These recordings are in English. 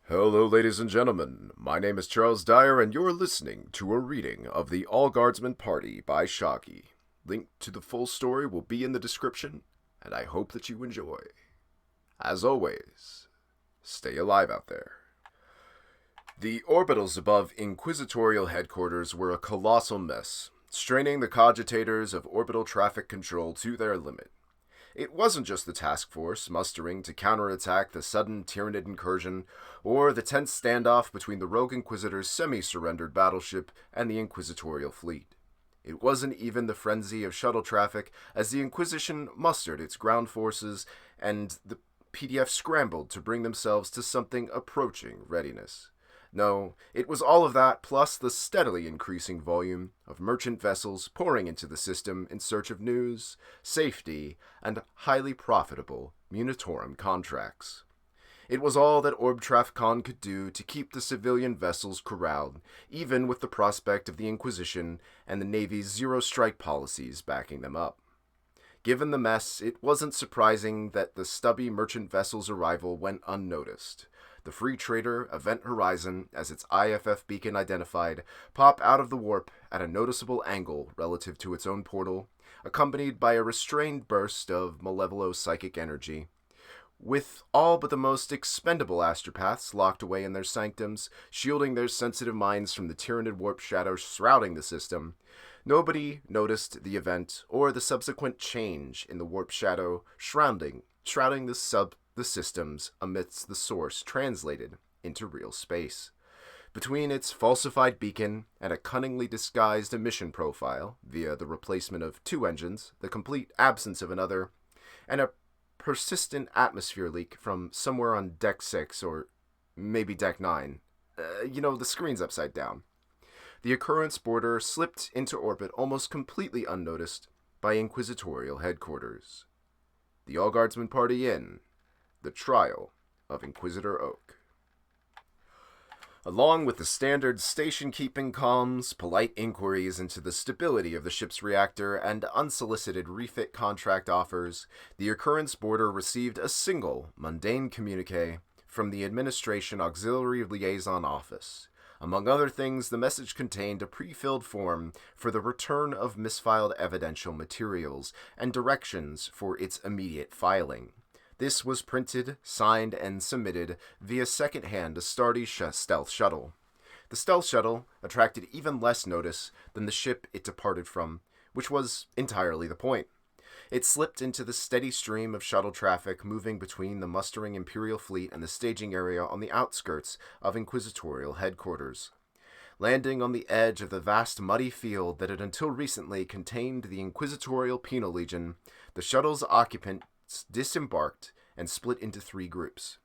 Hello, ladies and gentlemen. My name is Charles Dyer, and you're listening to a reading of The All Guardsman Party by Shocky. Link to the full story will be in the description, and I hope that you enjoy. As always, stay alive out there. The orbitals above Inquisitorial headquarters were a colossal mess, straining the cogitators of orbital traffic control to their limit. It wasn't just the task force mustering to counterattack the sudden Tyranid incursion, or the tense standoff between the Rogue Inquisitor's semi-surrendered battleship and the Inquisitorial fleet. It wasn't even the frenzy of shuttle traffic as the Inquisition mustered its ground forces and the PDF scrambled to bring themselves to something approaching readiness. No, it was all of that plus the steadily increasing volume of merchant vessels pouring into the system in search of news, safety, and highly profitable Munitorum contracts. It was all that Orb Trafficon could do to keep the civilian vessels corralled, even with the prospect of the Inquisition and the Navy's zero-strike policies backing them up. Given the mess, it wasn't surprising that the stubby merchant vessel's arrival went unnoticed. The Free Trader Event Horizon, as its IFF beacon identified, popped out of the warp at a noticeable angle relative to its own portal, accompanied by a restrained burst of Malevolo psychic energy. With all but the most expendable astropaths locked away in their sanctums, shielding their sensitive minds from the Tyranid warp shadow shrouding the system, nobody noticed the event or the subsequent change in the warp shadow shrouding the systems amidst the source translated into real space. Between its falsified beacon and a cunningly disguised emission profile via the replacement of two engines, the complete absence of another, and a persistent atmosphere leak from somewhere on Deck 6 or maybe Deck 9. The screen's upside down. The occurrence border slipped into orbit almost completely unnoticed by Inquisitorial headquarters. The All Guardsman Party in The Trial of Inquisitor Oak. Along with the standard station-keeping comms, polite inquiries into the stability of the ship's reactor, and unsolicited refit contract offers, the occurrence border received a single, mundane communique from the Administration Auxiliary Liaison Office. Among other things, the message contained a pre-filled form for the return of misfiled evidential materials and directions for its immediate filing. This was printed, signed, and submitted via second-hand Astartes stealth shuttle. The stealth shuttle attracted even less notice than the ship it departed from, which was entirely the point. It slipped into the steady stream of shuttle traffic moving between the mustering Imperial fleet and the staging area on the outskirts of Inquisitorial headquarters. Landing on the edge of the vast muddy field that had until recently contained the Inquisitorial Penal Legion, the shuttle's occupant disembarked and split into three groups.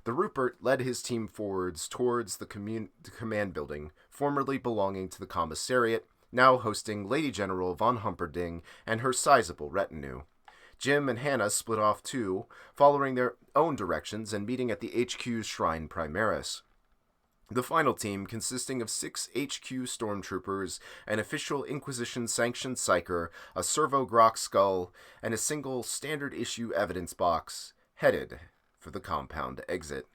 The Rupert led his team forwards towards the command building, formerly belonging to the commissariat, now hosting Lady General von Humperdinck and her sizable retinue. Jim and Hannah split off too, following their own directions and meeting at the HQ's Shrine Primaris. The final team, consisting of 6 HQ stormtroopers, an official Inquisition-sanctioned psyker, a servo-grok skull, and a single standard-issue evidence box, headed for the compound exit.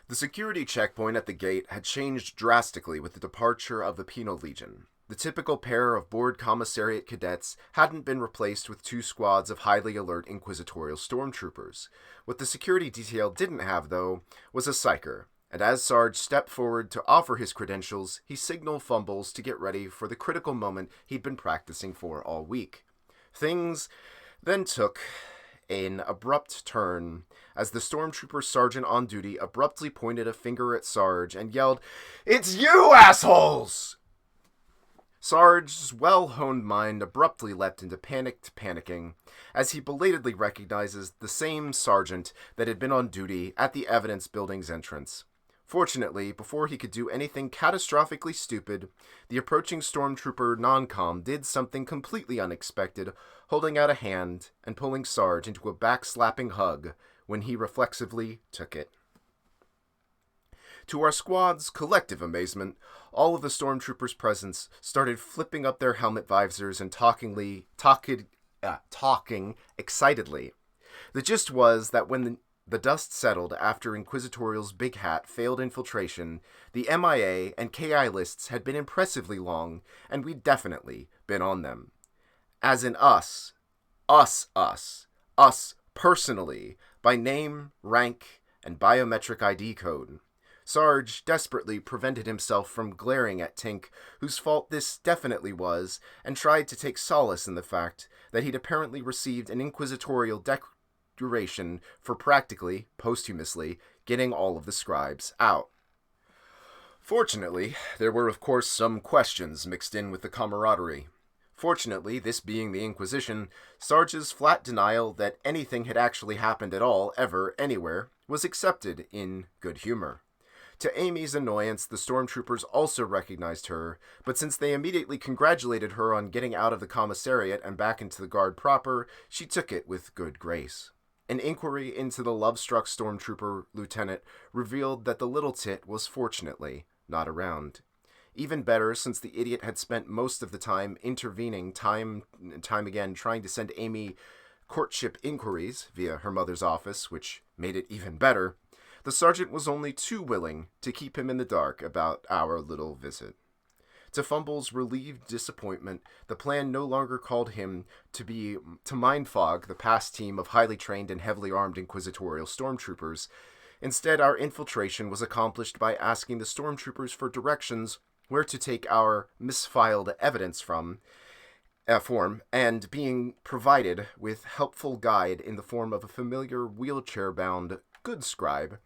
The security checkpoint at the gate had changed drastically with the departure of the Penal Legion. The typical pair of bored commissariat cadets hadn't been replaced with 2 squads of highly alert Inquisitorial stormtroopers. What the security detail didn't have, though, was a psyker, and as Sarge stepped forward to offer his credentials, he signaled Fumbles to get ready for the critical moment he'd been practicing for all week. Things then took an abrupt turn as the stormtrooper sergeant on duty abruptly pointed a finger at Sarge and yelled, "It's you, assholes!" Sarge's well-honed mind abruptly leapt into panicking as he belatedly recognizes the same sergeant that had been on duty at the evidence building's entrance. Fortunately, before he could do anything catastrophically stupid, the approaching stormtrooper non-com did something completely unexpected, holding out a hand and pulling Sarge into a back-slapping hug when he reflexively took it. To our squad's collective amazement, all of the stormtroopers' present started flipping up their helmet visors and talking excitedly. The gist was that when The dust settled after Inquisitorial's Big Hat failed infiltration. The MIA and KI lists had been impressively long, and we'd definitely been on them. As in us personally, by name, rank, and biometric ID code. Sarge desperately prevented himself from glaring at Tink, whose fault this definitely was, and tried to take solace in the fact that he'd apparently received an inquisitorial decoration for practically, posthumously, getting all of the scribes out. Fortunately, there were of course some questions mixed in with the camaraderie. Fortunately, this being the Inquisition, Sarge's flat denial that anything had actually happened at all, ever, anywhere, was accepted in good humor. To Amy's annoyance, the stormtroopers also recognized her, but since they immediately congratulated her on getting out of the commissariat and back into the guard proper, she took it with good grace. An inquiry into the love-struck stormtrooper lieutenant revealed that the little tit was fortunately not around. Even better, since the idiot had spent most of the time intervening time and time again trying to send Amy courtship inquiries via her mother's office, which made it even better, the sergeant was only too willing to keep him in the dark about our little visit. To Fumble's relieved disappointment, the plan no longer called him to mind-fog the past team of highly trained and heavily armed inquisitorial stormtroopers. Instead, our infiltration was accomplished by asking the stormtroopers for directions where to take our misfiled evidence form, and being provided with helpful guide in the form of a familiar wheelchair-bound good scribe.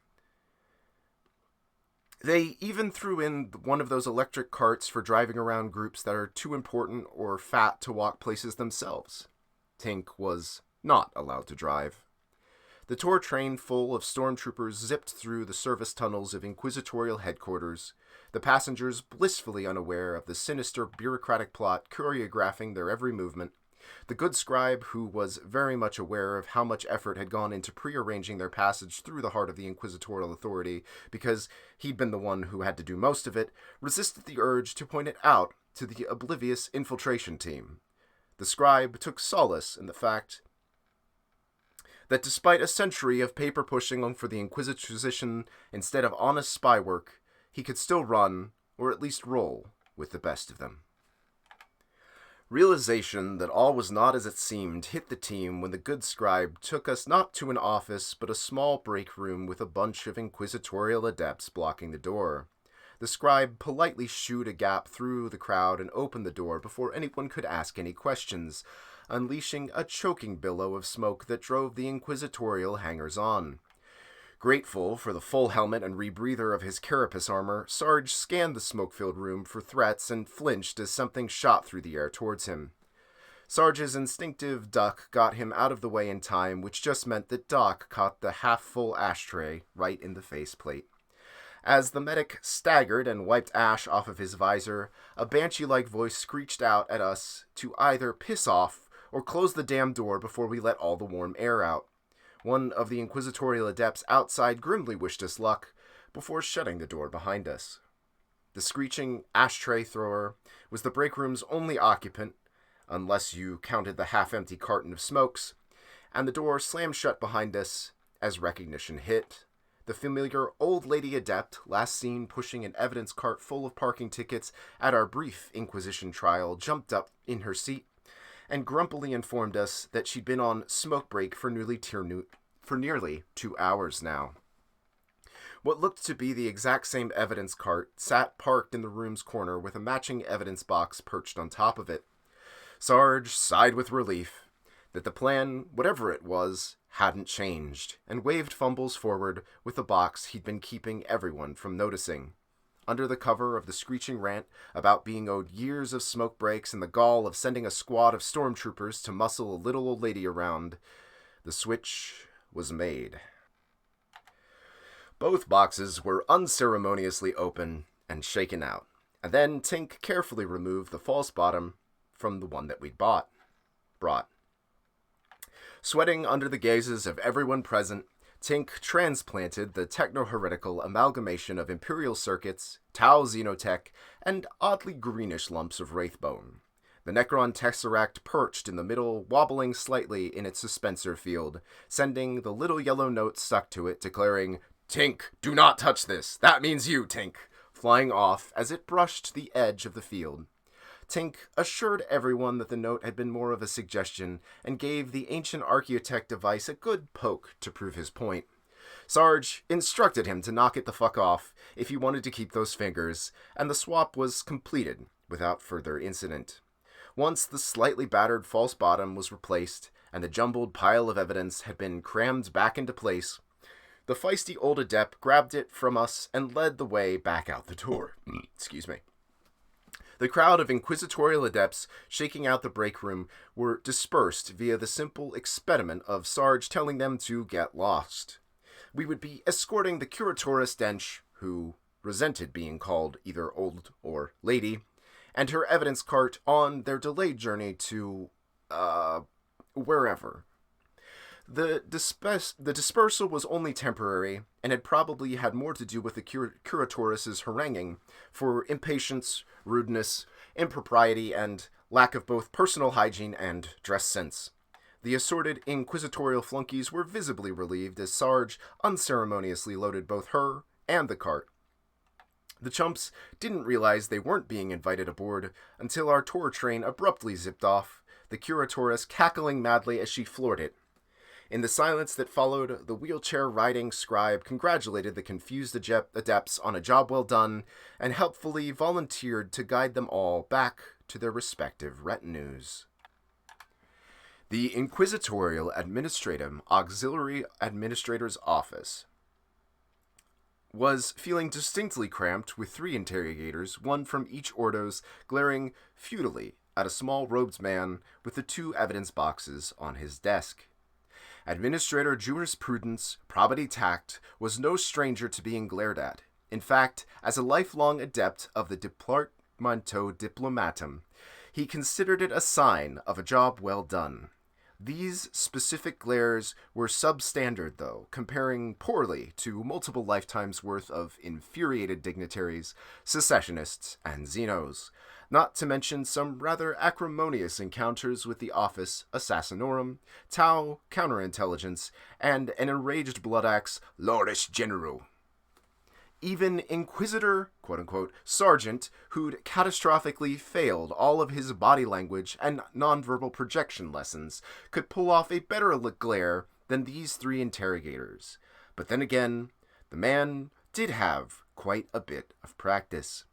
They even threw in one of those electric carts for driving around groups that are too important or fat to walk places themselves. Tink was not allowed to drive. The tour train full of stormtroopers zipped through the service tunnels of Inquisitorial headquarters, the passengers blissfully unaware of the sinister bureaucratic plot choreographing their every movement, the good scribe, who was very much aware of how much effort had gone into prearranging their passage through the heart of the Inquisitorial authority, because he'd been the one who had to do most of it, resisted the urge to point it out to the oblivious infiltration team. The scribe took solace in the fact that despite a century of paper pushing for the Inquisition instead of honest spy work, he could still run, or at least roll, with the best of them. Realization that all was not as it seemed hit the team when the good scribe took us not to an office, but a small break room with a bunch of inquisitorial adepts blocking the door. The scribe politely shooed a gap through the crowd and opened the door before anyone could ask any questions, unleashing a choking billow of smoke that drove the inquisitorial hangers-on. Grateful for the full helmet and rebreather of his carapace armor, Sarge scanned the smoke-filled room for threats and flinched as something shot through the air towards him. Sarge's instinctive duck got him out of the way in time, which just meant that Doc caught the half-full ashtray right in the faceplate. As the medic staggered and wiped ash off of his visor, a banshee-like voice screeched out at us to either piss off or close the damn door before we let all the warm air out. One of the inquisitorial adepts outside grimly wished us luck before shutting the door behind us. The screeching ashtray thrower was the break room's only occupant, unless you counted the half-empty carton of smokes, and the door slammed shut behind us as recognition hit. The familiar old lady adept, last seen pushing an evidence cart full of parking tickets at our brief Inquisition trial, jumped up in her seat and grumpily informed us that she'd been on smoke break for nearly 2 hours now. What looked to be the exact same evidence cart sat parked in the room's corner with a matching evidence box perched on top of it. Sarge sighed with relief that the plan, whatever it was, hadn't changed, and waved Fumbles forward with the box he'd been keeping everyone from noticing. Under the cover of the screeching rant about being owed years of smoke breaks and the gall of sending a squad of stormtroopers to muscle a little old lady around, the switch was made. Both boxes were unceremoniously open and shaken out, and then Tink carefully removed the false bottom from the one that we'd brought. Sweating under the gazes of everyone present, Tink transplanted the techno-heretical amalgamation of Imperial circuits, Tau Xenotech, and oddly greenish lumps of wraithbone. The Necron Tesseract perched in the middle, wobbling slightly in its suspensor field, sending the little yellow note stuck to it, declaring, "Tink, do not touch this. That means you, Tink," flying off as it brushed the edge of the field. Tink assured everyone that the note had been more of a suggestion and gave the ancient architect device a good poke to prove his point. Sarge instructed him to knock it the fuck off if he wanted to keep those fingers, and the swap was completed without further incident. Once the slightly battered false bottom was replaced and the jumbled pile of evidence had been crammed back into place, the feisty old adept grabbed it from us and led the way back out the door. Excuse me. The crowd of inquisitorial adepts shaking out the break room were dispersed via the simple expediment of Sarge telling them to get lost. We would be escorting the curatora Stench, who resented being called either old or lady, and her evidence cart on their delayed journey to, wherever. The dispersal was only temporary, and had probably had more to do with the curatoress's haranguing for impatience, rudeness, impropriety, and lack of both personal hygiene and dress sense. The assorted inquisitorial flunkies were visibly relieved as Sarge unceremoniously loaded both her and the cart. The chumps didn't realize they weren't being invited aboard until our tour train abruptly zipped off, the curatoress cackling madly as she floored it. In the silence that followed, the wheelchair-riding scribe congratulated the confused adepts on a job well done, and helpfully volunteered to guide them all back to their respective retinues. The Inquisitorial Administratum Auxiliary Administrator's Office was feeling distinctly cramped with 3 interrogators, one from each Ordos, glaring futilely at a small robed man with the 2 evidence boxes on his desk. Administrator Jurisprudence Probity Tact was no stranger to being glared at. In fact, as a lifelong adept of the Departamento Diplomatum, he considered it a sign of a job well done. These specific glares were substandard, though, comparing poorly to multiple lifetimes' worth of infuriated dignitaries, secessionists, and Xenos, not to mention some rather acrimonious encounters with the Office Assassinorum, Tau Counterintelligence, and an enraged bloodaxe Loris General. Even Inquisitor, quote-unquote, Sergeant, who'd catastrophically failed all of his body language and nonverbal projection lessons, could pull off a better glare than these 3 interrogators. But then again, the man did have quite a bit of practice.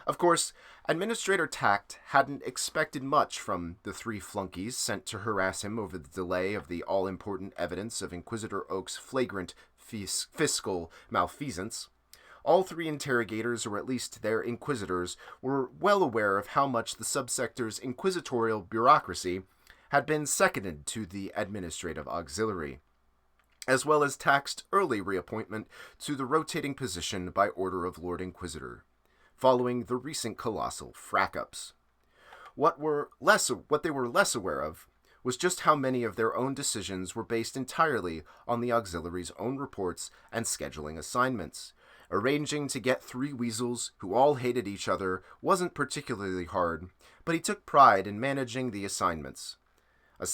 Of course, Administrator Tact hadn't expected much from the 3 flunkies sent to harass him over the delay of the all-important evidence of Inquisitor Oak's flagrant fiscal malfeasance. All 3 interrogators, or at least their inquisitors, were well aware of how much the subsector's inquisitorial bureaucracy had been seconded to the administrative auxiliary, as well as Tact's early reappointment to the rotating position by order of Lord Inquisitor, following the recent colossal frack-ups. What they were less aware of was just how many of their own decisions were based entirely on the auxiliary's own reports and scheduling assignments. Arranging to get 3 weasels who all hated each other wasn't particularly hard, but he took pride in managing the assignments. But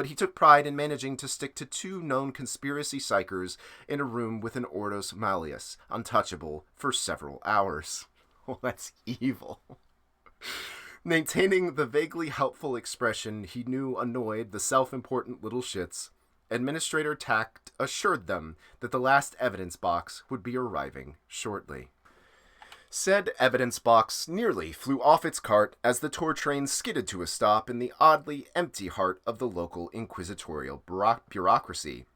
he took pride in managing to stick to 2 known conspiracy psychers in a room with an Ordos Malleus, untouchable, for several hours. Well, that's evil. Maintaining the vaguely helpful expression he knew annoyed the self-important little shits, Administrator Tact assured them that the last evidence box would be arriving shortly. Said evidence box nearly flew off its cart as the tour train skidded to a stop in the oddly empty heart of the local inquisitorial bureaucracy.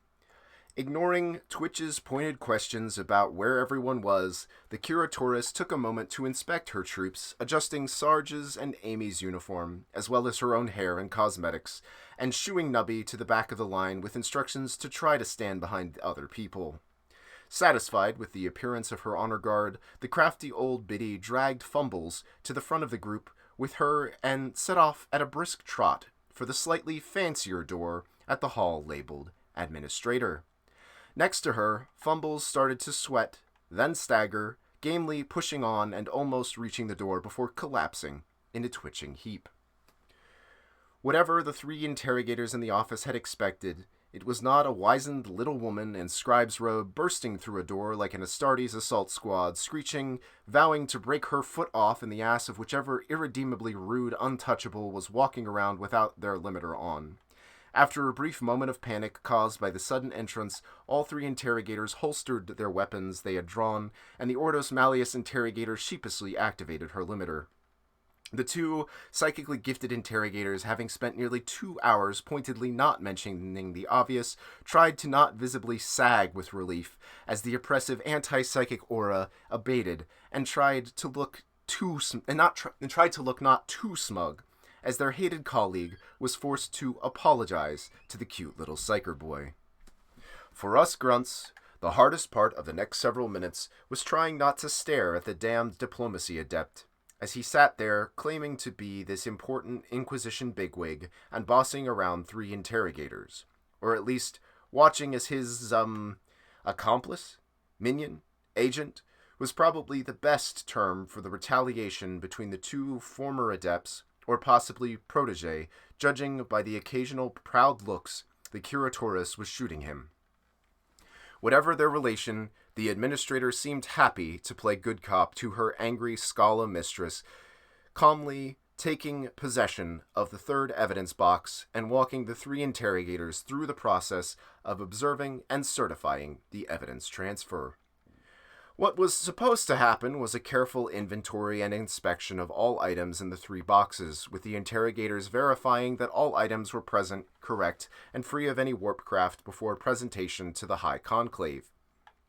Ignoring Twitch's pointed questions about where everyone was, the curatoress took a moment to inspect her troops, adjusting Sarge's and Amy's uniform, as well as her own hair and cosmetics, and shooing Nubby to the back of the line with instructions to try to stand behind other people. Satisfied with the appearance of her honor guard, the crafty old biddy dragged Fumbles to the front of the group with her and set off at a brisk trot for the slightly fancier door at the hall labeled Administrator. Next to her, Fumbles started to sweat, then stagger, gamely pushing on and almost reaching the door before collapsing in a twitching heap. Whatever the three interrogators in the office had expected, it was not a wizened little woman in scribe's robe bursting through a door like an Astartes assault squad, screeching, vowing to break her foot off in the ass of whichever irredeemably rude untouchable was walking around without their limiter on. After a brief moment of panic caused by the sudden entrance, all three interrogators holstered their weapons they had drawn, and the Ordos Malleus interrogator sheepishly activated her limiter. The two psychically gifted interrogators, having spent nearly 2 hours pointedly not mentioning the obvious, tried to not visibly sag with relief as the oppressive anti-psychic aura abated, and tried to look not too smug, as their hated colleague was forced to apologize to the cute little psyker boy. For us grunts, the hardest part of the next several minutes was trying not to stare at the damned diplomacy adept, as he sat there claiming to be this important Inquisition bigwig and bossing around three interrogators, or at least watching as his, accomplice, minion, agent, was probably the best term for the retaliation between the two former adepts, or possibly protege, judging by the occasional proud looks the Curatorus was shooting him. Whatever their relation, the administrator seemed happy to play good cop to her angry Scala mistress, calmly taking possession of the third evidence box and walking the three interrogators through the process of observing and certifying the evidence transfer. What was supposed to happen was a careful inventory and inspection of all items in the three boxes, with the interrogators verifying that all items were present, correct, and free of any warpcraft before presentation to the High Conclave.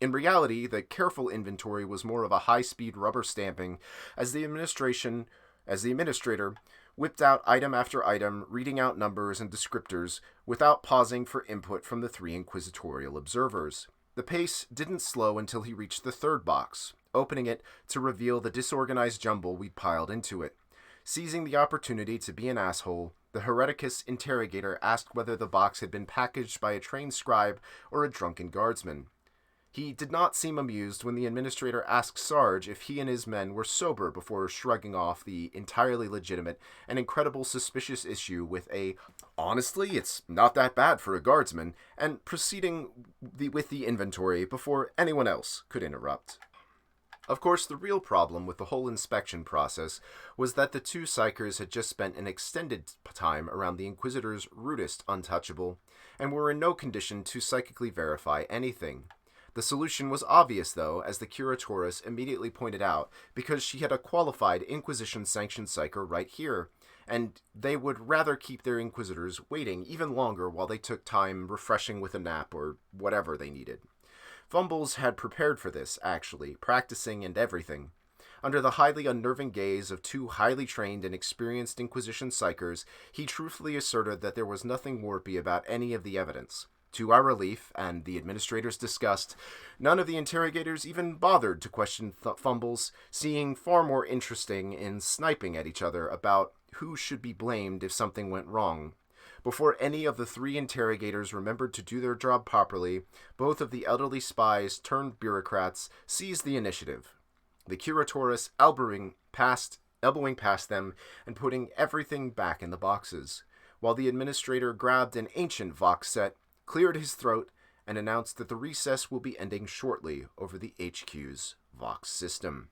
In reality, the careful inventory was more of a high-speed rubber stamping, as the administrator whipped out item after item, reading out numbers and descriptors, without pausing for input from the three inquisitorial observers. The pace didn't slow until he reached the third box, opening it to reveal the disorganized jumble we'd piled into it. Seizing the opportunity to be an asshole, the Hereticus interrogator asked whether the box had been packaged by a trained scribe or a drunken guardsman. He did not seem amused when the administrator asked Sarge if he and his men were sober before shrugging off the entirely legitimate and incredible suspicious issue with a, "Honestly, it's not that bad for a guardsman," and proceeding with the inventory before anyone else could interrupt. Of course, the real problem with the whole inspection process was that the two psychers had just spent an extended time around the Inquisitor's rudest untouchable, and were in no condition to psychically verify anything. The solution was obvious, though, as the Curatorus immediately pointed out, because she had a qualified Inquisition-sanctioned psyker right here, and they would rather keep their Inquisitors waiting even longer while they took time refreshing with a nap or whatever they needed. Fumbles had prepared for this, actually, practicing and everything. Under the highly unnerving gaze of two highly trained and experienced Inquisition psychers, he truthfully asserted that there was nothing warpy about any of the evidence. To our relief, and the administrator's disgust, none of the interrogators even bothered to question Fumbles, seeing far more interesting in sniping at each other about who should be blamed if something went wrong. Before any of the three interrogators remembered to do their job properly, both of the elderly spies turned bureaucrats seized the initiative. The Curatorus elbowing past them and putting everything back in the boxes, while the administrator grabbed an ancient Vox set, cleared his throat, and announced that the recess will be ending shortly over the HQ's Vox system.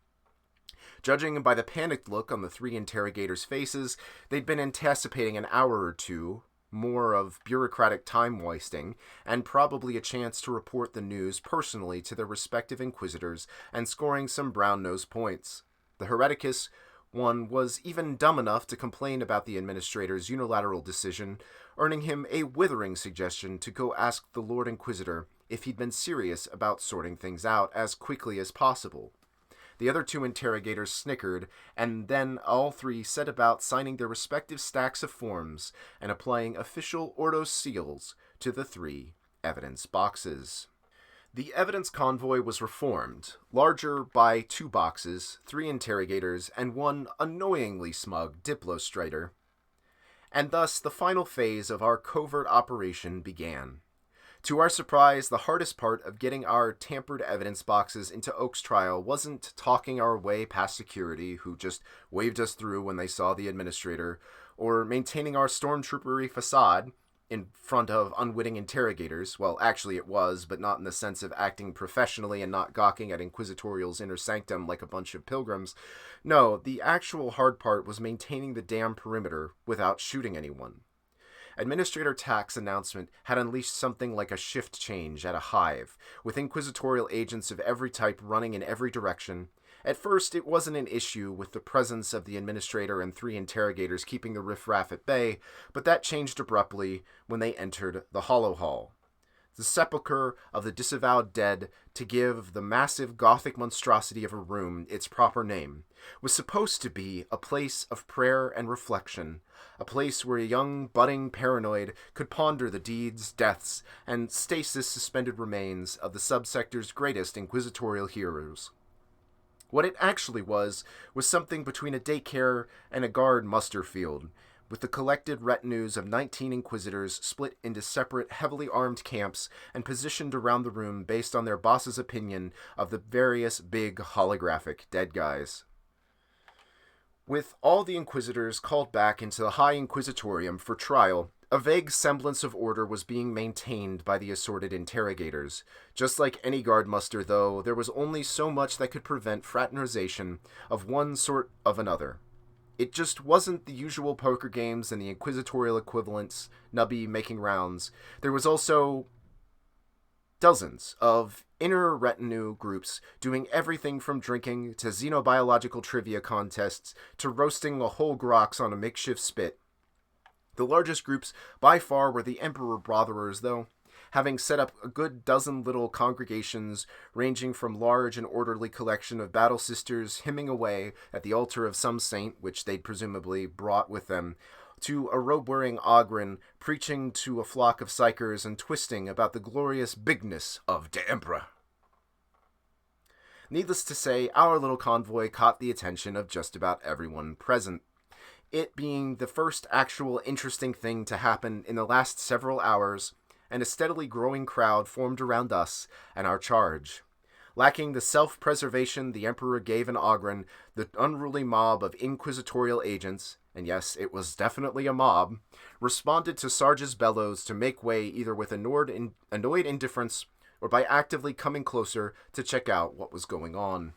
Judging by the panicked look on the three interrogators' faces, they'd been anticipating an hour or two more of bureaucratic time-wasting, and probably a chance to report the news personally to their respective inquisitors and scoring some brown-nosed points. The Hereticus one was even dumb enough to complain about the administrator's unilateral decision, earning him a withering suggestion to go ask the Lord Inquisitor if he'd been serious about sorting things out as quickly as possible. The other two interrogators snickered, and then all three set about signing their respective stacks of forms and applying official Ordo seals to the three evidence boxes. The evidence convoy was reformed, larger by 2 boxes, 3 interrogators, and 1 annoyingly smug Diplostrider. And thus the final phase of our covert operation began. To our surprise, the hardest part of getting our tampered evidence boxes into Oak's trial wasn't talking our way past security, who just waved us through when they saw the administrator, or maintaining our stormtroopery facade in front of unwitting interrogators. Well, actually it was, but not in the sense of acting professionally and not gawking at Inquisitorial's inner sanctum like a bunch of pilgrims. No, the actual hard part was maintaining the damn perimeter without shooting anyone. Administrator Tack's announcement had unleashed something like a shift change at a hive, with inquisitorial agents of every type running in every direction. At first, it wasn't an issue with the presence of the administrator and 3 interrogators keeping the riffraff at bay, but that changed abruptly when they entered the Hollow Hall. The sepulchre of the disavowed dead, to give the massive Gothic monstrosity of a room its proper name, was supposed to be a place of prayer and reflection, a place where a young, budding paranoid could ponder the deeds, deaths, and stasis-suspended remains of the subsector's greatest inquisitorial heroes. What it actually was something between a daycare and a guard muster field, with the collected retinues of 19 inquisitors split into separate, heavily armed camps and positioned around the room based on their boss's opinion of the various big holographic dead guys. With all the inquisitors called back into the High Inquisitorium for trial, a vague semblance of order was being maintained by the assorted interrogators. Just like any guard muster, though, there was only so much that could prevent fraternization of one sort of another. It just wasn't the usual poker games and the inquisitorial equivalents, nubby making rounds. There was also dozens of inner retinue groups doing everything from drinking to xenobiological trivia contests to roasting a whole grox on a makeshift spit. The largest groups by far were the Emperor Brotherers, though, having set up a good dozen little congregations ranging from large and orderly collection of battle sisters hymning away at the altar of some saint, which they'd presumably brought with them, to a robe-wearing Ogren preaching to a flock of psychers and twisting about the glorious bigness of the Emperor. Needless to say, our little convoy caught the attention of just about everyone present, it being the first actual interesting thing to happen in the last several hours, and a steadily growing crowd formed around us and our charge. Lacking the self-preservation the Emperor gave an Ogren, the unruly mob of inquisitorial agents, and yes, it was definitely a mob, responded to Sarge's bellows to make way either with annoyed indifference or by actively coming closer to check out what was going on.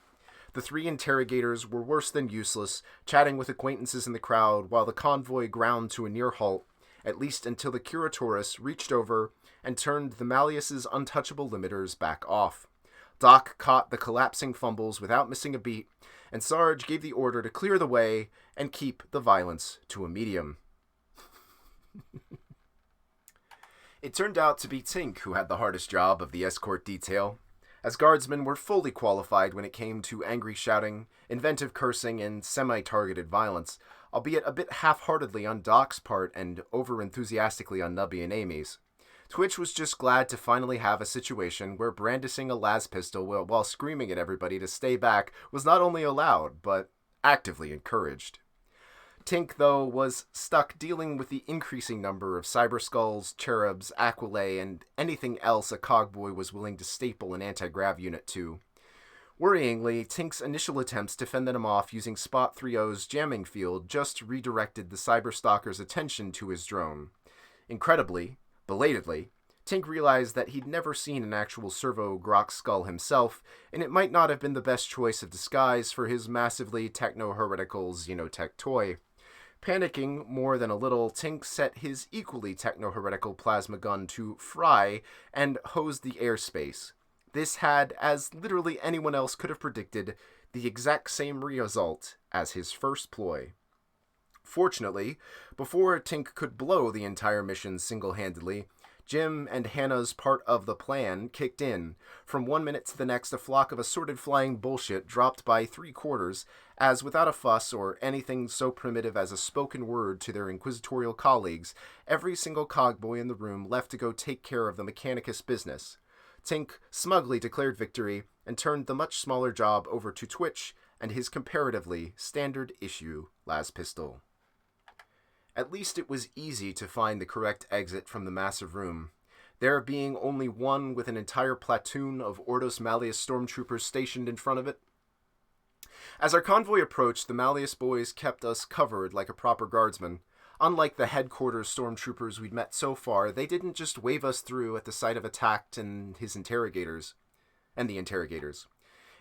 The 3 interrogators were worse than useless, chatting with acquaintances in the crowd while the convoy ground to a near halt, at least until the Curatorus reached over and turned the Malleus's untouchable limiters back off. Doc caught the collapsing fumbles without missing a beat, and Sarge gave the order to clear the way and keep the violence to a medium. It turned out to be Tink who had the hardest job of the escort detail, as guardsmen were fully qualified when it came to angry shouting, inventive cursing, and semi-targeted violence, albeit a bit half-heartedly on Doc's part and over-enthusiastically on Nubby and Amy's. Twitch was just glad to finally have a situation where brandishing a las pistol while screaming at everybody to stay back was not only allowed, but actively encouraged. Tink, though, was stuck dealing with the increasing number of cyberskulls, cherubs, Aquilay, and anything else a cogboy was willing to staple an anti-grav unit to. Worryingly, Tink's initial attempts to fend them off using Spot 3-0's jamming field just redirected the cyberstalker's attention to his drone. Incredibly, belatedly, Tink realized that he'd never seen an actual servo Grok skull himself, and it might not have been the best choice of disguise for his massively techno-heretical Xenotech toy. Panicking more than a little, Tink set his equally techno-heretical plasma gun to fry and hosed the airspace. This had, as literally anyone else could have predicted, the exact same result as his first ploy. Fortunately, before Tink could blow the entire mission single-handedly, Jim and Hannah's part of the plan kicked in. From 1 minute to the next, a flock of assorted flying bullshit dropped by 3/4, as without a fuss or anything so primitive as a spoken word to their inquisitorial colleagues, every single cogboy in the room left to go take care of the Mechanicus business. Tink smugly declared victory and turned the much smaller job over to Twitch and his comparatively standard-issue las pistol. At least it was easy to find the correct exit from the massive room. there being only one with an entire platoon of Ordos Malleus stormtroopers stationed in front of it. As our convoy approached, the Malleus boys kept us covered like a proper guardsman. Unlike the headquarters stormtroopers we'd met so far, they didn't just wave us through at the sight of attack and the interrogators.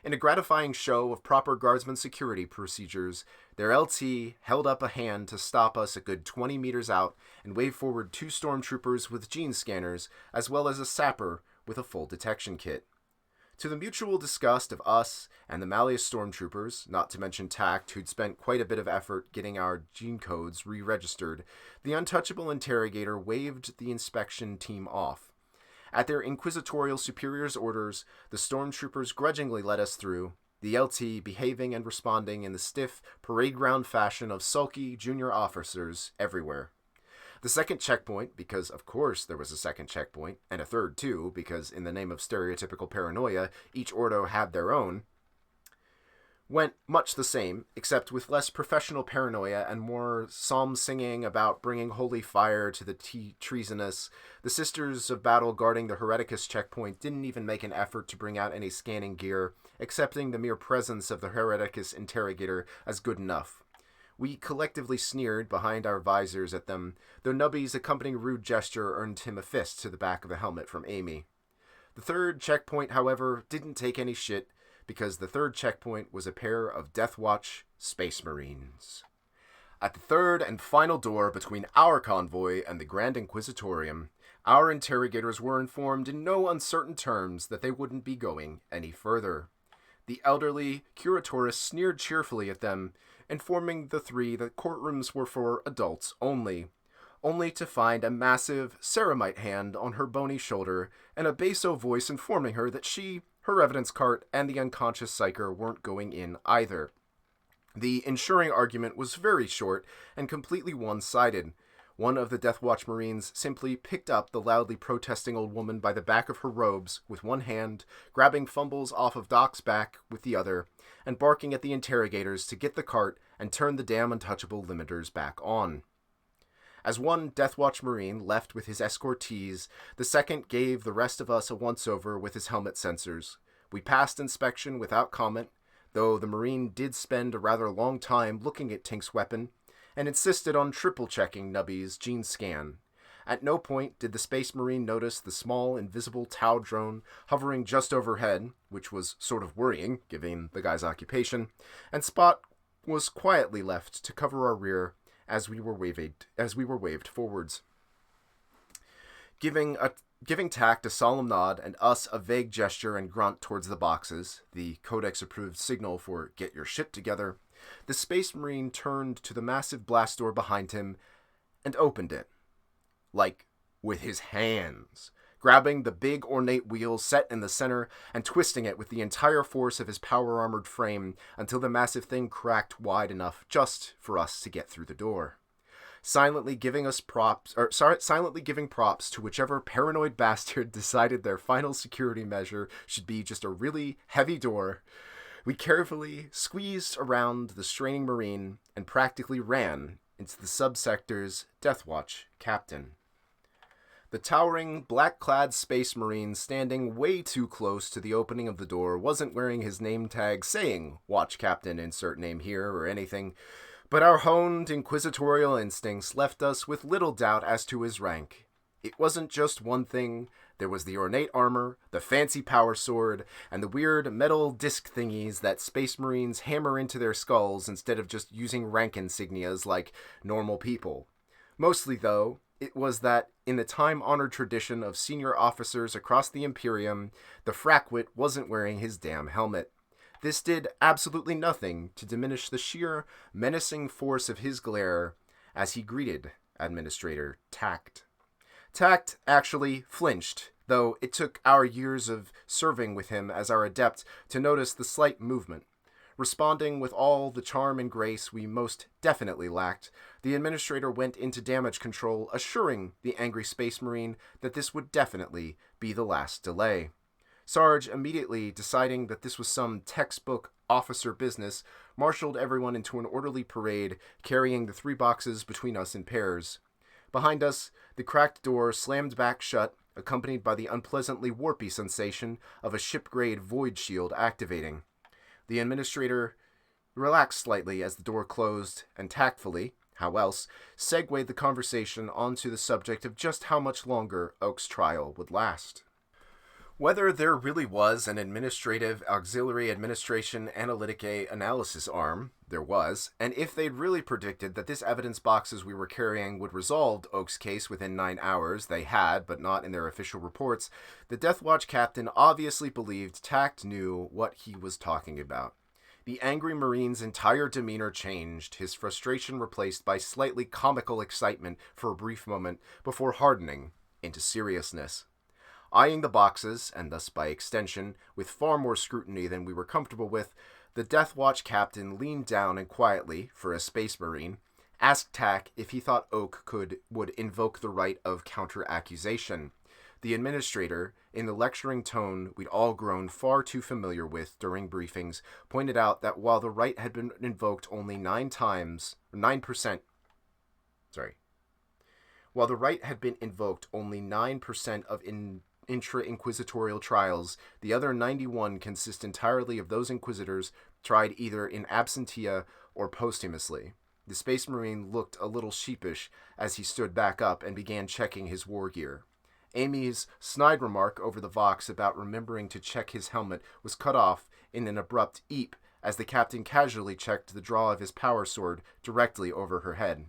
In a gratifying show of proper guardsman security procedures, their LT held up a hand to stop us a good 20 meters out and waved forward 2 stormtroopers with gene scanners, as well as a sapper with a full detection kit. To the mutual disgust of us and the Malleus stormtroopers, not to mention Tact, who'd spent quite a bit of effort getting our gene codes re-registered, the untouchable interrogator waved the inspection team off. At their inquisitorial superior's orders, the stormtroopers grudgingly let us through, the LT behaving and responding in the stiff, parade ground fashion of sulky junior officers everywhere. The second checkpoint, because of course there was a second checkpoint, and a third too, because in the name of stereotypical paranoia, each Ordo had their own, went much the same, except with less professional paranoia and more psalm singing about bringing holy fire to the treasonous. The Sisters of Battle guarding the Hereticus checkpoint didn't even make an effort to bring out any scanning gear, accepting the mere presence of the Hereticus interrogator as good enough. We collectively sneered behind our visors at them, though Nubby's accompanying rude gesture earned him a fist to the back of the helmet from Amy. The third checkpoint, however, didn't take any shit, because the third checkpoint was a pair of Death Watch Space Marines. At the third and final door between our convoy and the Grand Inquisitorium, our interrogators were informed in no uncertain terms that they wouldn't be going any further. The elderly curatoress sneered cheerfully at them, informing the 3 that courtrooms were for adults only to find a massive ceramite hand on her bony shoulder and a basso voice informing her that she, her evidence cart, and the unconscious psyker weren't going in either. The ensuring argument was very short and completely one-sided. One of the Death Watch Marines simply picked up the loudly protesting old woman by the back of her robes with one hand, grabbing fumbles off of Doc's back with the other, and barking at the interrogators to get the cart and turn the damn untouchable limiters back on. As one Death Watch Marine left with his escortees, the second gave the rest of us a once-over with his helmet sensors. We passed inspection without comment, though the Marine did spend a rather long time looking at Tink's weapon, and insisted on triple-checking Nubby's gene scan. At no point did the Space Marine notice the small, invisible Tau drone hovering just overhead, which was sort of worrying, given the guy's occupation, and Spot was quietly left to cover our rear as we were waved forwards. Giving Tact a solemn nod and us a vague gesture and grunt towards the boxes, the Codex-approved signal for "get your shit together," the Space Marine turned to the massive blast door behind him and opened it. Like, with his hands, grabbing the big ornate wheel set in the center and twisting it with the entire force of his power-armored frame until the massive thing cracked wide enough just for us to get through the door. Silently giving props to whichever paranoid bastard decided their final security measure should be just a really heavy door, we carefully squeezed around the straining Marine and practically ran into the subsector's Death Watch captain. The towering, black-clad Space Marine standing way too close to the opening of the door wasn't wearing his name tag saying, "Watch Captain, insert name here," or anything, but our honed inquisitorial instincts left us with little doubt as to his rank. It wasn't just one thing. There was the ornate armor, the fancy power sword, and the weird metal disc thingies that Space Marines hammer into their skulls instead of just using rank insignias like normal people. Mostly, though, it was that, in the time-honored tradition of senior officers across the Imperium, the frackwit wasn't wearing his damn helmet. This did absolutely nothing to diminish the sheer, menacing force of his glare as he greeted Administrator Tact. Tact actually flinched, though it took our years of serving with him as our adept to notice the slight movement. Responding with all the charm and grace we most definitely lacked, the Administrator went into damage control, assuring the angry Space Marine that this would definitely be the last delay. Sarge, immediately deciding that this was some textbook officer business, marshaled everyone into an orderly parade, carrying the 3 boxes between us in pairs. Behind us, the cracked door slammed back shut, accompanied by the unpleasantly warpy sensation of a ship-grade void shield activating. The administrator relaxed slightly as the door closed and tactfully, how else, segued the conversation onto the subject of just how much longer Oak's trial would last. Whether there really was an administrative auxiliary administration analytic analysis arm, there was, and if they'd really predicted that this evidence boxes we were carrying would resolve Oak's case within 9 hours, they had, but not in their official reports, the Death Watch captain obviously believed Tact knew what he was talking about. The angry Marine's entire demeanor changed, his frustration replaced by slightly comical excitement for a brief moment before hardening into seriousness. Eyeing the boxes, and thus by extension, with far more scrutiny than we were comfortable with, the Death Watch captain leaned down and quietly, for a space marine, asked Tack if he thought Oak would invoke the right of counter-accusation. The administrator, in the lecturing tone we'd all grown far too familiar with during briefings, pointed out that while the right had been invoked only 9%, while the right had been invoked only 9% of intra-inquisitorial trials, the other 91 consist entirely of those inquisitors tried either in absentia or posthumously. The Space Marine looked a little sheepish as he stood back up and began checking his war gear. Amy's snide remark over the Vox about remembering to check his helmet was cut off in an abrupt eep as the captain casually checked the draw of his power sword directly over her head.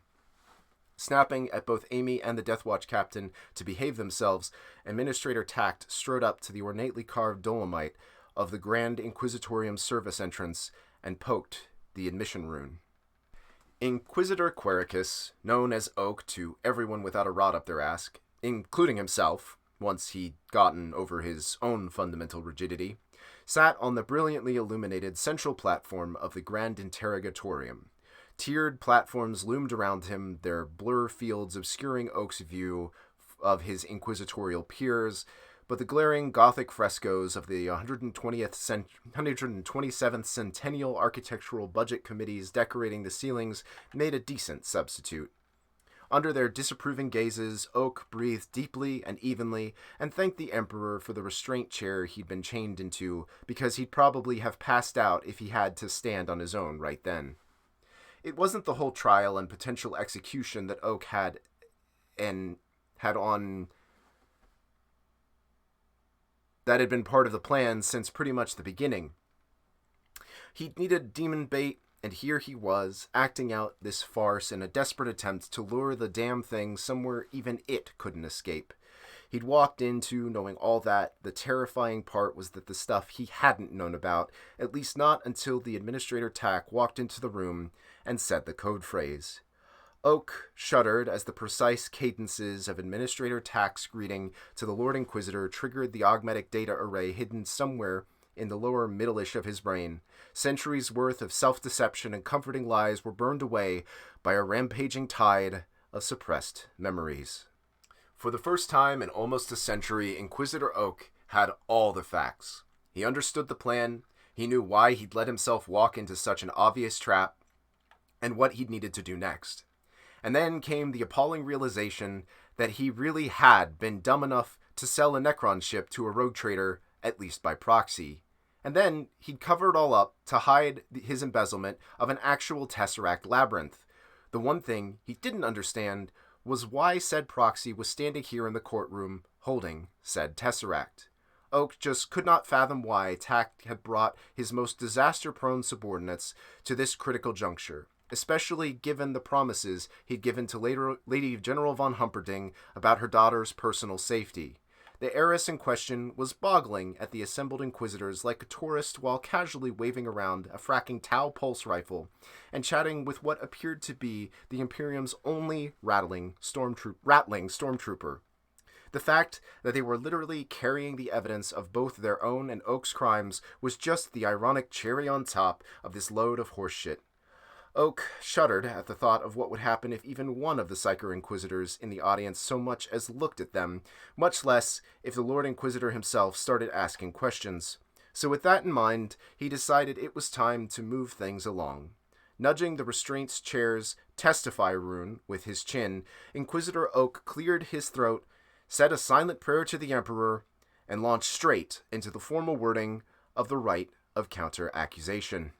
Snapping at both Amy and the Death Watch captain to behave themselves, Administrator Tact strode up to the ornately carved dolomite of the Grand Inquisitorium service entrance and poked the admission rune. Inquisitor Quericus, known as Oak to everyone without a rod up their ass, including himself, once he'd gotten over his own fundamental rigidity, sat on the brilliantly illuminated central platform of the Grand Interrogatorium. Tiered platforms loomed around him, their blur fields obscuring Oak's view of his inquisitorial peers, but the glaring Gothic frescoes of the 127th Centennial Architectural Budget Committees decorating the ceilings made a decent substitute. Under their disapproving gazes, Oak breathed deeply and evenly and thanked the Emperor for the restraint chair he'd been chained into, because he'd probably have passed out if he had to stand on his own right then. It wasn't the whole trial and potential execution that Oak had been part of the plan since pretty much the beginning. He'd needed demon bait, and here he was, acting out this farce in a desperate attempt to lure the damn thing somewhere even it couldn't escape. He'd walked into knowing all that. The terrifying part was that the stuff he hadn't known about, at least not until the Administrator Tack walked into the room and said the code phrase. Oak shuddered as the precise cadences of Administrator Tack's greeting to the Lord Inquisitor triggered the augmetic data array hidden somewhere in the lower middle-ish of his brain. Centuries' worth of self-deception and comforting lies were burned away by a rampaging tide of suppressed memories. For the first time in almost a century, Inquisitor Oak had all the facts. He understood the plan, he knew why he'd let himself walk into such an obvious trap, and what he'd needed to do next. And then came the appalling realization that he really had been dumb enough to sell a Necron ship to a rogue trader, at least by proxy. And then he'd cover it all up to hide his embezzlement of an actual Tesseract labyrinth. The one thing he didn't understand was why said proxy was standing here in the courtroom holding said Tesseract. Oak just could not fathom why Tact had brought his most disaster-prone subordinates to this critical juncture, especially given the promises he'd given to Lady General von Humperdinck about her daughter's personal safety. The heiress in question was boggling at the assembled inquisitors like a tourist while casually waving around a fracking Tau pulse rifle and chatting with what appeared to be the Imperium's only rattling stormtrooper. The fact that they were literally carrying the evidence of both their own and Oak's crimes was just the ironic cherry on top of this load of horseshit. Oak shuddered at the thought of what would happen if even one of the Psyker Inquisitors in the audience so much as looked at them, much less if the Lord Inquisitor himself started asking questions. So with that in mind, he decided it was time to move things along. Nudging the restraints chair's testify rune with his chin, Inquisitor Oak cleared his throat, said a silent prayer to the Emperor, and launched straight into the formal wording of the right of counter-accusation.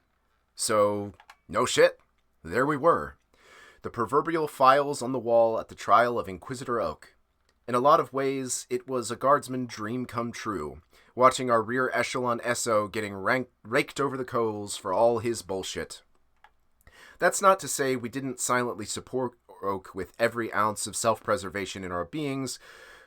So, no shit, there we were. The proverbial files on the wall at the trial of Inquisitor Oak. In a lot of ways, it was a Guardsman dream come true, watching our rear echelon SO getting raked over the coals for all his bullshit. That's not to say we didn't silently support Oak with every ounce of self-preservation in our beings,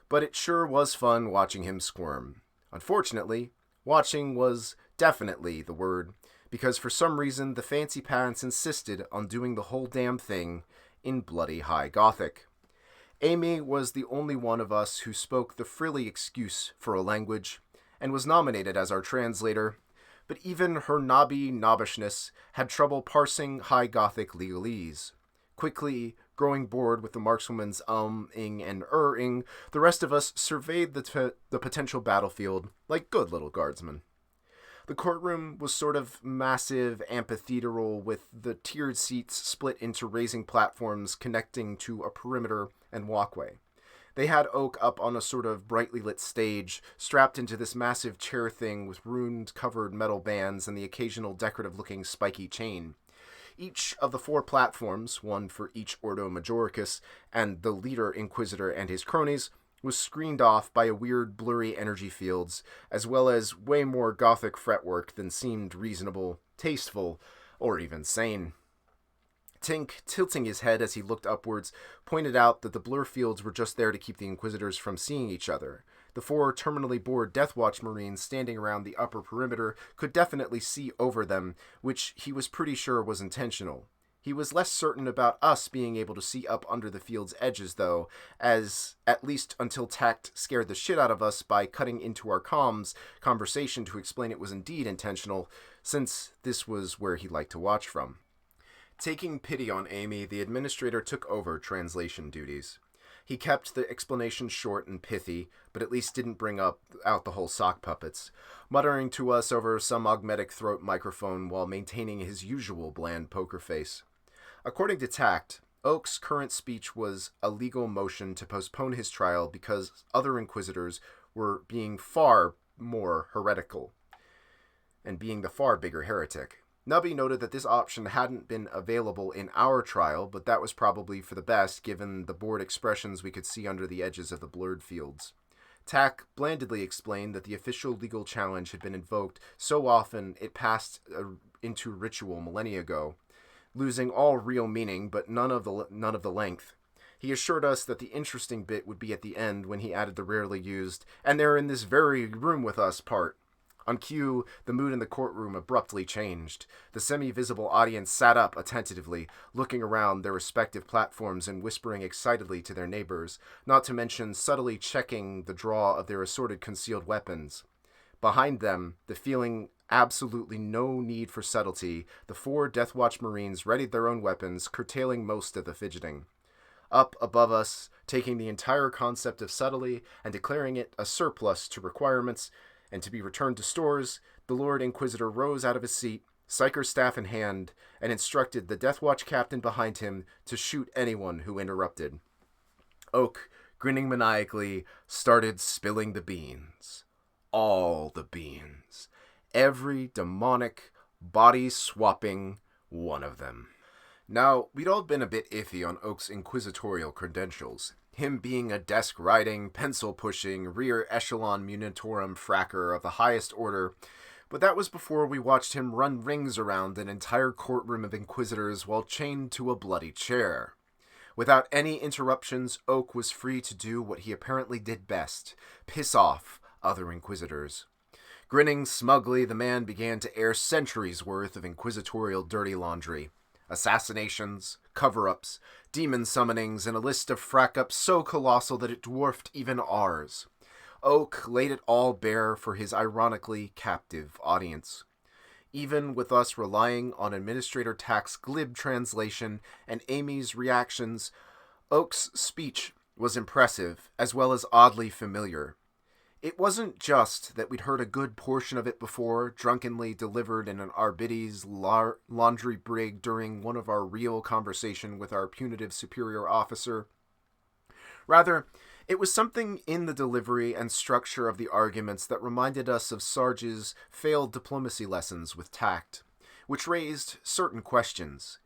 but it sure was fun watching him squirm. Unfortunately, watching was definitely the word, because for some reason the fancy pants insisted on doing the whole damn thing in bloody high Gothic. Amy was the only one of us who spoke the frilly excuse for a language, and was nominated as our translator, but even her knobbishness had trouble parsing high Gothic legalese. Quickly growing bored with the markswoman's ing and ing, the rest of us surveyed the potential battlefield like good little guardsmen. The courtroom was sort of massive amphitheatral with the tiered seats split into raising platforms connecting to a perimeter and walkway. They had Oak up on a sort of brightly lit stage, strapped into this massive chair thing with rune-covered metal bands and the occasional decorative-looking spiky chain. Each of the 4 platforms, one for each Ordo Majoricus, and the leader Inquisitor and his cronies, was screened off by a weird blurry energy fields, as well as way more Gothic fretwork than seemed reasonable, tasteful, or even sane. Tink, tilting his head as he looked upwards, pointed out that the blur fields were just there to keep the Inquisitors from seeing each other. The 4 terminally bored Deathwatch Marines standing around the upper perimeter could definitely see over them, which he was pretty sure was intentional. He was less certain about us being able to see up under the field's edges, though, as, at least until Tact scared the shit out of us by cutting into our conversation to explain it was indeed intentional, since this was where he liked to watch from. Taking pity on Amy, the administrator took over translation duties. He kept the explanation short and pithy, but at least didn't bring out the whole sock puppets, muttering to us over some augmetic throat microphone while maintaining his usual bland poker face. According to Tact, Oak's current speech was a legal motion to postpone his trial because other Inquisitors were being far more heretical, and being the far bigger heretic. Nubby noted that this option hadn't been available in our trial, but that was probably for the best given the bored expressions we could see under the edges of the blurred fields. Tack blandly explained that the official legal challenge had been invoked so often it passed into ritual millennia ago, losing all real meaning but none of the length. He assured us that the interesting bit would be at the end when he added the rarely used, "and they're in this very room with us" part. On cue, the mood in the courtroom abruptly changed. The semi-visible audience sat up attentively, looking around their respective platforms and whispering excitedly to their neighbors, not to mention subtly checking the draw of their assorted concealed weapons. Behind them, the feeling absolutely no need for subtlety, the 4 Deathwatch Marines readied their own weapons, curtailing most of the fidgeting. Up above us, taking the entire concept of subtlety and declaring it a surplus to requirements, and to be returned to stores, the Lord Inquisitor rose out of his seat, Psyker staff in hand, and instructed the Deathwatch captain behind him to shoot anyone who interrupted. Oak, grinning maniacally, started spilling the beans. All the beans. Every demonic, body-swapping one of them. Now, we'd all been a bit iffy on Oak's inquisitorial credentials. Him being a desk-riding, pencil-pushing, rear echelon munitorum fracker of the highest order, but that was before we watched him run rings around an entire courtroom of Inquisitors while chained to a bloody chair. Without any interruptions, Oak was free to do what he apparently did best, piss off other Inquisitors. Grinning smugly, the man began to air centuries' worth of inquisitorial dirty laundry. Assassinations, cover-ups, demon summonings, and a list of frack-ups so colossal that it dwarfed even ours. Oak laid it all bare for his ironically captive audience. Even with us relying on Administrator Tack's glib translation and Amy's reactions, Oak's speech was impressive, as well as oddly familiar. It wasn't just that we'd heard a good portion of it before, drunkenly delivered in an Arbites laundry brig during one of our real conversation with our punitive superior officer. Rather, It was something in the delivery and structure of the arguments that reminded us of Sarge's failed diplomacy lessons with tact, which raised certain questions.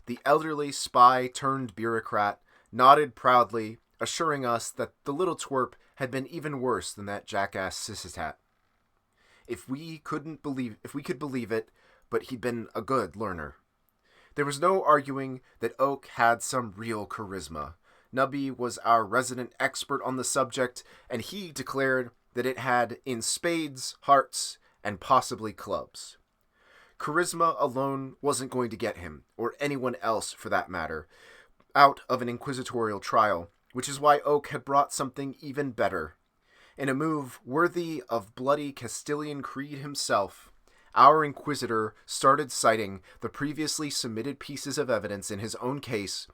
The elderly spy turned bureaucrat nodded proudly, assuring us that the little twerp had been even worse than that jackass Sisitat. If we could believe it, but he'd been a good learner. There was no arguing that Oak had some real charisma. Nubby was our resident expert on the subject, and he declared that it had in spades, hearts, and possibly clubs. Charisma alone wasn't going to get him, or anyone else for that matter, out of an inquisitorial trial, which is why Oak had brought something even better. In a move worthy of bloody Castilian Creed himself, our Inquisitor started citing the previously submitted pieces of evidence in his own case,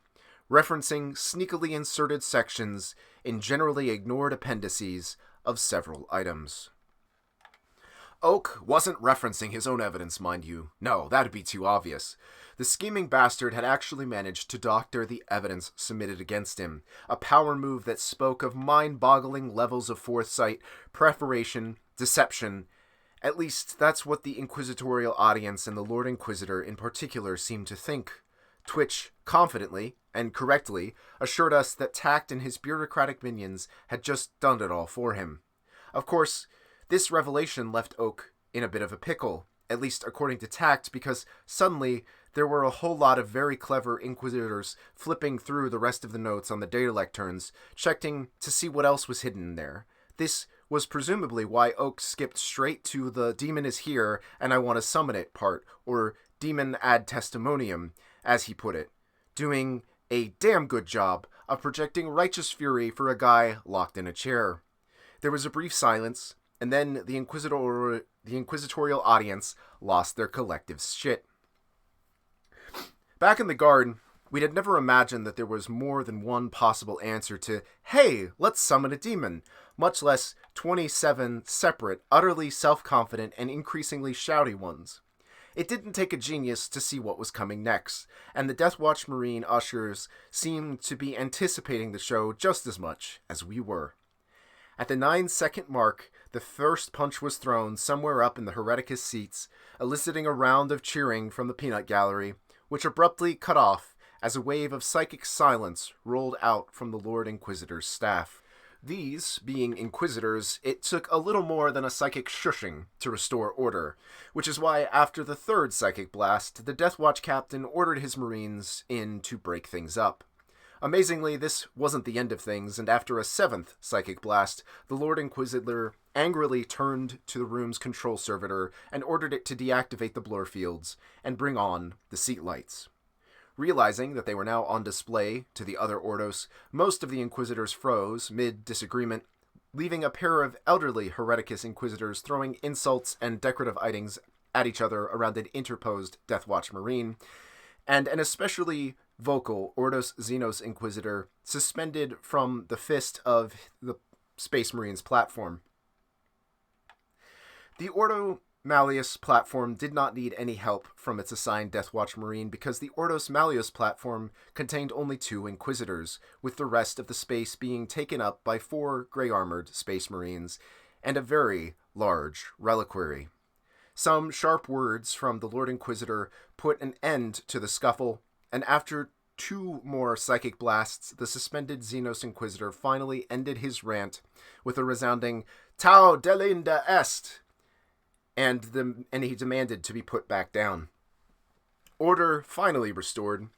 referencing sneakily inserted sections in generally ignored appendices of several items. Oak wasn't referencing his own evidence, mind you. No, that'd be too obvious. The scheming bastard had actually managed to doctor the evidence submitted against him, a power move that spoke of mind-boggling levels of foresight, preparation, deception. At least that's what the inquisitorial audience and the Lord Inquisitor in particular seemed to think. Twitch, confidently, and correctly, assured us that Tact and his bureaucratic minions had just done it all for him. Of course, this revelation left Oak in a bit of a pickle, at least according to Tact, because suddenly there were a whole lot of very clever Inquisitors flipping through the rest of the notes on the data lecterns, checking to see what else was hidden there. This was presumably why Oak skipped straight to the demon is here and I want to summon it part, or demon ad testimonium, as he put it, doing a damn good job of projecting righteous fury for a guy locked in a chair. There was a brief silence, and then the inquisitorial audience lost their collective shit. Back in the Guard, we had never imagined that there was more than one possible answer to, hey, let's summon a demon, much less 27 separate, utterly self-confident, and increasingly shouty ones. It didn't take a genius to see what was coming next, and the Deathwatch Marine ushers seemed to be anticipating the show just as much as we were. At the 9-second mark, the first punch was thrown somewhere up in the Hereticus seats, eliciting a round of cheering from the peanut gallery, which abruptly cut off as a wave of psychic silence rolled out from the Lord Inquisitor's staff. These, being Inquisitors, it took a little more than a psychic shushing to restore order, which is why after the third psychic blast, the Deathwatch captain ordered his Marines in to break things up. Amazingly, this wasn't the end of things, and after a seventh psychic blast, the Lord Inquisitor angrily turned to the room's control servitor and ordered it to deactivate the blur fields and bring on the seat lights. Realizing that they were now on display to the other Ordos, most of the Inquisitors froze mid-disagreement, leaving a pair of elderly Hereticus Inquisitors throwing insults and decorative items at each other around an interposed Deathwatch Marine, and an especially vocal Ordos Xenos Inquisitor suspended from the fist of the Space Marine's platform. The Ordo Malleus platform did not need any help from its assigned Deathwatch Marine because the Ordos Malleus platform contained only 2 Inquisitors, with the rest of the space being taken up by 4 gray-armored Space Marines and a very large reliquary. Some sharp words from the Lord Inquisitor put an end to the scuffle, and after 2 more psychic blasts, the suspended Xenos Inquisitor finally ended his rant with a resounding "Tau delinda est!" and he demanded to be put back down. Order finally restored,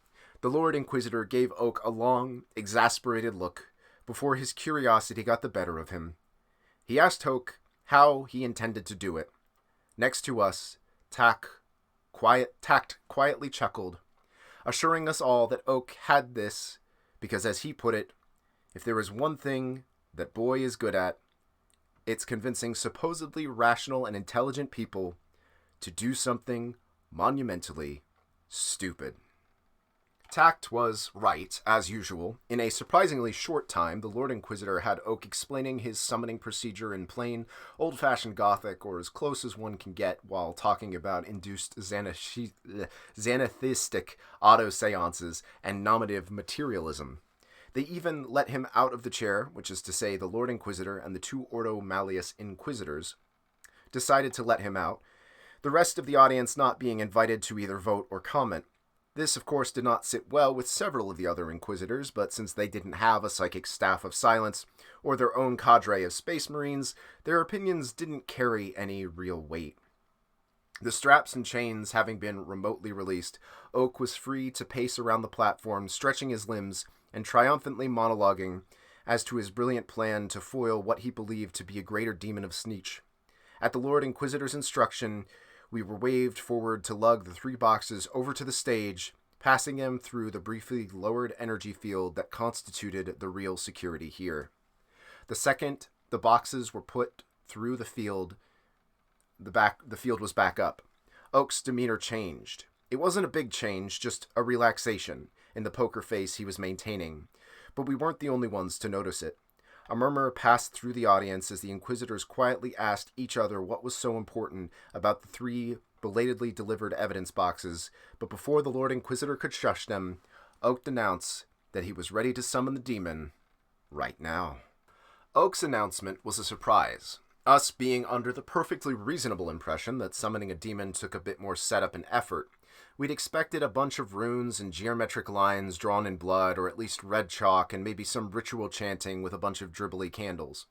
the Lord Inquisitor gave Oak a long, exasperated look before his curiosity got the better of him. He asked Oak how he intended to do it. Next to us, Tact quietly chuckled, assuring us all that Oak had this, because as he put it, if there is one thing that boy is good at, it's convincing supposedly rational and intelligent people to do something monumentally stupid. Tact was right, as usual. In a surprisingly short time, the Lord Inquisitor had Oak explaining his summoning procedure in plain, old-fashioned Gothic, or as close as one can get while talking about induced xanathistic auto-seances and nominative materialism. They even let him out of the chair, which is to say the Lord Inquisitor and the two Ordo Malleus Inquisitors decided to let him out, the rest of the audience not being invited to either vote or comment. This, of course, did not sit well with several of the other Inquisitors, but since they didn't have a psychic staff of silence or their own cadre of Space Marines, their opinions didn't carry any real weight. The straps and chains having been remotely released, Oak was free to pace around the platform, stretching his limbs and triumphantly monologuing as to his brilliant plan to foil what he believed to be a greater demon of Sneech. At the Lord Inquisitor's instruction, we were waved forward to lug the 3 boxes over to the stage, passing them through the briefly lowered energy field that constituted the real security here. The second the boxes were put through the field, the field was back up. Oak's demeanor changed. It wasn't a big change, just a relaxation in the poker face he was maintaining, but we weren't the only ones to notice it. A murmur passed through the audience as the Inquisitors quietly asked each other what was so important about the 3 belatedly delivered evidence boxes, but before the Lord Inquisitor could shush them, Oak announced that he was ready to summon the demon right now. Oak's announcement was a surprise, us being under the perfectly reasonable impression that summoning a demon took a bit more setup and effort. We'd expected a bunch of runes and geometric lines drawn in blood, or at least red chalk, and maybe some ritual chanting with a bunch of dribbly candles.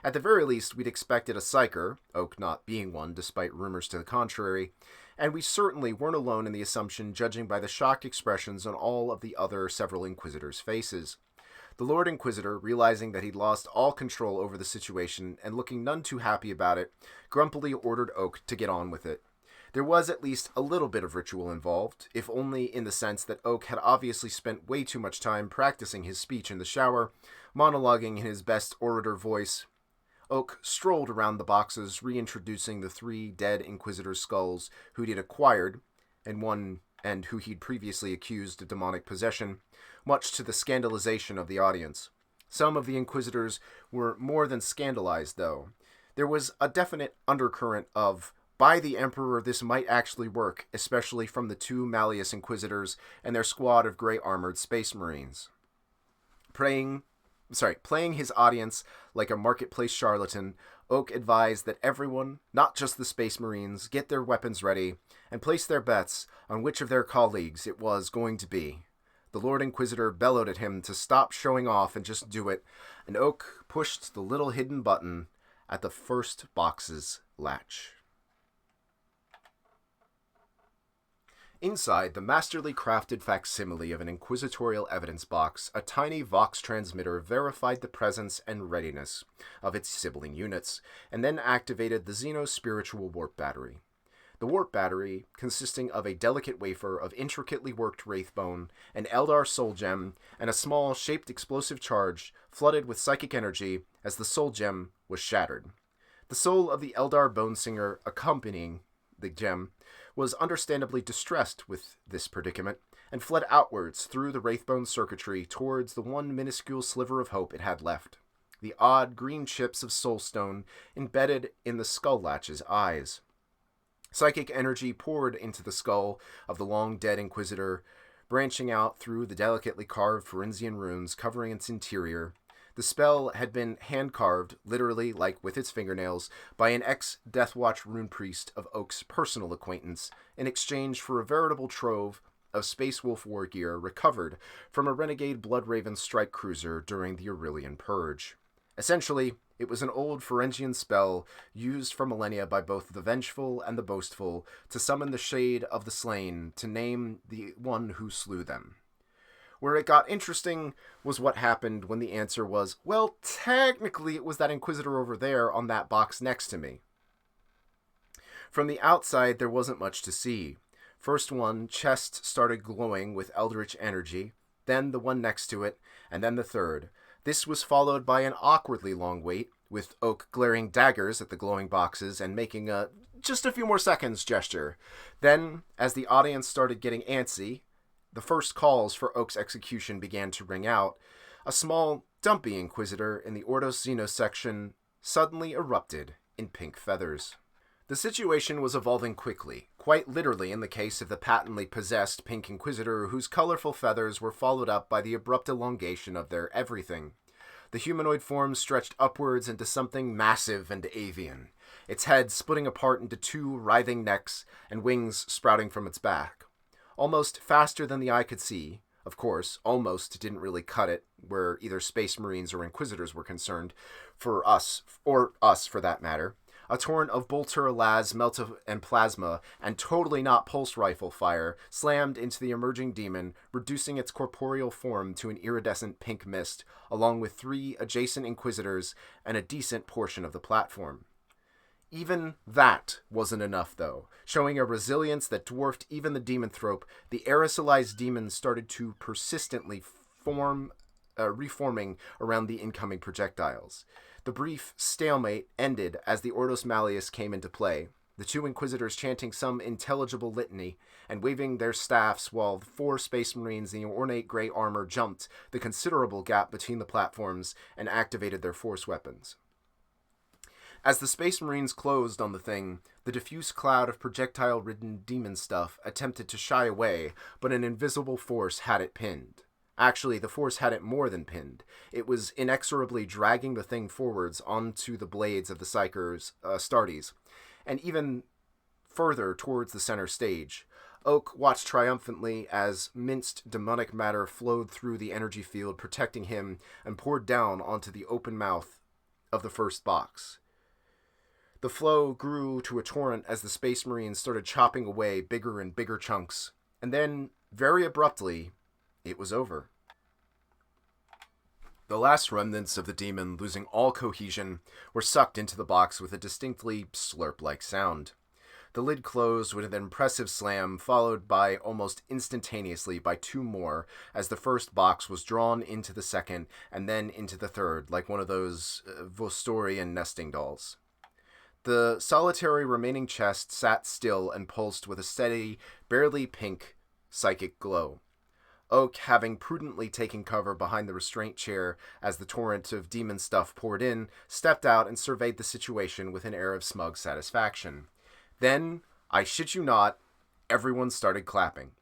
At the very least, we'd expected a psyker, Oak not being one despite rumors to the contrary, and we certainly weren't alone in the assumption judging by the shocked expressions on all of the other several Inquisitors' faces. The Lord Inquisitor, realizing that he'd lost all control over the situation and looking none too happy about it, grumpily ordered Oak to get on with it. There was at least a little bit of ritual involved, if only in the sense that Oak had obviously spent way too much time practicing his speech in the shower, monologuing in his best orator voice. Oak strolled around the boxes, reintroducing the 3 dead Inquisitor skulls who he'd acquired, and who he'd previously accused of demonic possession, much to the scandalization of the audience. Some of the Inquisitors were more than scandalized, though. There was a definite undercurrent of, by the Emperor, this might actually work, especially from the 2 Malleus Inquisitors and their squad of gray-armored Space Marines. Playing his audience like a marketplace charlatan, Oak advised that everyone, not just the Space Marines, get their weapons ready and place their bets on which of their colleagues it was going to be. The Lord Inquisitor bellowed at him to stop showing off and just do it, and Oak pushed the little hidden button at the first box's latch. Inside the masterly crafted facsimile of an inquisitorial evidence box, a tiny Vox transmitter verified the presence and readiness of its sibling units, and then activated the Xeno spiritual warp battery. The warp battery, consisting of a delicate wafer of intricately worked wraithbone, an Eldar soul gem, and a small, shaped explosive charge, flooded with psychic energy as the soul gem was shattered. The soul of the Eldar bone singer accompanying the gem was understandably distressed with this predicament, and fled outwards through the wraithbone circuitry towards the one minuscule sliver of hope it had left, the odd green chips of soulstone embedded in the skull latch's eyes. Psychic energy poured into the skull of the long-dead Inquisitor, branching out through the delicately carved Pharynxian runes covering its interior. The spell had been hand-carved, literally, like with its fingernails, by an ex-Deathwatch rune priest of Oak's personal acquaintance, in exchange for a veritable trove of Space Wolf war gear recovered from a renegade Bloodraven strike cruiser during the Aurelian Purge. Essentially, it was an old Pharynxian spell used for millennia by both the vengeful and the boastful to summon the shade of the slain to name the one who slew them. Where it got interesting was what happened when the answer was, well, technically it was that Inquisitor over there on that box next to me. From the outside, there wasn't much to see. First one, chest started glowing with eldritch energy, then the one next to it, and then the third. This was followed by an awkwardly long wait, with Oak glaring daggers at the glowing boxes and making a just a few more seconds gesture. Then, as the audience started getting antsy, the first calls for Oak's execution began to ring out. A small, dumpy Inquisitor in the Ordo Xeno section suddenly erupted in pink feathers. The situation was evolving quickly, quite literally in the case of the patently possessed Pink Inquisitor whose colorful feathers were followed up by the abrupt elongation of their everything. The humanoid form stretched upwards into something massive and avian, its head splitting apart into two writhing necks and wings sprouting from its back. Almost faster than the eye could see, of course, almost didn't really cut it where either Space Marines or Inquisitors were concerned, for us for that matter. A torrent of bolter, las, melta, and plasma, and totally not pulse rifle fire, slammed into the emerging demon, reducing its corporeal form to an iridescent pink mist, along with 3 adjacent Inquisitors and a decent portion of the platform. Even that wasn't enough, though. Showing a resilience that dwarfed even the demonthrope, the aerosolized demon started to persistently reforming around the incoming projectiles. The brief stalemate ended as the Ordos Malleus came into play, the 2 Inquisitors chanting some intelligible litany and waving their staffs while the 4 Space Marines in the ornate gray armor jumped the considerable gap between the platforms and activated their force weapons. As the Space Marines closed on the thing, the diffuse cloud of projectile-ridden demon stuff attempted to shy away, but an invisible force had it pinned. Actually, the force had it more than pinned. It was inexorably dragging the thing forwards onto the blades of the Psykers, Stardies, and even further towards the center stage. Oak watched triumphantly as minced demonic matter flowed through the energy field protecting him and poured down onto the open mouth of the first box. The flow grew to a torrent as the Space Marines started chopping away bigger and bigger chunks, and then, very abruptly, it was over. The last remnants of the demon, losing all cohesion, were sucked into the box with a distinctly slurp-like sound. The lid closed with an impressive slam, followed by almost instantaneously by 2 more, as the first box was drawn into the second, and then into the third, like one of those Vostorian nesting dolls. The solitary remaining chest sat still and pulsed with a steady, barely pink, psychic glow. Oak, having prudently taken cover behind the restraint chair as the torrent of demon stuff poured in, stepped out and surveyed the situation with an air of smug satisfaction. Then, I shit you not, everyone started clapping.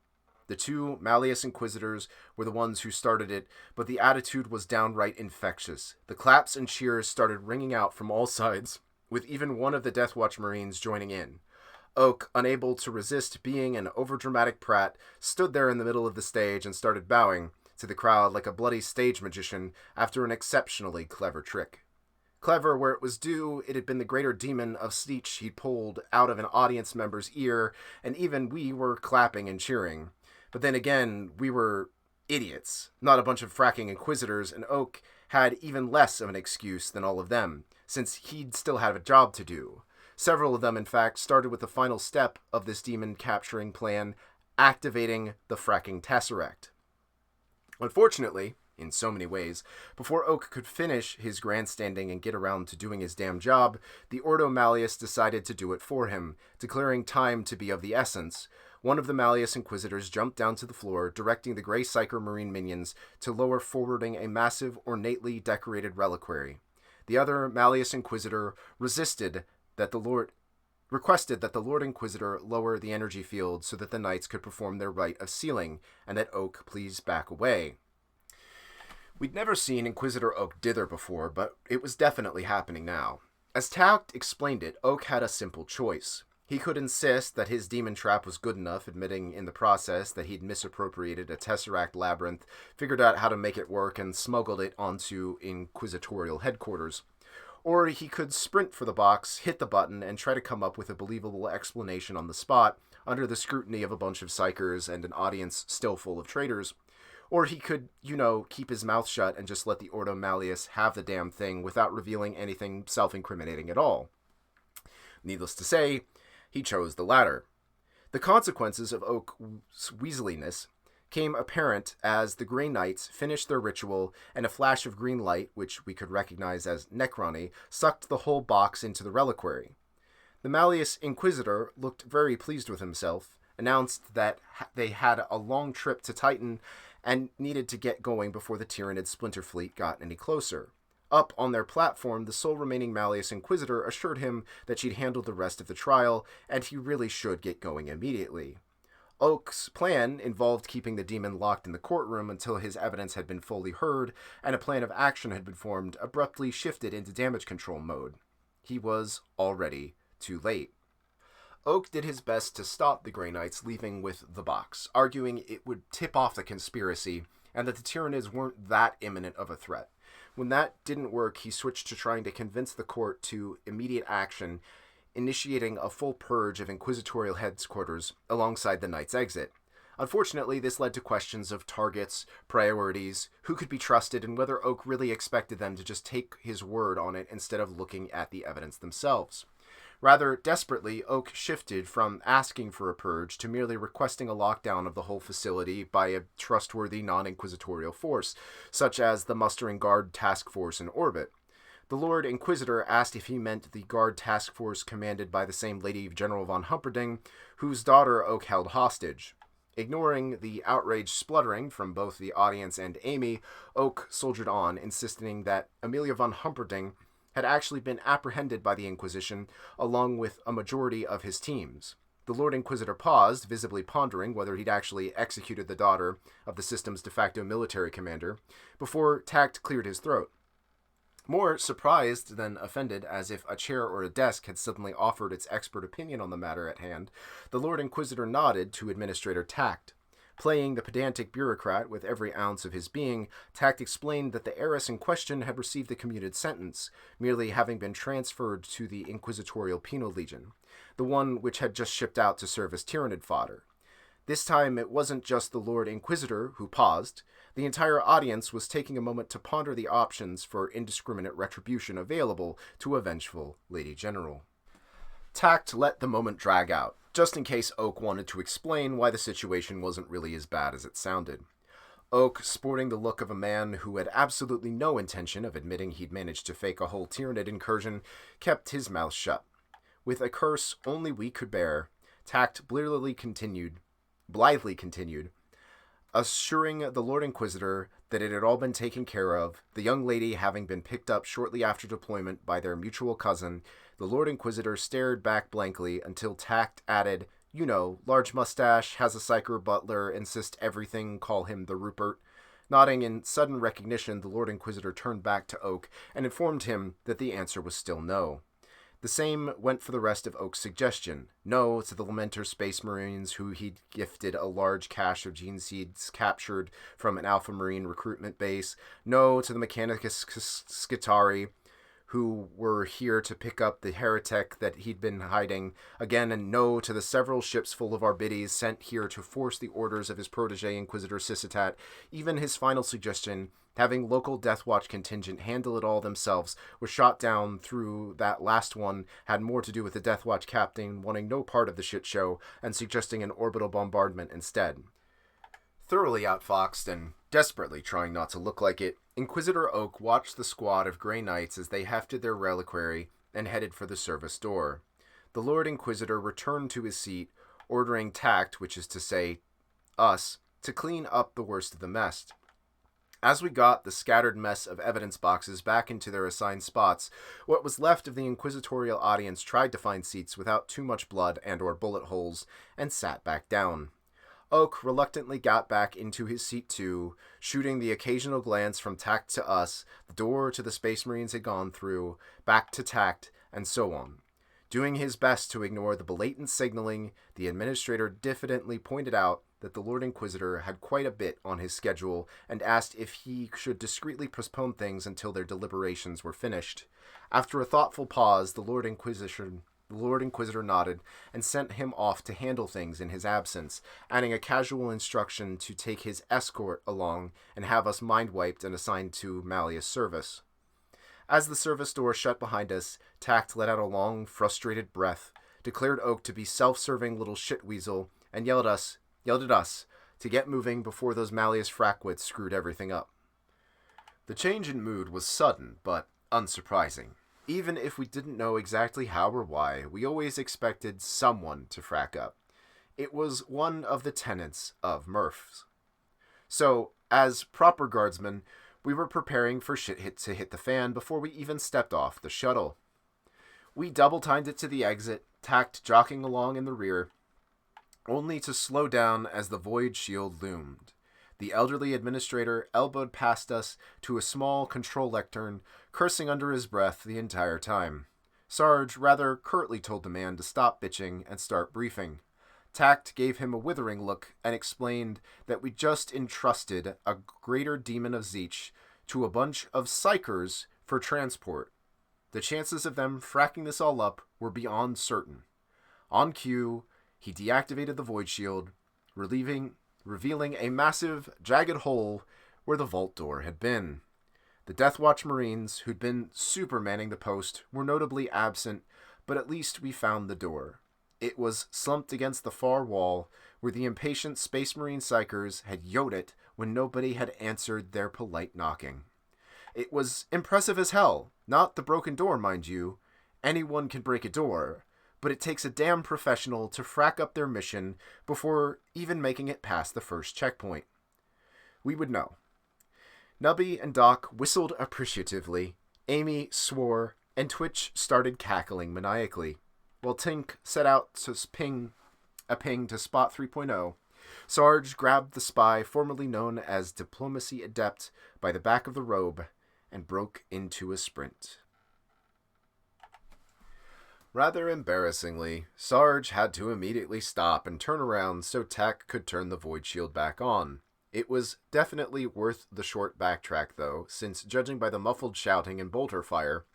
The 2 Malleus Inquisitors were the ones who started it, but the attitude was downright infectious. The claps and cheers started ringing out from all sides, with even one of the Deathwatch Marines joining in. Oak, unable to resist being an overdramatic prat, stood there in the middle of the stage and started bowing to the crowd like a bloody stage magician after an exceptionally clever trick. Clever where it was due, it had been the greater demon of speech he'd pulled out of an audience member's ear, and even we were clapping and cheering. But then again, we were idiots, not a bunch of fracking Inquisitors, and Oak had even less of an excuse than all of them, since he'd still have a job to do. Several of them, in fact, started with the final step of this demon-capturing plan, activating the fracking Tesseract. Unfortunately, in so many ways, before Oak could finish his grandstanding and get around to doing his damn job, the Ordo Malleus decided to do it for him, declaring time to be of the essence. One of the Malleus Inquisitors jumped down to the floor, directing the Grey Psyker Marine minions to lower forwarding a massive, ornately decorated reliquary. The other Malleus Inquisitor requested that the Lord Inquisitor lower the energy field so that the knights could perform their rite of sealing, and that Oak please back away. We'd never seen Inquisitor Oak dither before, but it was definitely happening now. As Tact explained it, Oak had a simple choice. He could insist that his demon trap was good enough, admitting in the process that he'd misappropriated a Tesseract labyrinth, figured out how to make it work, and smuggled it onto Inquisitorial headquarters. Or he could sprint for the box, hit the button, and try to come up with a believable explanation on the spot, under the scrutiny of a bunch of psychers and an audience still full of traitors. Or he could, keep his mouth shut and just let the Ordo Malleus have the damn thing without revealing anything self-incriminating at all. Needless to say, he chose the latter. The consequences of Oak's weaseliness came apparent as the Grey Knights finished their ritual, and a flash of green light, which we could recognize as Necrony, sucked the whole box into the reliquary. The Malleus Inquisitor looked very pleased with himself, announced that they had a long trip to Titan and needed to get going before the Tyranid splinter fleet got any closer. Up on their platform, the sole remaining Malleus Inquisitor assured him that she'd handled the rest of the trial, and he really should get going immediately. Oak's plan involved keeping the demon locked in the courtroom until his evidence had been fully heard, and a plan of action had been formed, abruptly shifted into damage control mode. He was already too late. Oak did his best to stop the Grey Knights leaving with the box, arguing it would tip off the conspiracy, and that the Tyranids weren't that imminent of a threat. When that didn't work, he switched to trying to convince the court to immediate action, initiating a full purge of inquisitorial headquarters alongside the Knight's exit. Unfortunately, this led to questions of targets, priorities, who could be trusted, and whether Oak really expected them to just take his word on it instead of looking at the evidence themselves. Rather desperately, Oak shifted from asking for a purge to merely requesting a lockdown of the whole facility by a trustworthy non-inquisitorial force, such as the Mustering Guard Task Force in orbit. The Lord Inquisitor asked if he meant the Guard Task Force commanded by the same Lady General von Humperdinck, whose daughter Oak held hostage. Ignoring the outraged spluttering from both the audience and Amy, Oak soldiered on, insisting that Amelia von Humperdinck had actually been apprehended by the Inquisition, along with a majority of his teams. The Lord Inquisitor paused, visibly pondering whether he'd actually executed the daughter of the system's de facto military commander, before tact cleared his throat. More surprised than offended, as if a chair or a desk had suddenly offered its expert opinion on the matter at hand, the Lord Inquisitor nodded to Administrator Tact. Playing the pedantic bureaucrat with every ounce of his being, Tact explained that the heiress in question had received a commuted sentence, merely having been transferred to the Inquisitorial Penal Legion, the one which had just shipped out to serve as Tyranid fodder. This time it wasn't just the Lord Inquisitor who paused. The entire audience was taking a moment to ponder the options for indiscriminate retribution available to a vengeful Lady General. Tact let the moment drag out, just in case Oak wanted to explain why the situation wasn't really as bad as it sounded. Oak, sporting the look of a man who had absolutely no intention of admitting he'd managed to fake a whole Tyranid incursion, kept his mouth shut. With a curse only we could bear, Tact blithely continued, assuring the Lord Inquisitor that it had all been taken care of, the young lady having been picked up shortly after deployment by their mutual cousin. The Lord Inquisitor stared back blankly until Tact added, "You know, large mustache, has a psyker butler, insist everything, call him the Rupert." Nodding in sudden recognition, the Lord Inquisitor turned back to Oak and informed him that the answer was still no. The same went for the rest of Oak's suggestion. No to the Lamenter Space Marines, who he'd gifted a large cache of gene seeds captured from an Alpha Marine recruitment base. No to the Mechanicus Skitari, who were here to pick up the heretic that he'd been hiding. Again, and no to the several ships full of Arbidis sent here to force the orders of his protege Inquisitor Syssitat. Even his final suggestion, having local Deathwatch contingent handle it all themselves, was shot down through that last one, had more to do with the Deathwatch captain wanting no part of the shit show and suggesting an orbital bombardment instead. Thoroughly outfoxed and desperately trying not to look like it, Inquisitor Oak watched the squad of Grey Knights as they hefted their reliquary and headed for the service door. The Lord Inquisitor returned to his seat, ordering Tact, which is to say, us, to clean up the worst of the mess. As we got the scattered mess of evidence boxes back into their assigned spots, what was left of the inquisitorial audience tried to find seats without too much blood and or bullet holes, and sat back down. Oak reluctantly got back into his seat too, shooting the occasional glance from Tact to us, the door to the Space Marines had gone through, back to Tact, and so on. Doing his best to ignore the blatant signaling, the administrator diffidently pointed out that the Lord Inquisitor had quite a bit on his schedule and asked if he should discreetly postpone things until their deliberations were finished. After a thoughtful pause, the Lord Inquisitor nodded and sent him off to handle things in his absence, adding a casual instruction to take his escort along and have us mind-wiped and assigned to Malleus service. As the service door shut behind us, Tact let out a long, frustrated breath, declared Oak to be self-serving little shitweasel, and yelled at us to get moving before those Malleus frackwits screwed everything up. The change in mood was sudden, but unsurprising. Even if we didn't know exactly how or why, we always expected someone to frack up. It was one of the tenets of Murphs. So, as proper guardsmen, We were preparing for to hit the fan before we even stepped off the shuttle. We double-timed it to the exit, Tact jogging along in the rear, only to slow down as the void shield loomed. The elderly administrator elbowed past us to a small control lectern, cursing under his breath the entire time. Sarge rather curtly told the man to stop bitching and start briefing. Tact gave him a withering look and explained that we just entrusted a greater demon of Zeech to a bunch of psychers for transport. The chances of them fracking this all up were beyond certain. On cue, he deactivated the void shield, revealing a massive, jagged hole where the vault door had been. The Deathwatch Marines, who'd been supermanning the post, were notably absent, but at least we found the door. It was slumped against the far wall, where the impatient Space Marine psychers had yelled it when nobody had answered their polite knocking. It was impressive as hell. Not the broken door, mind you. Anyone can break a door, but it takes a damn professional to frack up their mission before even making it past the first checkpoint. We would know. Nubby and Doc whistled appreciatively, Amy swore, and Twitch started cackling maniacally, while Tink set out to ping to Spot 3.0. Sarge grabbed the spy formerly known as Diplomacy Adept by the back of the robe and broke into a sprint. Rather embarrassingly, Sarge had to immediately stop and turn around so Tack could turn the void shield back on. It was definitely worth the short backtrack, though, since judging by the muffled shouting and bolter fire,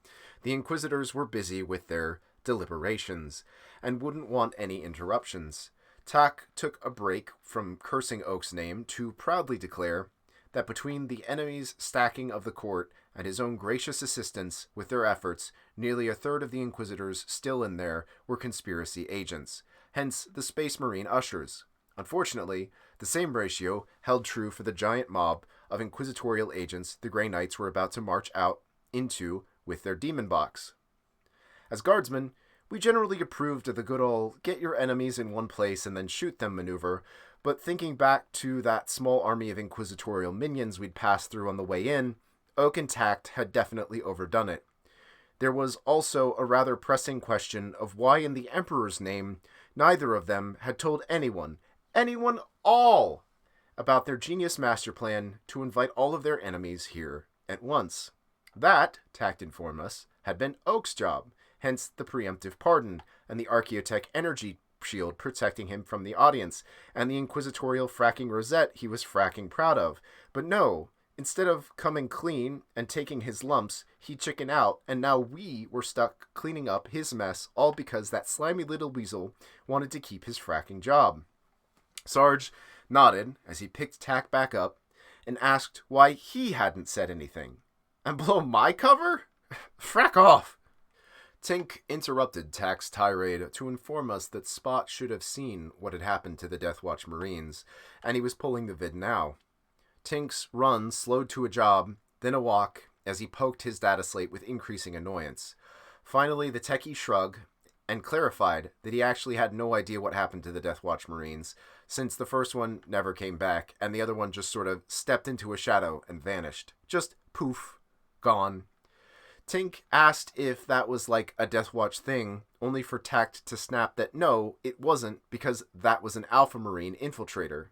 the Inquisitors were busy with their deliberations and wouldn't want any interruptions. Tack took a break from cursing Oak's name to proudly declare that between the enemy's stacking of the court and his own gracious assistance with their efforts, nearly a third of the Inquisitors still in there were conspiracy agents, hence the Space Marine ushers. Unfortunately, the same ratio held true for the giant mob of inquisitorial agents the Grey Knights were about to march out into with their demon box. As guardsmen, we generally approved of the good old get your enemies in one place and then shoot them maneuver, but thinking back to that small army of inquisitorial minions we'd passed through on the way in, Oak and Tact had definitely overdone it. There was also a rather pressing question of why in the Emperor's name neither of them had told anyone all, about their genius master plan to invite all of their enemies here at once. That, Tact informed us, had been Oak's job, hence the preemptive pardon, and the Archaeotech energy shield protecting him from the audience, and the inquisitorial fracking rosette he was fracking proud of. But no, instead of coming clean and taking his lumps, he chickened out, and now we were stuck cleaning up his mess, all because that slimy little weasel wanted to keep his fracking job. Sarge nodded as he picked Tack back up and asked why he hadn't said anything. And blow my cover? Frack off! Tink interrupted Tack's tirade to inform us that Spot should have seen what had happened to the Deathwatch Marines, and he was pulling the vid now. Tink's run slowed to a jog, then a walk, as he poked his data slate with increasing annoyance. Finally, the techie shrugged and clarified that he actually had no idea what happened to the Deathwatch Marines, since the first one never came back, and the other one just sort of stepped into a shadow and vanished. Just poof, gone. Tink asked if that was like a Deathwatch thing, only for Tact to snap that no, it wasn't, because that was an Alpha Marine infiltrator.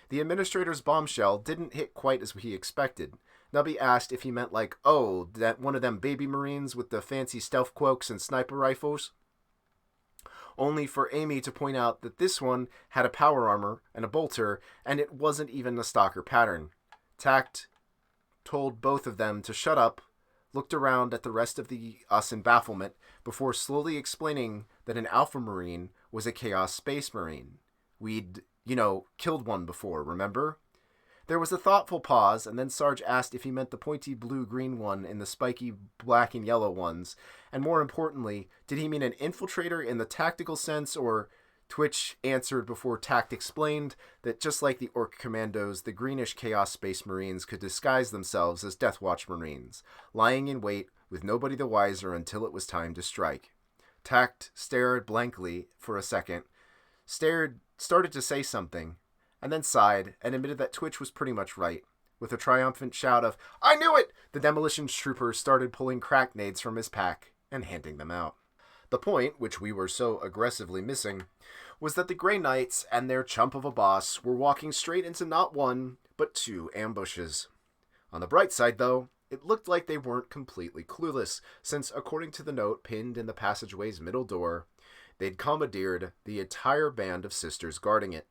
The Administrator's bombshell didn't hit quite as he expected. Nubby asked if he meant like, oh, that one of them baby Marines with the fancy stealth cloaks and sniper rifles? Only for Amy to point out that this one had a power armor and a bolter, and it wasn't even a stalker pattern. Tact told both of them to shut up, looked around at the rest of us in bafflement, before slowly explaining that an Alpha Marine was a Chaos Space Marine. We'd, killed one before, remember? There was a thoughtful pause, and then Sarge asked if he meant the pointy blue-green one in the spiky black and yellow ones, and more importantly, did he mean an infiltrator in the tactical sense, or... Twitch answered before Tact explained that just like the Orc Commandos, the greenish Chaos Space Marines could disguise themselves as Deathwatch Marines, lying in wait with nobody the wiser until it was time to strike. Tact stared blankly for a second, started to say something, and then sighed and admitted that Twitch was pretty much right. With a triumphant shout of, "I knew it!" the demolition trooper started pulling crack nades from his pack and handing them out. The point, which we were so aggressively missing, was that the Grey Knights and their chump of a boss were walking straight into not one, but two ambushes. On the bright side, though, it looked like they weren't completely clueless, since according to the note pinned in the passageway's middle door, they'd commandeered the entire band of sisters guarding it.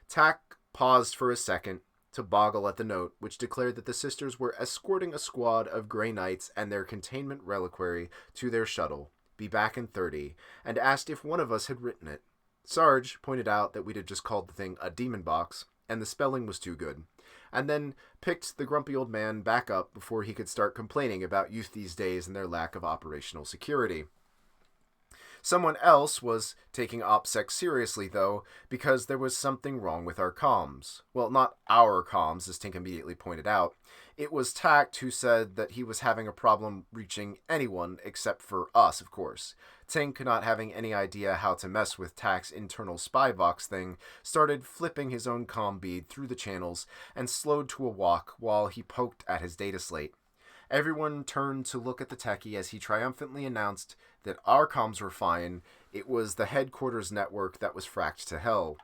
Tack paused for a second to boggle at the note, which declared that the sisters were escorting a squad of Grey Knights and their containment reliquary to their shuttle, be back in 30, and asked if one of us had written it. Sarge pointed out that we'd just called the thing a demon box, and the spelling was too good, and then picked the grumpy old man back up before he could start complaining about youth these days and their lack of operational security. Someone else was taking OPSEC seriously, though, because there was something wrong with our comms. Well, not our comms, as Tink immediately pointed out. It was Tact who said that he was having a problem reaching anyone except for us, of course. Tink, not having any idea how to mess with Tact's internal spy box thing, started flipping his own comm bead through the channels and slowed to a walk while he poked at his data slate. Everyone turned to look at the techie as he triumphantly announced that our comms were fine. It was the headquarters network that was fracked to hell.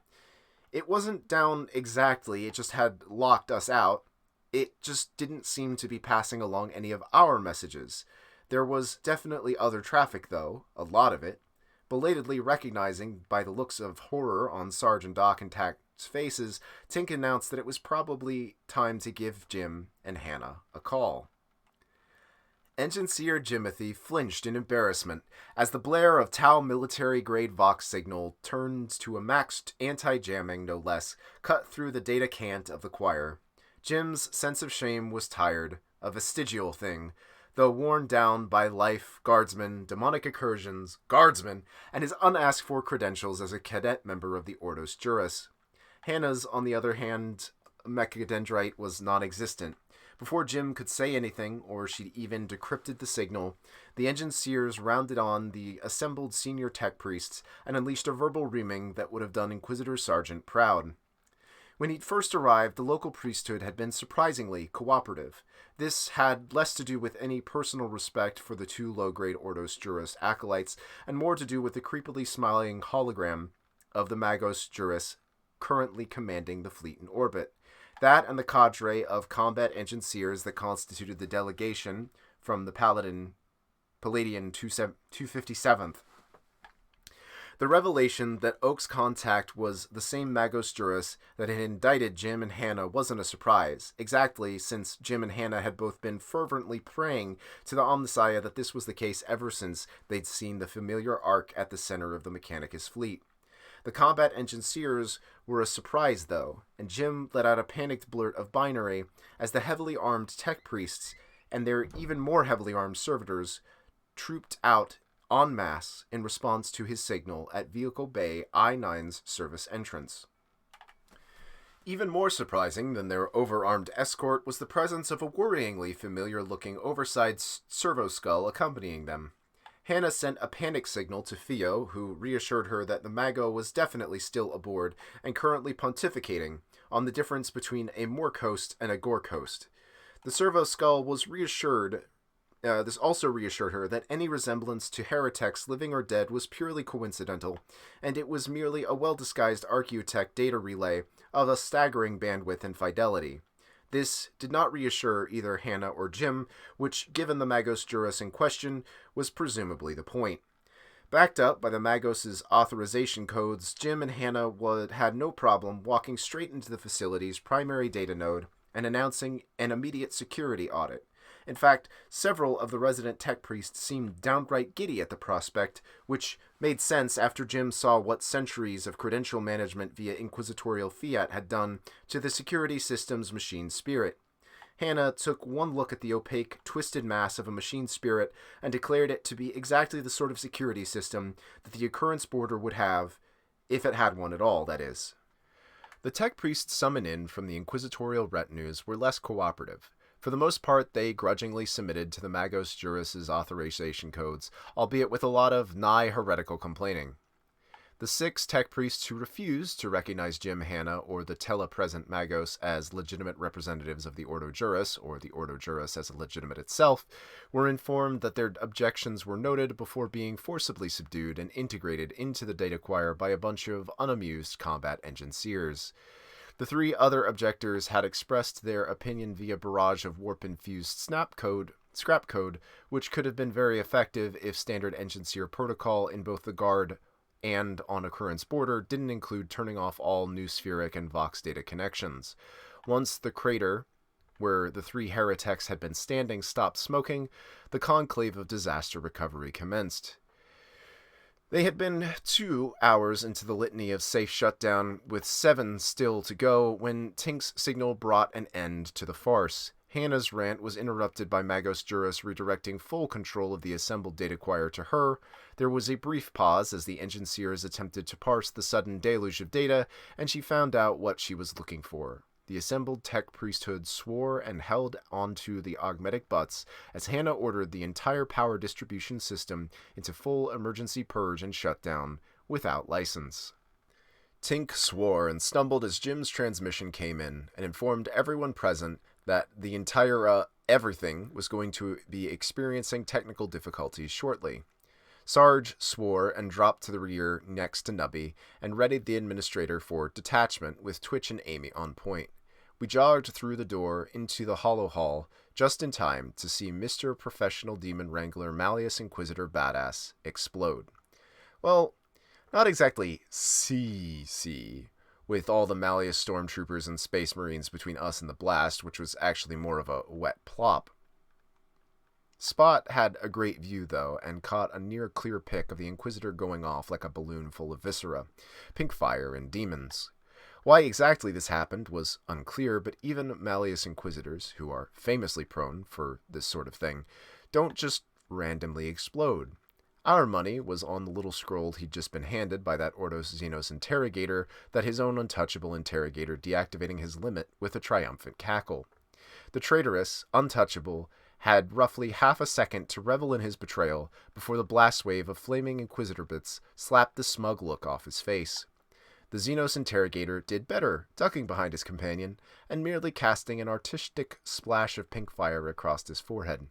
It wasn't down exactly, it just had locked us out. It just didn't seem to be passing along any of our messages. There was definitely other traffic, though, a lot of it. Belatedly recognizing by the looks of horror on Sarge and Doc and Tact's faces, Tink announced that it was probably time to give Jim and Hannah a call. Engineer Jimothy flinched in embarrassment as the blare of Tau military-grade Vox signal turned to a maxed anti-jamming, no less, cut through the data cant of the choir. Jim's sense of shame was tired, a vestigial thing, though worn down by life, Guardsman, demonic incursions, Guardsman, and his unasked-for credentials as a cadet member of the Ordos Juris. Hannah's, on the other hand, mechadendrite was non-existent. Before Jim could say anything, or she'd even decrypted the signal, the engineers rounded on the assembled senior tech priests and unleashed a verbal reaming that would have done Inquisitor Sargent proud. When he'd first arrived, the local priesthood had been surprisingly cooperative. This had less to do with any personal respect for the two low-grade Ordos Juris acolytes, and more to do with the creepily smiling hologram of the Magos Juris currently commanding the fleet in orbit. That and the cadre of combat engineers that constituted the delegation from the Palladian 257th. The revelation that Oak's contact was the same Magos Juris that had indicted Jim and Hannah wasn't a surprise, exactly since Jim and Hannah had both been fervently praying to the Omnissiah that this was the case ever since they'd seen the familiar arc at the center of the Mechanicus fleet. The combat engineers were a surprise, though, and Jim let out a panicked blurt of binary as the heavily armed tech priests and their even more heavily armed servitors trooped out en masse in response to his signal at Vehicle Bay I-9's service entrance. Even more surprising than their overarmed escort was the presence of a worryingly familiar-looking oversized servo skull accompanying them. Hannah sent a panic signal to Theo, who reassured her that the Mago was definitely still aboard and currently pontificating on the difference between a Mork host and a Gork host. The servo skull was reassured. This also reassured her that any resemblance to heretics living or dead was purely coincidental, and it was merely a well-disguised Archaeotech data relay of a staggering bandwidth and fidelity. This did not reassure either Hannah or Jim, which, given the Magos Juris in question, was presumably the point. Backed up by the Magos' authorization codes, Jim and Hannah had no problem walking straight into the facility's primary data node and announcing an immediate security audit. In fact, several of the resident tech priests seemed downright giddy at the prospect, which made sense after Jim saw what centuries of credential management via inquisitorial fiat had done to the security system's machine spirit. Hannah took one look at the opaque, twisted mass of a machine spirit and declared it to be exactly the sort of security system that the occurrence border would have, if it had one at all, that is. The tech priests summoned in from the inquisitorial retinues were less cooperative. For the most part, they grudgingly submitted to the Magos Juris' authorization codes, albeit with a lot of nigh heretical complaining. The 6 tech priests who refused to recognize Jim Hanna or the telepresent Magos as legitimate representatives of the Ordo Juris, or the Ordo Juris as a legitimate itself, were informed that their objections were noted before being forcibly subdued and integrated into the data choir by a bunch of unamused combat engineers. The 3 other objectors had expressed their opinion via barrage of warp-infused scrap code, which could have been very effective if standard engineer protocol in both the Guard and on occurrence border didn't include turning off all new spheric and Vox data connections. Once the crater, where the 3 heretics had been standing, stopped smoking, the conclave of disaster recovery commenced. They had been 2 hours into the litany of safe shutdown, with 7 still to go, when Tink's signal brought an end to the farce. Hannah's rant was interrupted by Magos Juris redirecting full control of the assembled data choir to her. There was a brief pause as the engineers attempted to parse the sudden deluge of data, and she found out what she was looking for. The assembled tech priesthood swore and held onto the augmetic butts as Hannah ordered the entire power distribution system into full emergency purge and shutdown, without license. Tink swore and stumbled as Jim's transmission came in and informed everyone present that the entire everything was going to be experiencing technical difficulties shortly. Sarge swore and dropped to the rear next to Nubby and readied the administrator for detachment with Twitch and Amy on point. We jogged through the door into the hollow hall just in time to see Mr. Professional Demon Wrangler Malleus Inquisitor Badass explode. Well, not exactly CC, with all the Malleus stormtroopers and space marines between us and the blast, which was actually more of a wet plop. Spot had a great view, though, and caught a near-clear pic of the Inquisitor going off like a balloon full of viscera, pink fire, and demons. Why exactly this happened was unclear, but even Malleus Inquisitors, who are famously prone for this sort of thing, don't just randomly explode. Our money was on the little scroll he'd just been handed by that Ordos Xenos interrogator, that his own untouchable interrogator deactivating his limit with a triumphant cackle. The traitorous, untouchable, had roughly half a second to revel in his betrayal before the blast wave of flaming Inquisitor bits slapped the smug look off his face. The Xenos interrogator did better, ducking behind his companion and merely casting an artistic splash of pink fire across his forehead.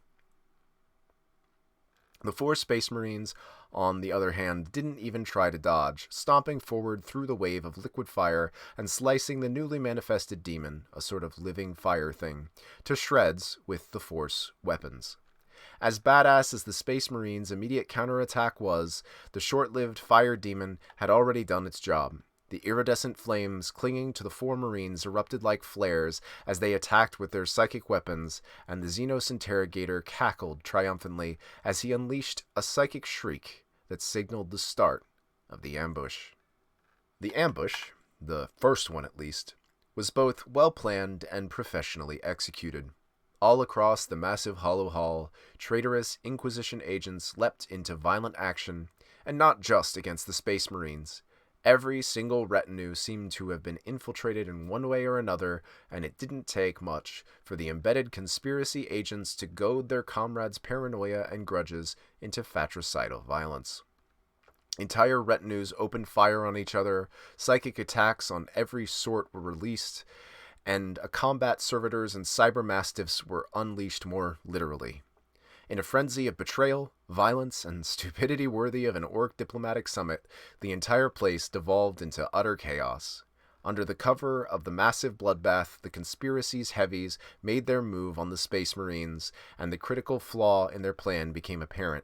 The 4 Space Marines, on the other hand, didn't even try to dodge, stomping forward through the wave of liquid fire and slicing the newly manifested demon, a sort of living fire thing, to shreds with the Force weapons. As badass as the Space Marines' immediate counterattack was, the short-lived fire demon had already done its job. The iridescent flames clinging to the 4 Marines erupted like flares as they attacked with their psychic weapons, and the Xenos interrogator cackled triumphantly as he unleashed a psychic shriek that signaled the start of the ambush. The ambush, the first one at least, was both well-planned and professionally executed. All across the massive hollow hall, traitorous Inquisition agents leapt into violent action, and not just against the Space Marines. Every single retinue seemed to have been infiltrated in one way or another, and it didn't take much for the embedded conspiracy agents to goad their comrades' paranoia and grudges into fratricidal violence. Entire retinues opened fire on each other, psychic attacks on every sort were released, and combat servitors and cybermastiffs were unleashed more literally. In a frenzy of betrayal, violence, and stupidity worthy of an orc diplomatic summit, the entire place devolved into utter chaos. Under the cover of the massive bloodbath, the conspiracy's heavies made their move on the Space Marines, and the critical flaw in their plan became apparent.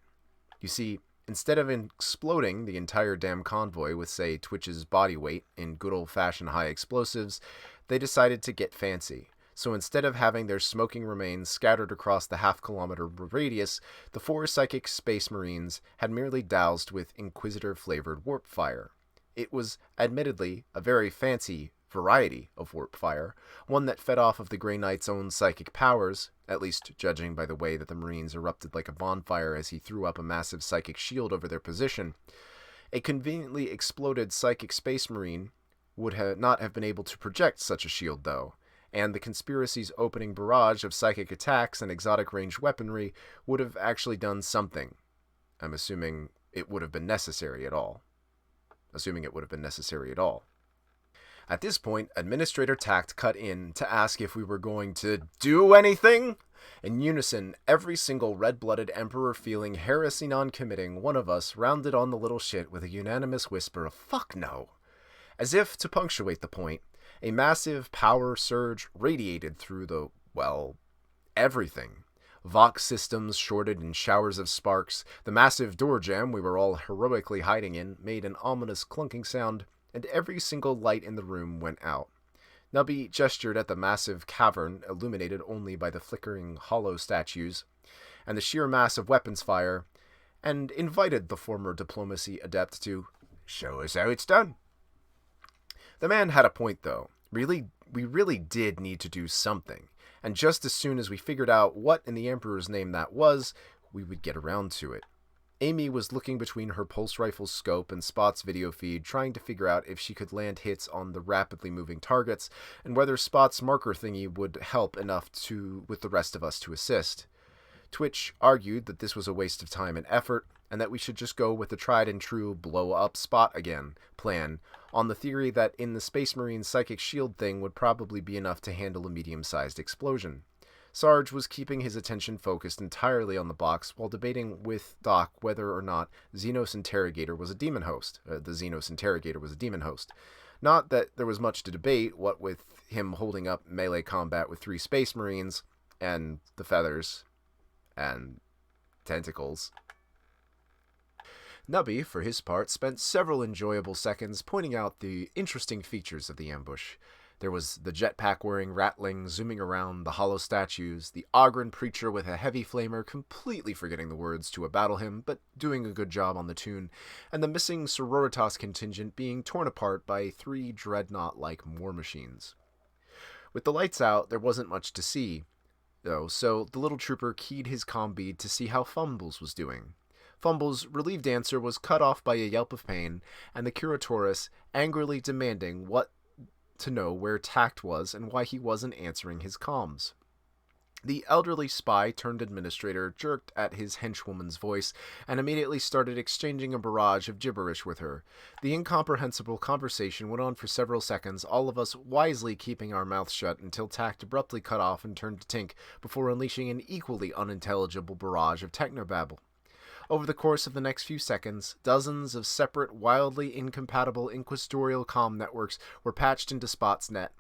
You see, instead of exploding the entire damn convoy with, say, Twitch's body weight in good old-fashioned high explosives, they decided to get fancy. So instead of having their smoking remains scattered across the half-kilometer radius, the 4 psychic Space Marines had merely doused with Inquisitor-flavored warp fire. It was admittedly a very fancy variety of warp fire, one that fed off of the Grey Knight's own psychic powers, at least judging by the way that the Marines erupted like a bonfire as he threw up a massive psychic shield over their position. A conveniently exploded psychic Space Marine would not have been able to project such a shield, though, and the conspiracy's opening barrage of psychic attacks and exotic ranged weaponry would have actually done something. I'm assuming it would have been necessary at all. assuming it would have been necessary at all. At this point, Administrator Tact cut in to ask if we were going to do anything. In unison, every single red-blooded emperor feeling heresy non-committing one of us rounded on the little shit with a unanimous whisper of "fuck no." As if to punctuate the point, a massive power surge radiated through the, well, everything. Vox systems shorted in showers of sparks, the massive door jamb we were all heroically hiding in made an ominous clunking sound, and every single light in the room went out. Nubby gestured at the massive cavern, illuminated only by the flickering hollow statues, and the sheer mass of weapons fire, and invited the former diplomacy adept to show us how it's done. The man had a point, though. We really did need to do something, and just as soon as we figured out what in the Emperor's name that was, we would get around to it. Amy was looking between her pulse rifle's scope and Spot's video feed, trying to figure out if she could land hits on the rapidly moving targets, and whether Spot's marker thingy would help enough with the rest of us to assist. Twitch argued that this was a waste of time and effort, and that we should just go with the tried and true blow up Spot again plan, on the theory that in the Space Marine's psychic shield thing would probably be enough to handle a medium-sized explosion. Sarge was keeping his attention focused entirely on the box while debating with Doc whether or not Xenos Interrogator was a demon host. The Xenos Interrogator was a demon host. Not that there was much to debate, what with him holding up melee combat with 3 Space Marines, and the feathers, and tentacles. Nubby, for his part, spent several enjoyable seconds pointing out the interesting features of the ambush. There was the jetpack-wearing ratling zooming around the hollow statues, the Ogren preacher with a heavy flamer completely forgetting the words to a battle hymn, but doing a good job on the tune, and the missing Sororitas contingent being torn apart by 3 dreadnought-like war machines. With the lights out, there wasn't much to see, though, so the little trooper keyed his comm bead to see how Fumbles was doing. Fumbles' relieved answer was cut off by a yelp of pain, and the Curatoris angrily demanding to know where Tact was and why he wasn't answering his comms. The elderly spy turned administrator jerked at his henchwoman's voice and immediately started exchanging a barrage of gibberish with her. The incomprehensible conversation went on for several seconds, all of us wisely keeping our mouths shut until Tact abruptly cut off and turned to Tink before unleashing an equally unintelligible barrage of technobabble. Over the course of the next few seconds, dozens of separate, wildly incompatible inquisitorial comm networks were patched into Spot's net.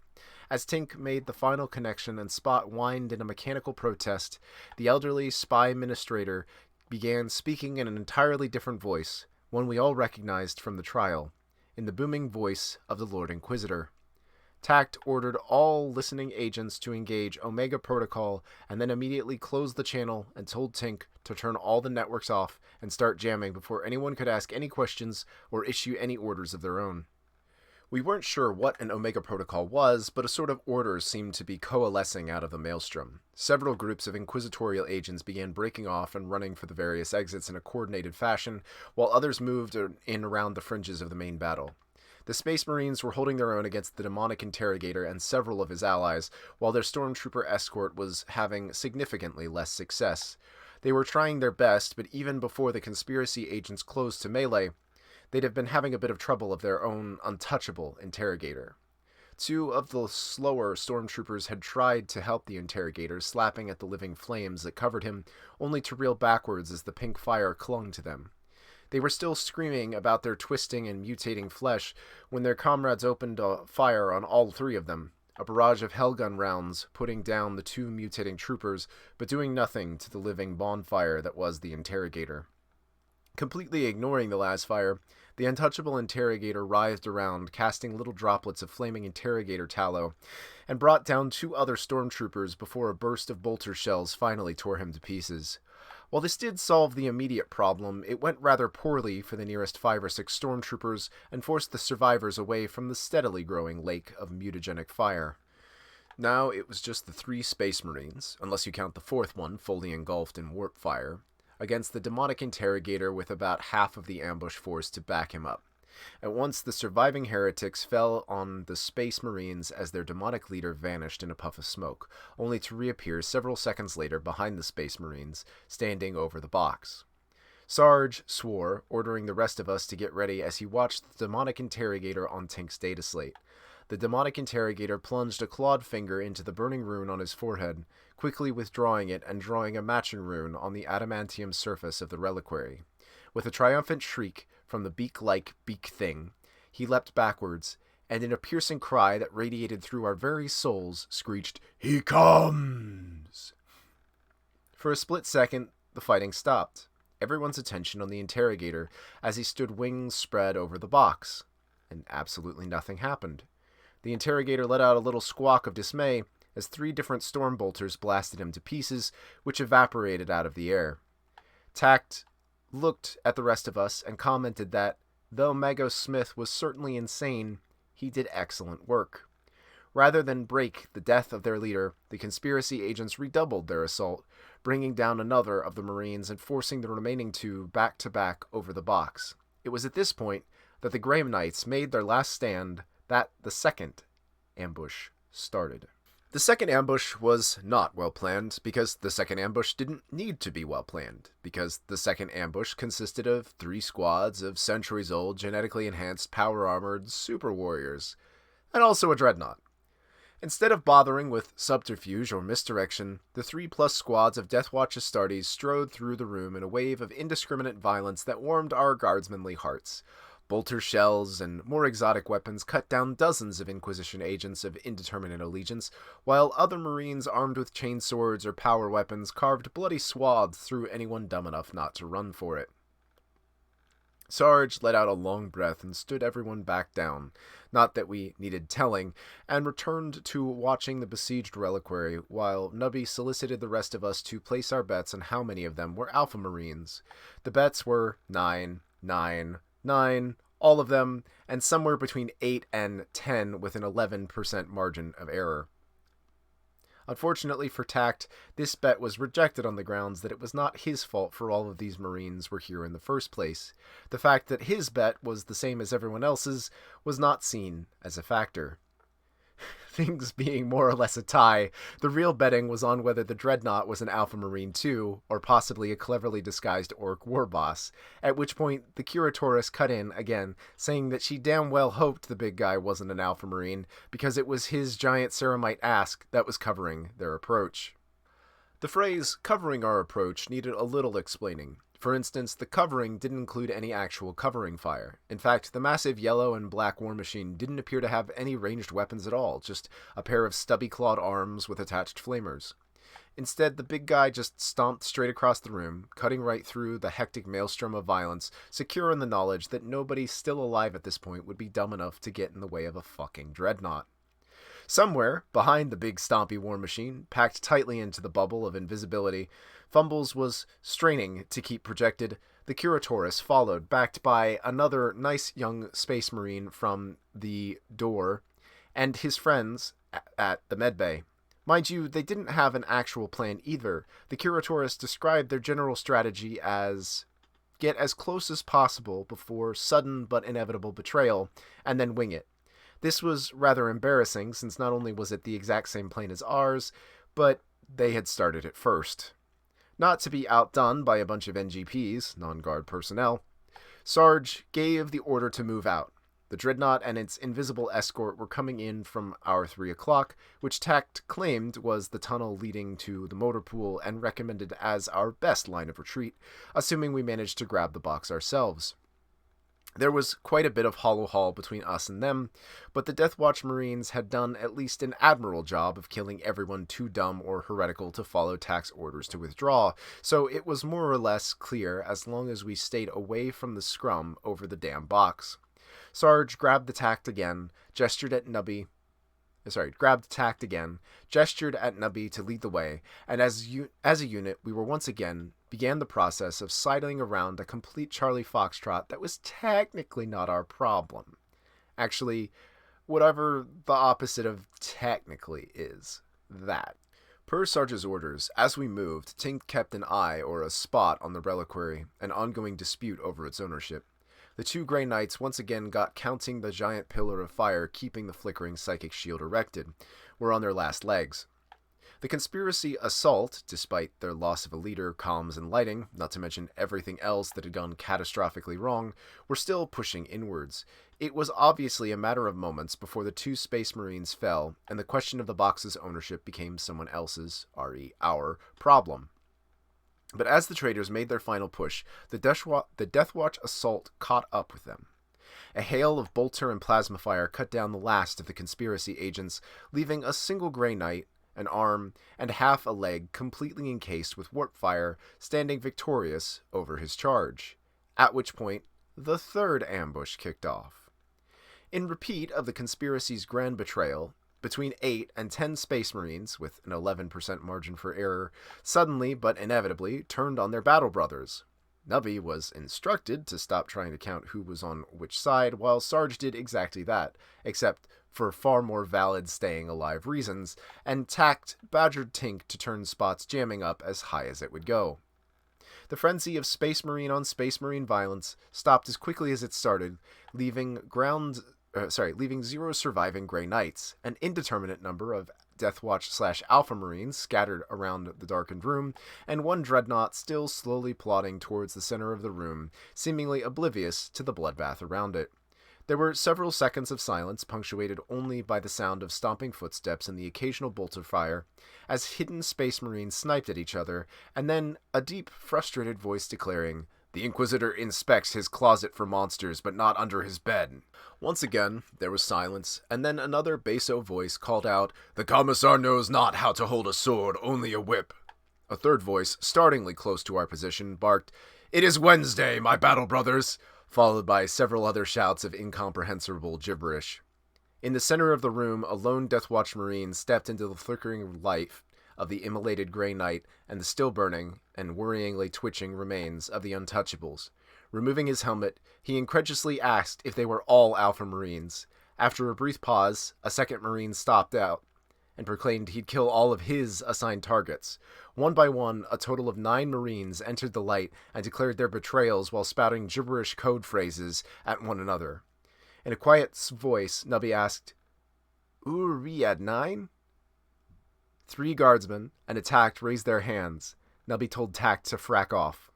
As Tink made the final connection and Spot whined in a mechanical protest, the elderly spy administrator began speaking in an entirely different voice, one we all recognized from the trial, in the booming voice of the Lord Inquisitor. Tact ordered all listening agents to engage Omega Protocol and then immediately closed the channel and told Tink to turn all the networks off and start jamming before anyone could ask any questions or issue any orders of their own. We weren't sure what an Omega Protocol was, but a sort of order seemed to be coalescing out of the maelstrom. Several groups of inquisitorial agents began breaking off and running for the various exits in a coordinated fashion, while others moved in around the fringes of the main battle. The Space Marines were holding their own against the demonic interrogator and several of his allies, while their stormtrooper escort was having significantly less success. They were trying their best, but even before the conspiracy agents closed to melee, they'd have been having a bit of trouble of their own untouchable interrogator. 2 of the slower stormtroopers had tried to help the interrogator, slapping at the living flames that covered him, only to reel backwards as the pink fire clung to them. They were still screaming about their twisting and mutating flesh when their comrades opened fire on all 3 of them, a barrage of hellgun rounds putting down the 2 mutating troopers, but doing nothing to the living bonfire that was the interrogator. Completely ignoring the last fire, the untouchable interrogator writhed around, casting little droplets of flaming interrogator tallow, and brought down 2 other stormtroopers before a burst of bolter shells finally tore him to pieces. While this did solve the immediate problem, it went rather poorly for the nearest 5 or 6 stormtroopers and forced the survivors away from the steadily growing lake of mutagenic fire. Now it was just the 3 Space Marines, unless you count the 4th one fully engulfed in warp fire, against the demonic interrogator with about half of the ambush force to back him up. At once, the surviving heretics fell on the Space Marines as their demonic leader vanished in a puff of smoke, only to reappear several seconds later behind the Space Marines, standing over the box. Sarge swore, ordering the rest of us to get ready as he watched the demonic interrogator on Tink's data slate. The demonic interrogator plunged a clawed finger into the burning rune on his forehead, quickly withdrawing it and drawing a matching rune on the adamantium surface of the reliquary. With a triumphant shriek from the beak-like beak thing, he leapt backwards, and in a piercing cry that radiated through our very souls, screeched, "He comes!" For a split second, the fighting stopped, everyone's attention on the interrogator as he stood wings spread over the box, and absolutely nothing happened. The interrogator let out a little squawk of dismay as 3 different storm bolters blasted him to pieces, which evaporated out of the air. Tact looked at the rest of us and commented that, though Magos Smith was certainly insane, he did excellent work. Rather than break the death of their leader, the conspiracy agents redoubled their assault, bringing down another of the Marines and forcing the remaining 2 back to back over the box. It was at this point that the Grey Knights made their last stand that the second ambush started. The second ambush was not well planned, because the second ambush didn't need to be well planned, because the second ambush consisted of 3 squads of centuries-old, genetically enhanced, power-armored super warriors, and also a dreadnought. Instead of bothering with subterfuge or misdirection, the 3+ squads of Deathwatch Astartes strode through the room in a wave of indiscriminate violence that warmed our guardsmanly hearts. Bolter shells and more exotic weapons cut down dozens of Inquisition agents of indeterminate allegiance, while other Marines armed with chainswords or power weapons carved bloody swaths through anyone dumb enough not to run for it. Sarge let out a long breath and stood everyone back down, not that we needed telling, and returned to watching the besieged reliquary, while Nubby solicited the rest of us to place our bets on how many of them were Alpha Marines. The bets were 9, 9, 9, all of them, and somewhere between 8 and 10 with an 11% margin of error. Unfortunately for Tact, this bet was rejected on the grounds that it was not his fault for all of these Marines were here in the first place. The fact that his bet was the same as everyone else's was not seen as a factor. Things being more or less a tie, the real betting was on whether the Dreadnought was an Alpha Marine too, or possibly a cleverly disguised Orc war boss, at which point the Curatoress cut in again, saying that she damn well hoped the big guy wasn't an Alpha Marine, because it was his giant ceramite ask that was covering their approach. The phrase, covering our approach, needed a little explaining. For instance, the covering didn't include any actual covering fire. In fact, the massive yellow and black war machine didn't appear to have any ranged weapons at all, just a pair of stubby clawed arms with attached flamers. Instead, the big guy just stomped straight across the room, cutting right through the hectic maelstrom of violence, secure in the knowledge that nobody still alive at this point would be dumb enough to get in the way of a fucking dreadnought. Somewhere, behind the big stompy war machine, packed tightly into the bubble of invisibility, Fumbles was straining to keep projected. The Curatoress followed, backed by another nice young space marine from the door, and his friends at the medbay. Mind you, they didn't have an actual plan either. The Curatoress described their general strategy as get as close as possible before sudden but inevitable betrayal, and then wing it. This was rather embarrassing, since not only was it the exact same plan as ours, but they had started it first. Not to be outdone by a bunch of NGPs, non-guard personnel, Sarge gave the order to move out. The Dreadnought and its invisible escort were coming in from our 3 o'clock, which Tact claimed was the tunnel leading to the motor pool and recommended as our best line of retreat, assuming we managed to grab the box ourselves. There was quite a bit of hollow haul between us and them, but the Deathwatch Marines had done at least an admirable job of killing everyone too dumb or heretical to follow Tact's orders to withdraw, so it was more or less clear as long as we stayed away from the scrum over the damn box. Sarge grabbed Tact again, gestured at Nubby to lead the way, and as a unit, we were once again began the process of sidling around a complete Charlie Foxtrot that was technically not our problem. Actually, whatever the opposite of technically is, that. Per Sarge's orders, as we moved, Tink kept an eye or a spot on the reliquary, an ongoing dispute over its ownership. The 2 Grey Knights once again got counting the giant pillar of fire keeping the flickering psychic shield erected, were on their last legs. The conspiracy assault, despite their loss of a leader, comms, and lighting, not to mention everything else that had gone catastrophically wrong, were still pushing inwards. It was obviously a matter of moments before the two Space Marines fell, and the question of the box's ownership became someone else's, re our, problem. But as the traitors made their final push, the Deathwatch assault caught up with them. A hail of bolter and plasma fire cut down the last of the conspiracy agents, leaving a single Grey Knight, an arm, and half a leg completely encased with warp fire, standing victorious over his charge. At which point, the third ambush kicked off. In repeat of the conspiracy's grand betrayal, between 8 and 10 Space Marines, with an 11% margin for error, suddenly but inevitably turned on their battle brothers. Nubby was instructed to stop trying to count who was on which side, while Sarge did exactly that, except for far more valid staying alive reasons, and Tact badgered Tink to turn Spot's jamming up as high as it would go. The frenzy of Space Marine on Space Marine violence stopped as quickly as it started, leaving 0 surviving Grey Knights, an indeterminate number of Deathwatch/Alpha Marines scattered around the darkened room, and one dreadnought still slowly plodding towards the center of the room, seemingly oblivious to the bloodbath around it. There were several seconds of silence, punctuated only by the sound of stomping footsteps and the occasional bolter fire, as hidden Space Marines sniped at each other, and then a deep, frustrated voice declaring, "The Inquisitor inspects his closet for monsters, but not under his bed." Once again, there was silence, and then another basso voice called out, "The Commissar knows not how to hold a sword, only a whip." A third voice, startlingly close to our position, barked, "It is Wednesday, my battle brothers!" followed by several other shouts of incomprehensible gibberish. In the center of the room, a lone Deathwatch Marine stepped into the flickering light of the immolated Grey Knight and the still burning and worryingly twitching remains of the Untouchables. Removing his helmet, he incredulously asked if they were all Alpha Marines. After a brief pause, a second Marine stopped out and proclaimed he'd kill all of his assigned targets. One by one, a total of 9 Marines entered the light and declared their betrayals while spouting gibberish code phrases at one another. In a quiet voice, Nubby asked, "Who are we at 9? 3 guardsmen and a Tact raised their hands. Nubby told Tact to frack off.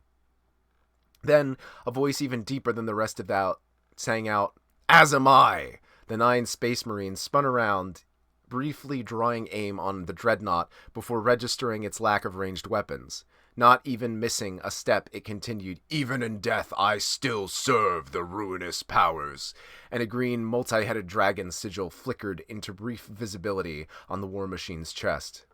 Then, a voice even deeper than the rest of that sang out, "As am I!" The 9 Space Marines spun around, briefly drawing aim on the dreadnought before registering its lack of ranged weapons. Not even missing a step, it continued, "Even in death, I still serve the ruinous powers," and a green, multi-headed dragon sigil flickered into brief visibility on the war machine's chest.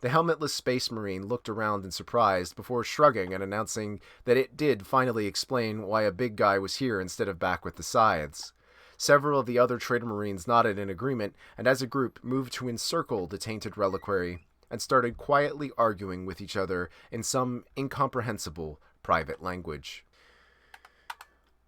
The helmetless Space Marine looked around in surprise before shrugging and announcing that it did finally explain why a big guy was here instead of back with the scythes. Several of the other traitor Marines nodded in agreement, and as a group moved to encircle the tainted reliquary and started quietly arguing with each other in some incomprehensible private language.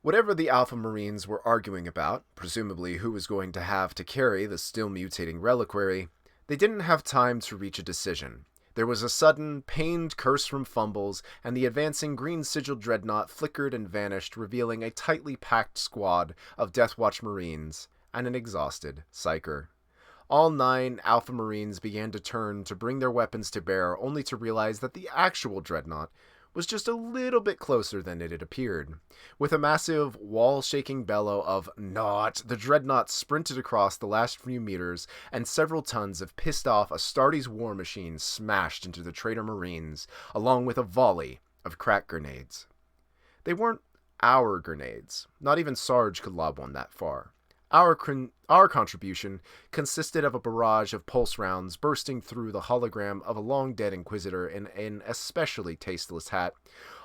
Whatever the Alpha Marines were arguing about, presumably who was going to have to carry the still mutating reliquary, they didn't have time to reach a decision. There was a sudden, pained curse from Fumbles, and the advancing green sigil dreadnought flickered and vanished, revealing a tightly packed squad of Deathwatch Marines and an exhausted Psyker. All 9 Alpha Marines began to turn to bring their weapons to bear, only to realize that the actual dreadnought was just a little bit closer than it had appeared. With a massive, wall-shaking bellow of "Not!", the dreadnought sprinted across the last few meters, and several tons of pissed-off Astartes war machines smashed into the traitor Marines, along with a volley of crack grenades. They weren't our grenades. Not even Sarge could lob one that far. Our contribution consisted of a barrage of pulse rounds bursting through the hologram of a long-dead Inquisitor in an especially tasteless hat,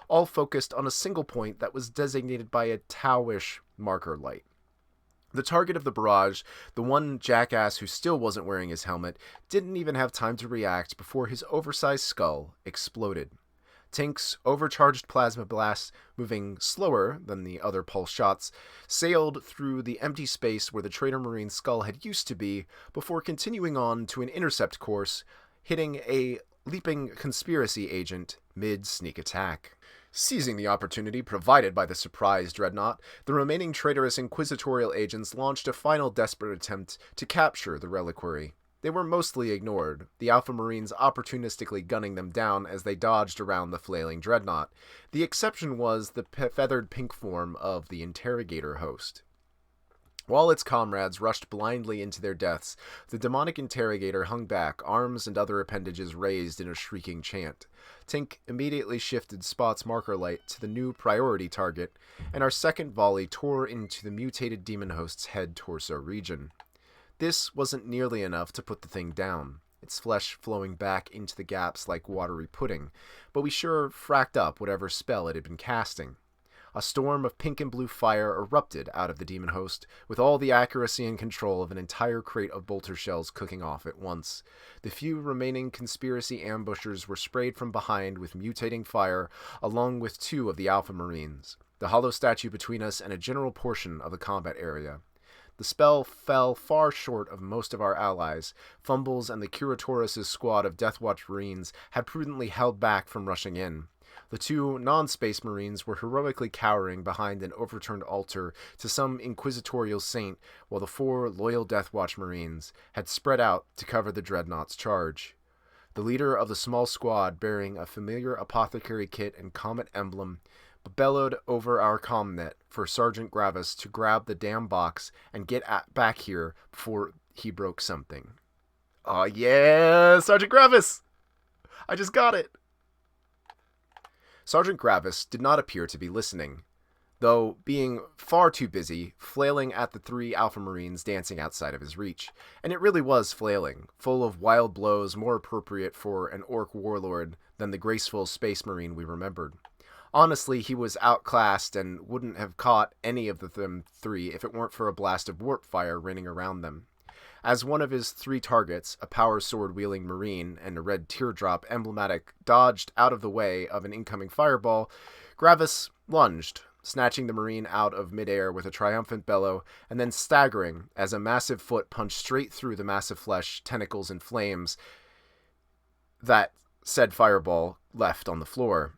all focused on a single point that was designated by a Tau-ish marker light. The target of the barrage, the one jackass who still wasn't wearing his helmet, didn't even have time to react before his oversized skull exploded. Tink's overcharged plasma blast, moving slower than the other pulse shots, sailed through the empty space where the traitor Marine's skull had used to be, before continuing on to an intercept course, hitting a leaping conspiracy agent mid-sneak attack. Seizing the opportunity provided by the surprised dreadnought, the remaining traitorous inquisitorial agents launched a final desperate attempt to capture the reliquary. They were mostly ignored, the Alpha Marines opportunistically gunning them down as they dodged around the flailing dreadnought. The exception was the feathered pink form of the interrogator host. While its comrades rushed blindly into their deaths, the demonic interrogator hung back, arms and other appendages raised in a shrieking chant. Tink immediately shifted Spot's marker light to the new priority target, and our second volley tore into the mutated demon host's head-torso region. This wasn't nearly enough to put the thing down, its flesh flowing back into the gaps like watery pudding, but we sure fracked up whatever spell it had been casting. A storm of pink and blue fire erupted out of the demon host, with all the accuracy and control of an entire crate of bolter shells cooking off at once. The few remaining conspiracy ambushers were sprayed from behind with mutating fire, along with 2 of the Alpha Marines, the hollow statue between us and a general portion of the combat area. The spell fell far short of most of our allies. Fumbles and the Curatoris' squad of Deathwatch Marines had prudently held back from rushing in. The 2 non-space Marines were heroically cowering behind an overturned altar to some inquisitorial saint, while the 4 loyal Deathwatch Marines had spread out to cover the Dreadnought's charge. The leader of the small squad, bearing a familiar apothecary kit and comet emblem, bellowed over our commnet for Sergeant Gravis to grab the damn box and get back here before he broke something. "Oh yeah, Sergeant Gravis! I just got it!" Sergeant Gravis did not appear to be listening, though being far too busy flailing at the 3 Alpha Marines dancing outside of his reach. And it really was flailing, full of wild blows more appropriate for an orc warlord than the graceful space marine we remembered. Honestly, he was outclassed and wouldn't have caught any of them 3 if it weren't for a blast of warp fire raining around them. As one of his 3 targets, a power sword-wielding Marine and a red teardrop emblematic, dodged out of the way of an incoming fireball, Gravis lunged, snatching the Marine out of midair with a triumphant bellow, and then staggering as a massive foot punched straight through the massive flesh, tentacles, and flames that said fireball left on the floor.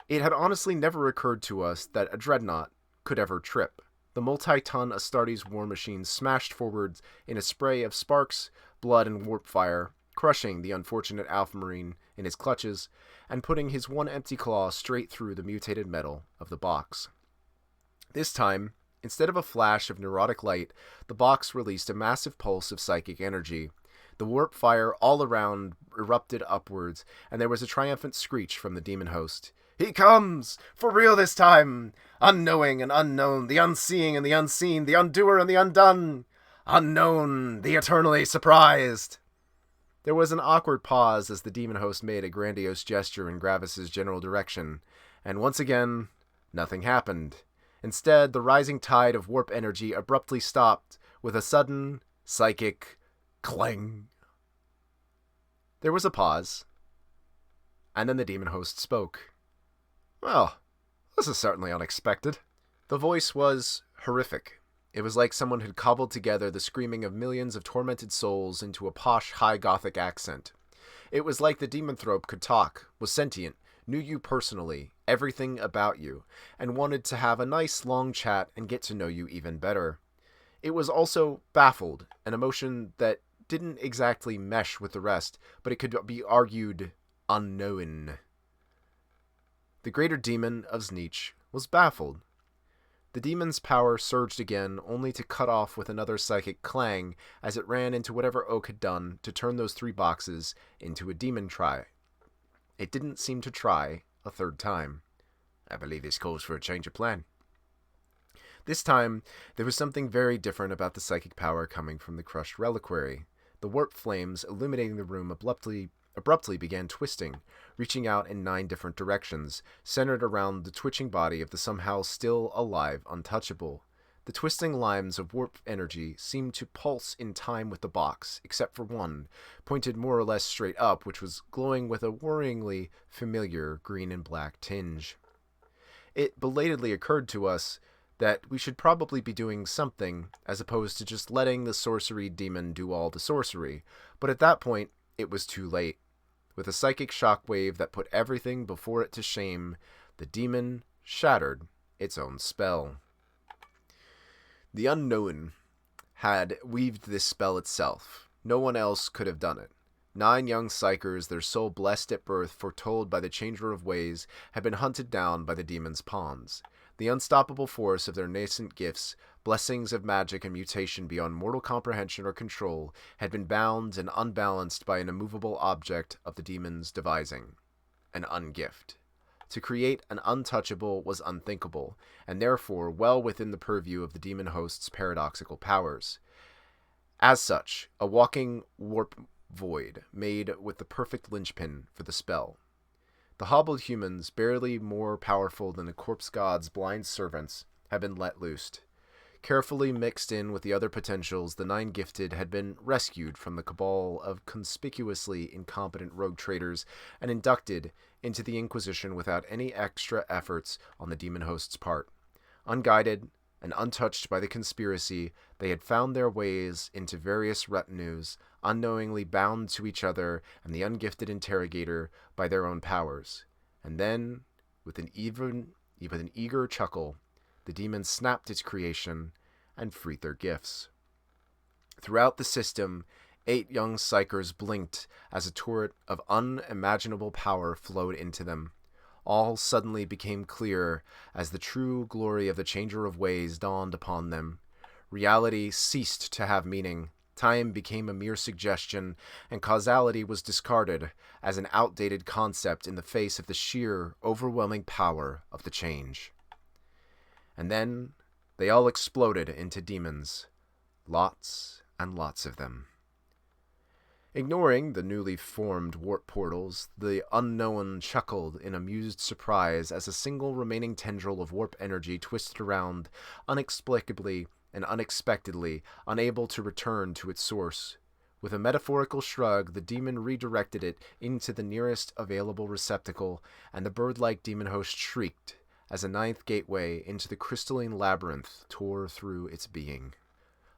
It had honestly never occurred to us that a dreadnought could ever trip. The multi-ton Astartes war machine smashed forwards in a spray of sparks, blood, and warp fire, crushing the unfortunate Alpha Marine in his clutches, and putting his one empty claw straight through the mutated metal of the box. This time, instead of a flash of neurotic light, the box released a massive pulse of psychic energy. The warp fire all around erupted upwards, and there was a triumphant screech from the demon host. "He comes! For real this time! Unknowing and unknown, the unseeing and the unseen, the undoer and the undone! Unknown, the eternally surprised!" There was an awkward pause as the demon host made a grandiose gesture in Gravis's general direction, and once again, nothing happened. Instead, the rising tide of warp energy abruptly stopped with a sudden, psychic clang. There was a pause, and then the demon host spoke. "Well, this is certainly unexpected." The voice was horrific. It was like someone had cobbled together the screaming of millions of tormented souls into a posh, high Gothic accent. It was like the demonthrope could talk, was sentient, knew you personally, everything about you, and wanted to have a nice long chat and get to know you even better. It was also baffled, an emotion that didn't exactly mesh with the rest, but it could be argued unknown. The greater demon of Znich was baffled. The demon's power surged again, only to cut off with another psychic clang as it ran into whatever Oak had done to turn those 3 boxes into a demon try. It didn't seem to try a 3rd time. "I believe this calls for a change of plan." This time, there was something very different about the psychic power coming from the crushed reliquary. The warp flames illuminating the room abruptly began twisting, reaching out in 9 different directions, centered around the twitching body of the somehow still alive untouchable. The twisting lines of warp energy seemed to pulse in time with the box, except for one, pointed more or less straight up, which was glowing with a worryingly familiar green and black tinge. It belatedly occurred to us that we should probably be doing something, as opposed to just letting the sorcery demon do all the sorcery, but at that point, it was too late. With a psychic shockwave that put everything before it to shame, the demon shattered its own spell. The unknown had weaved this spell itself, No one else could have done it. 9 young psychers, their soul blessed at birth, foretold by the Changer of Ways, had been hunted down by the demon's pawns. The unstoppable force of their nascent gifts, blessings of magic and mutation beyond mortal comprehension or control, had been bound and unbalanced by an immovable object of the demon's devising, an ungift. To create an untouchable was unthinkable, and therefore well within the purview of the demon host's paradoxical powers. As such, a walking warp void made with the perfect linchpin for the spell. The hobbled humans, barely more powerful than the corpse god's blind servants, had been let loose. Carefully mixed in with the other potentials, the 9 gifted had been rescued from the cabal of conspicuously incompetent rogue traders and inducted into the Inquisition without any extra efforts on the demon host's part. Unguided and untouched by the conspiracy, they had found their ways into various retinues, unknowingly bound to each other and the ungifted interrogator by their own powers. And then, with an eager chuckle, the demon snapped its creation and freed their gifts. Throughout the system, 8 young psychers blinked as a torrent of unimaginable power flowed into them. All suddenly became clear as the true glory of the Changer of Ways dawned upon them. Reality ceased to have meaning. Time became a mere suggestion, and causality was discarded as an outdated concept in the face of the sheer, overwhelming power of the change. And then they all exploded into demons. Lots and lots of them. Ignoring the newly formed warp portals, the unknown chuckled in amused surprise as a single remaining tendril of warp energy twisted around, inexplicably and unexpectedly, unable to return to its source. With a metaphorical shrug, the demon redirected it into the nearest available receptacle, and the bird-like demon host shrieked as a 9th gateway into the crystalline labyrinth tore through its being.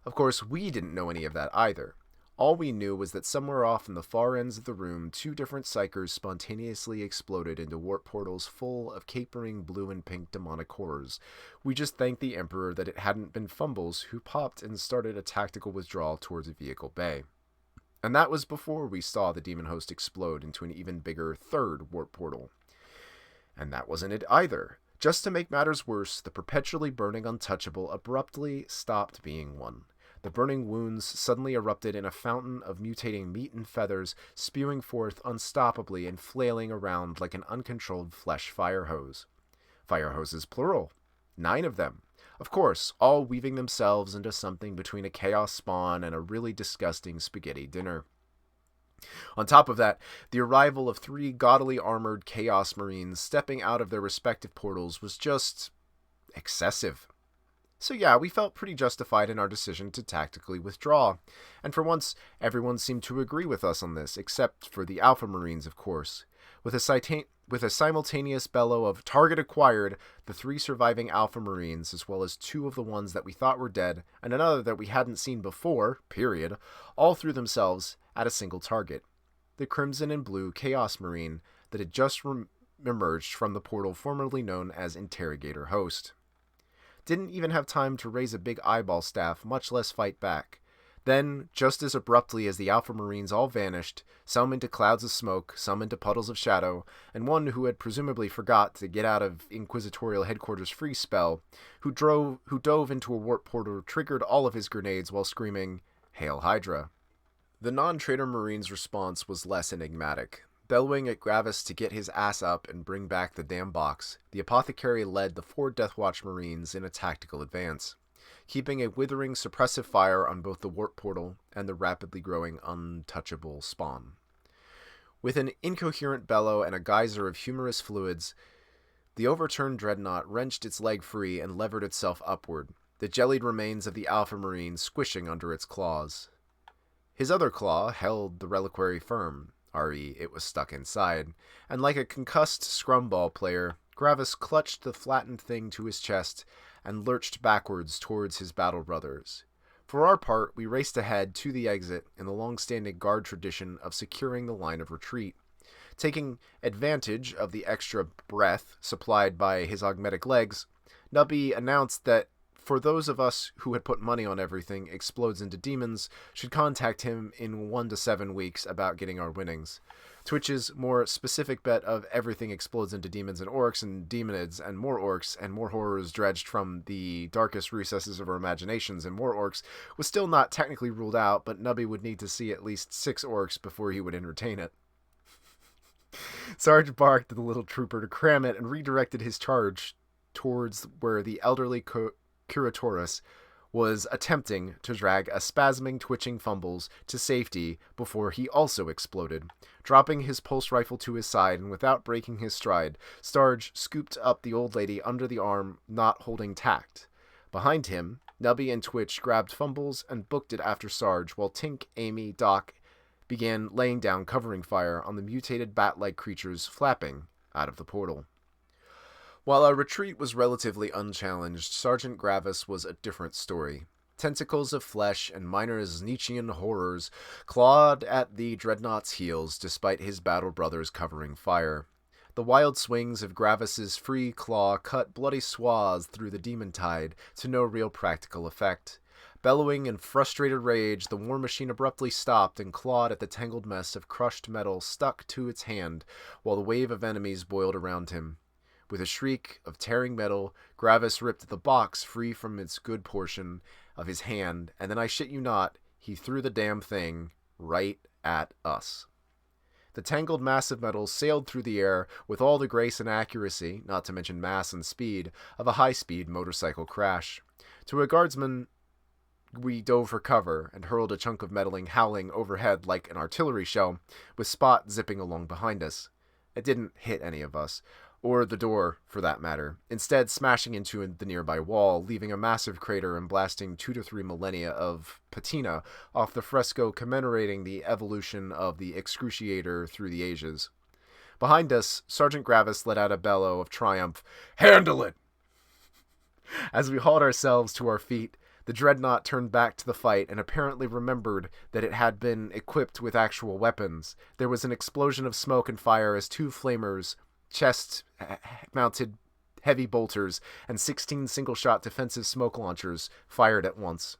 Of course, we didn't know any of that either. All we knew was that somewhere off in the far ends of the room, 2 different psychers spontaneously exploded into warp portals full of capering blue and pink demonic horrors. We just thanked the Emperor that it hadn't been Fumbles who popped and started a tactical withdrawal towards a vehicle bay. And that was before we saw the demon host explode into an even bigger 3rd warp portal. And that wasn't it either. Just to make matters worse, the perpetually burning untouchable abruptly stopped being one. The burning wounds suddenly erupted in a fountain of mutating meat and feathers, spewing forth unstoppably and flailing around like an uncontrolled flesh fire hose. Fire hoses plural. 9 of them. Of course, all weaving themselves into something between a chaos spawn and a really disgusting spaghetti dinner. On top of that, the arrival of 3 gaudily armored Chaos Marines stepping out of their respective portals was just excessive. So yeah, we felt pretty justified in our decision to tactically withdraw, and for once, everyone seemed to agree with us on this, except for the Alpha Marines, of course. With a simultaneous bellow of "target acquired," the 3 surviving Alpha Marines, as well as 2 of the ones that we thought were dead, and another that we hadn't seen before, all threw themselves at a single target. The crimson and blue Chaos Marine that had just emerged from the portal formerly known as Interrogator Host. Didn't even have time to raise a big eyeball staff, much less fight back. Then, just as abruptly as the Alpha Marines all vanished, some into clouds of smoke, some into puddles of shadow, and one who had presumably forgot to get out of Inquisitorial Headquarters free spell, who dove into a warp portal, triggered all of his grenades while screaming, "Hail Hydra." The non-traitor Marine's response was less enigmatic. Bellowing at Gravis to get his ass up and bring back the damn box, the apothecary led the 4 Deathwatch Marines in a tactical advance, keeping a withering suppressive fire on both the warp portal and the rapidly growing untouchable spawn. With an incoherent bellow and a geyser of humorous fluids, the overturned dreadnought wrenched its leg free and levered itself upward, the jellied remains of the Alpha Marine squishing under its claws. His other claw held the reliquary firm, re, it was stuck inside, and like a concussed scrumball player, Gravis clutched the flattened thing to his chest and lurched backwards towards his battle brothers. For our part, we raced ahead to the exit in the long-standing guard tradition of securing the line of retreat. Taking advantage of the extra breath supplied by his augmetic legs, Nubby announced that for those of us who had put money on everything explodes into demons should contact him in 1 to 7 weeks about getting our winnings. Twitch's more specific bet of everything explodes into demons and orcs and demonids and more horrors dredged from the darkest recesses of our imaginations and more orcs was still not technically ruled out, but Nubby would need to see at least 6 orcs before he would entertain it. Sarge barked at the little trooper to cram it and redirected his charge towards where the elderly Curatorus was attempting to drag a spasming, twitching Fumbles to safety before he also exploded. Dropping his pulse rifle to his side and without breaking his stride, Sarge scooped up the old lady under the arm, not holding tact. Behind him, Nubby and Twitch grabbed Fumbles and booked it after Sarge, while Tink, Amy, Doc began laying down covering fire on the mutated bat-like creatures flapping out of the portal. While our retreat was relatively unchallenged, Sergeant Gravis was a different story. Tentacles of flesh and minor Nietzschean horrors clawed at the Dreadnought's heels despite his battle brothers covering fire. The wild swings of Gravis's free claw cut bloody swaths through the demon tide to no real practical effect. Bellowing in frustrated rage, the war machine abruptly stopped and clawed at the tangled mess of crushed metal stuck to its hand while the wave of enemies boiled around him. With a shriek of tearing metal, Gravis ripped the box free from its good portion of his hand, and then I shit you not, he threw the damn thing right at us. The tangled mass of metal sailed through the air with all the grace and accuracy, not to mention mass and speed, of a high-speed motorcycle crash. To a guardsman, we dove for cover and hurled a chunk of metal howling overhead like an artillery shell, with Spot zipping along behind us. It didn't hit any of us, or the door, for that matter, instead smashing into the nearby wall, leaving a massive crater and blasting 2 to 3 millennia of patina off the fresco commemorating the evolution of the excruciator through the ages. Behind us, Sergeant Gravis let out a bellow of triumph. "Handle it!" As we hauled ourselves to our feet, the Dreadnought turned back to the fight and apparently remembered that it had been equipped with actual weapons. There was an explosion of smoke and fire as 2 flamers, chest-mounted heavy bolters, and 16 single-shot defensive smoke launchers fired at once.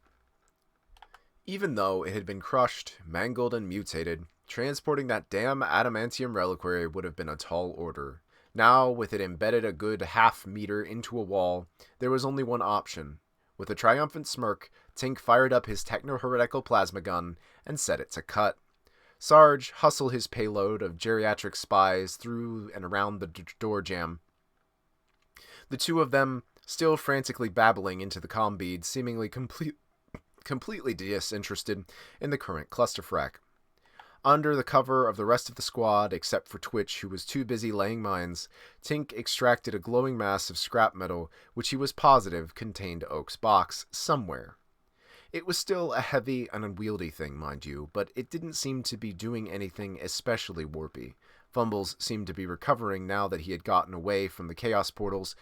Even though it had been crushed, mangled, and mutated, transporting that damn adamantium reliquary would have been a tall order. Now, with it embedded a good half-meter into a wall, there was only one option. With a triumphant smirk, Tink fired up his techno-heretical plasma gun and set it to cut. Sarge hustled his payload of geriatric spies through and around the door jamb. The 2 of them, still frantically babbling into the comm bead, seemingly completely disinterested in the current clusterfrack. Under the cover of the rest of the squad, except for Twitch, who was too busy laying mines, Tink extracted a glowing mass of scrap metal, which he was positive contained Oak's box somewhere. It was still a heavy and unwieldy thing, mind you, but it didn't seem to be doing anything especially warpy. Fumbles seemed to be recovering now that he had gotten away from the chaos portals,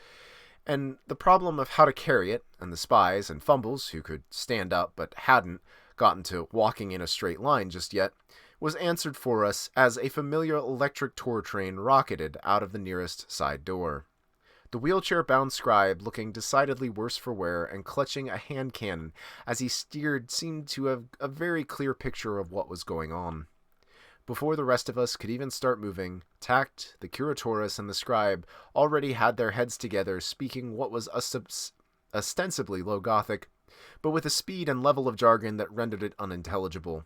and the problem of how to carry it, and the spies and Fumbles, who could stand up but hadn't gotten to walking in a straight line just yet, was answered for us as a familiar electric tour train rocketed out of the nearest side door. The wheelchair-bound scribe, looking decidedly worse for wear and clutching a hand cannon as he steered, seemed to have a very clear picture of what was going on. Before the rest of us could even start moving, Tact, the Curatorus, and the scribe already had their heads together, speaking what was ostensibly low Gothic, but with a speed and level of jargon that rendered it unintelligible.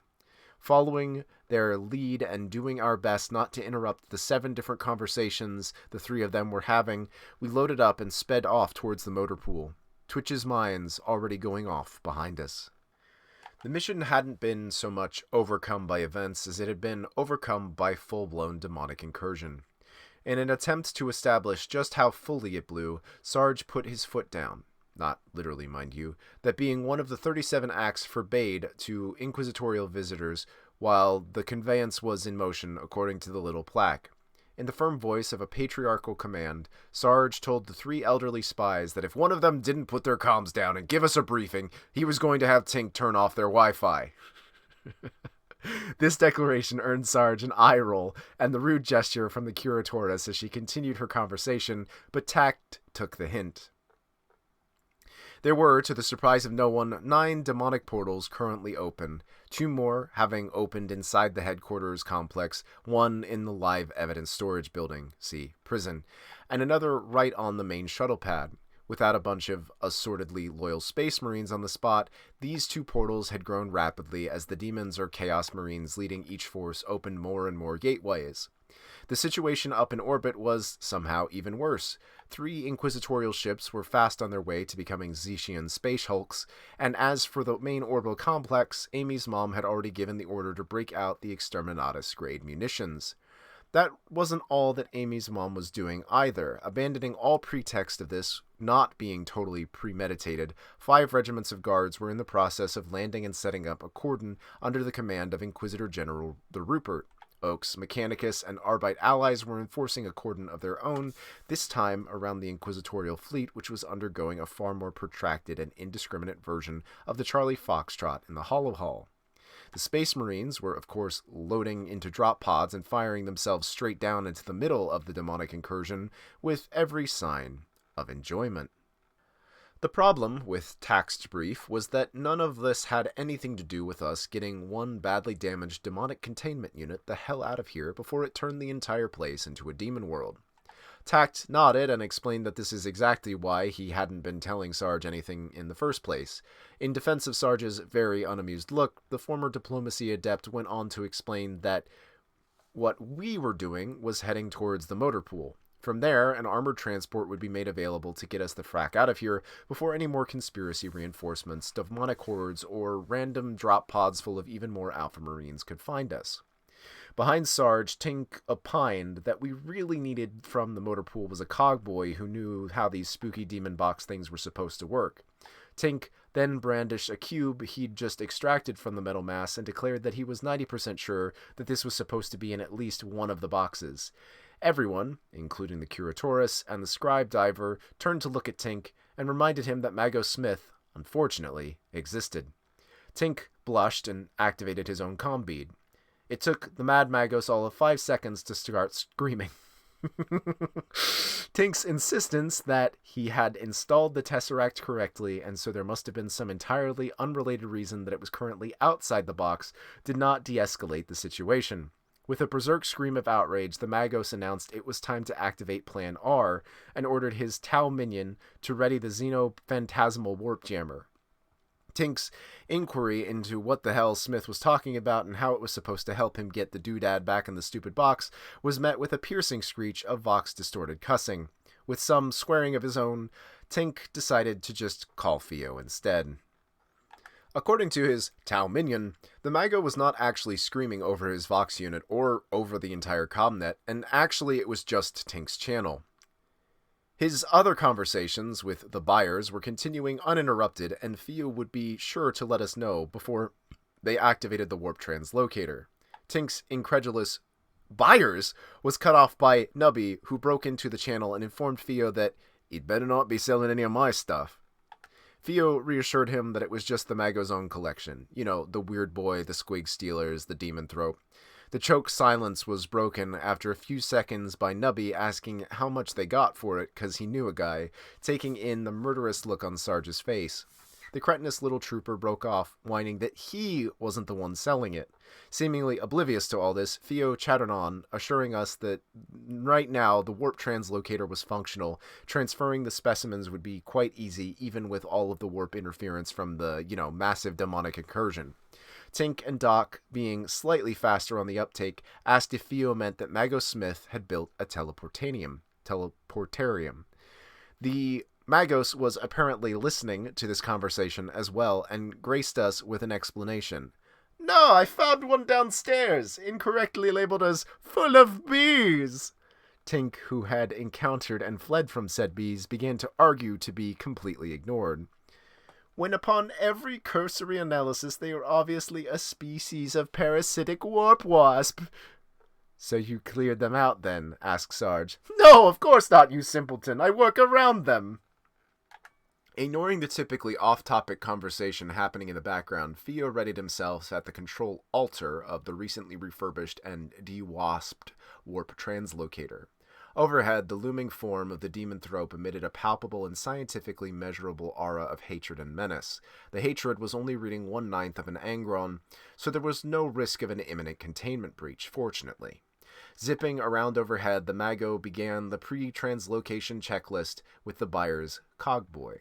Following their lead and doing our best not to interrupt the 7 different conversations the 3 of them were having, we loaded up and sped off towards the motor pool, Twitch's mines already going off behind us. The mission hadn't been so much overcome by events as it had been overcome by full-blown demonic incursion. In an attempt to establish just how fully it blew, Sarge put his foot down. Not literally, mind you, that being one of the 37 acts forbade to inquisitorial visitors while the conveyance was in motion according to the little plaque. In the firm voice of a patriarchal command, Sarge told the 3 elderly spies that if one of them didn't put their comms down and give us a briefing, he was going to have Tink turn off their Wi-Fi. This declaration earned Sarge an eye roll and the rude gesture from the Curatoress as she continued her conversation, but Tact took the hint. There were, to the surprise of no one, 9 demonic portals currently open, 2 more having opened inside the headquarters complex, 1 in the live evidence storage building, see prison, and another right on the main shuttle pad. Without a bunch of assortedly loyal space marines on the spot, these 2 portals had grown rapidly as the demons or chaos marines leading each force opened more and more gateways. The situation up in orbit was somehow even worse. 3 inquisitorial ships were fast on their way to becoming Zetian space hulks, and as for the main orbital complex, Amy's mom had already given the order to break out the Exterminatus-grade munitions. That wasn't all that Amy's mom was doing either. Abandoning all pretext of this not being totally premeditated, 5 regiments of guards were in the process of landing and setting up a cordon under the command of Inquisitor General the Rupert. Oak's Mechanicus and Arbite allies were enforcing a cordon of their own, this time around the Inquisitorial fleet, which was undergoing a far more protracted and indiscriminate version of the Charlie Foxtrot in the Hollow Hall. The Space Marines were, of course, loading into drop pods and firing themselves straight down into the middle of the demonic incursion with every sign of enjoyment. The problem with Taxed Brief was that none of this had anything to do with us getting one badly damaged demonic containment unit the hell out of here before it turned the entire place into a demon world. Tact nodded and explained that this is exactly why he hadn't been telling Sarge anything in the first place. In defense of Sarge's very unamused look, the former diplomacy adept went on to explain that what we were doing was heading towards the motor pool. From there, an armored transport would be made available to get us the frack out of here before any more conspiracy reinforcements, demonic hordes, or random drop pods full of even more Alpha Marines could find us. Behind Sarge, Tink opined that we really needed from the motor pool was a cogboy who knew how these spooky demon box things were supposed to work. Tink then brandished a cube he'd just extracted from the metal mass and declared that he was 90% sure that this was supposed to be in at least one of the boxes. Everyone, including the Curatorus and the Scribe Diver, turned to look at Tink and reminded him that Mago Smith, unfortunately, existed. Tink blushed and activated his own comm bead. It took the Mad Magos all of 5 seconds to start screaming. Tink's insistence that he had installed the Tesseract correctly, and so there must have been some entirely unrelated reason that it was currently outside the box, did not de-escalate the situation. With a berserk scream of outrage, the Magos announced it was time to activate Plan R, and ordered his Tau minion to ready the Xeno-Phantasmal Warp Jammer. Tink's inquiry into what the hell Smith was talking about and how it was supposed to help him get the doodad back in the stupid box was met with a piercing screech of Vox-distorted cussing. With some swearing of his own, Tink decided to just call Theo instead. According to his Tau minion, the Mago was not actually screaming over his Vox unit or over the entire comnet, and actually it was just Tink's channel. His other conversations with the buyers were continuing uninterrupted, and Theo would be sure to let us know before they activated the warp translocator. Tink's incredulous buyers was cut off by Nubby, who broke into the channel and informed Theo that he'd better not be selling any of my stuff. Theo reassured him that it was just the Mago's own collection. You know, the Weird Boy, the Squig Stealers, the Demon Throat. The choked silence was broken after a few seconds by Nubby asking how much they got for it, cause he knew a guy, taking in the murderous look on Sarge's face. The cretinous little trooper broke off, whining that he wasn't the one selling it. Seemingly oblivious to all this, Theo chattered on, assuring us that right now the warp translocator was functional. Transferring the specimens would be quite easy, even with all of the warp interference from the, massive demonic incursion. Tink and Doc, being slightly faster on the uptake, asked if Theo meant that Mago Smith had built a teleportarium. The Magos was apparently listening to this conversation as well and graced us with an explanation. "No, I found one downstairs, incorrectly labeled as full of bees." Tink, who had encountered and fled from said bees, began to argue to be completely ignored. "When upon every cursory analysis they are obviously a species of parasitic warp wasp." "So you cleared them out then?" asked Sarge. "No, of course not, you simpleton. I work around them." Ignoring the typically off-topic conversation happening in the background, Theo readied himself at the control altar of the recently refurbished and de-wasped warp translocator. Overhead, the looming form of the demonthrope emitted a palpable and scientifically measurable aura of hatred and menace. The hatred was only reading 1/9 of an angron, so there was no risk of an imminent containment breach, fortunately. Zipping around overhead, the Mago began the pre-translocation checklist with the buyer's cogboy.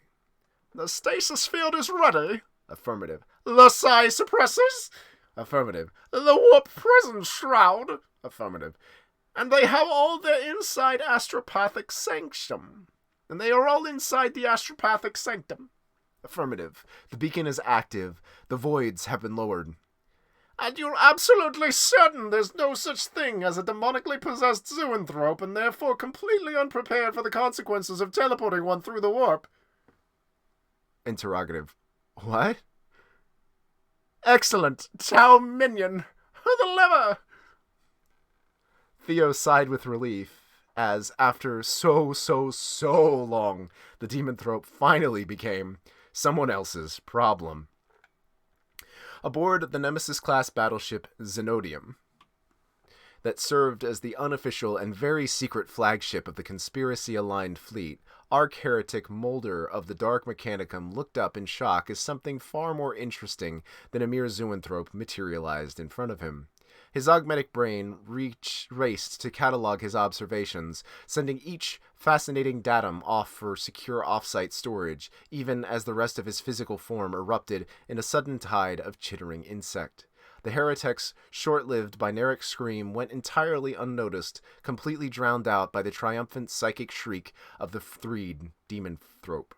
"The stasis field is ready." Affirmative. "The psi suppressors?" Affirmative. "The warp presence shroud?" Affirmative. "And they have all their inside astropathic sanctum." "And they are all inside the astropathic sanctum." Affirmative. "The beacon is active. The voids have been lowered." "And you're absolutely certain there's no such thing as a demonically possessed zoanthrope and therefore completely unprepared for the consequences of teleporting one through the warp?" Interrogative. "What?" "Excellent. Tau minion. The lever." Theo sighed with relief as, after so long, the demonthrope finally became someone else's problem. Aboard the Nemesis-class battleship Zenodium, that served as the unofficial and very secret flagship of the conspiracy-aligned fleet, Arch-heretic Mulder of the Dark Mechanicum looked up in shock as something far more interesting than a mere zoanthrope materialized in front of him. His augmetic brain raced to catalog his observations, sending each fascinating datum off for secure off-site storage, even as the rest of his physical form erupted in a sudden tide of chittering insect. The heretic's short-lived binaric scream went entirely unnoticed, completely drowned out by the triumphant psychic shriek of the freed demonthrope.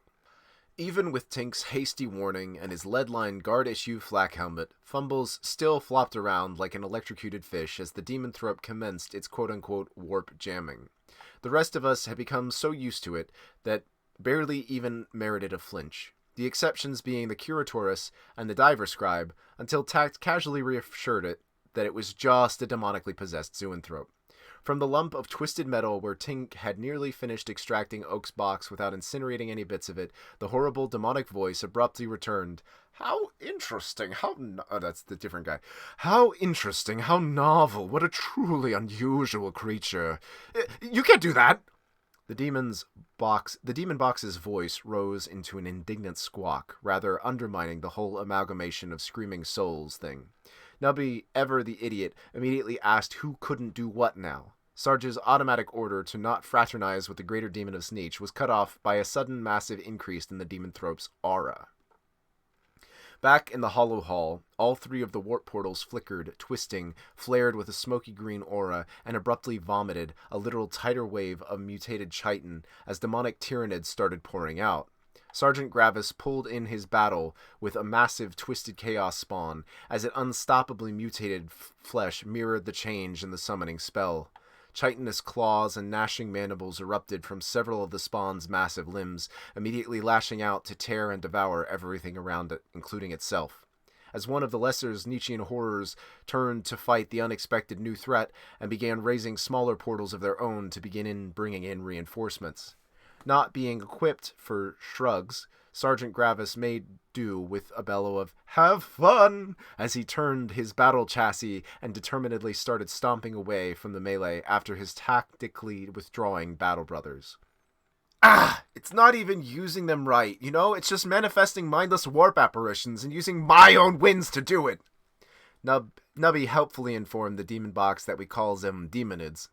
Even with Tink's hasty warning and his lead-lined guard-issue flak helmet, Fumbles still flopped around like an electrocuted fish as the demonthrope commenced its quote-unquote warp jamming. The rest of us had become so used to it that barely even merited a flinch, the exceptions being the Curatorus and the Diver Scribe, until Tact casually reassured it that it was just a demonically possessed zoanthrope. From the lump of twisted metal where Tink had nearly finished extracting Oak's box without incinerating any bits of it, the horrible demonic voice abruptly returned. "How interesting, that's the different guy. How interesting, how novel, what a truly unusual creature. You can't do that!" The demon box's voice rose into an indignant squawk, rather undermining the whole amalgamation of screaming souls thing. Nubby, ever the idiot, immediately asked who couldn't do what now. Sarge's automatic order to not fraternize with the greater demon of Sneech was cut off by a sudden massive increase in the demonthrope's aura. Back in the hollow hall, all three of the warp portals flickered, twisting, flared with a smoky green aura, and abruptly vomited a literal tidal wave of mutated chitin as demonic tyrannids started pouring out. Sergeant Gravis pulled in his battle with a massive twisted chaos spawn as it unstoppably mutated flesh mirrored the change in the summoning spell. Chitinous claws and gnashing mandibles erupted from several of the spawn's massive limbs, immediately lashing out to tear and devour everything around it, including itself. As one of the lesser's Nietzschean horrors turned to fight the unexpected new threat and began raising smaller portals of their own to begin bringing in reinforcements. Not being equipped for shrugs, Sergeant Gravis made do with a bellow of "Have fun!" as he turned his battle chassis and determinedly started stomping away from the melee after his tactically withdrawing battle brothers. It's not even using them right, it's just manifesting mindless warp apparitions and using my own winds to do it. Nubby helpfully informed the demon box that we calls them demonids.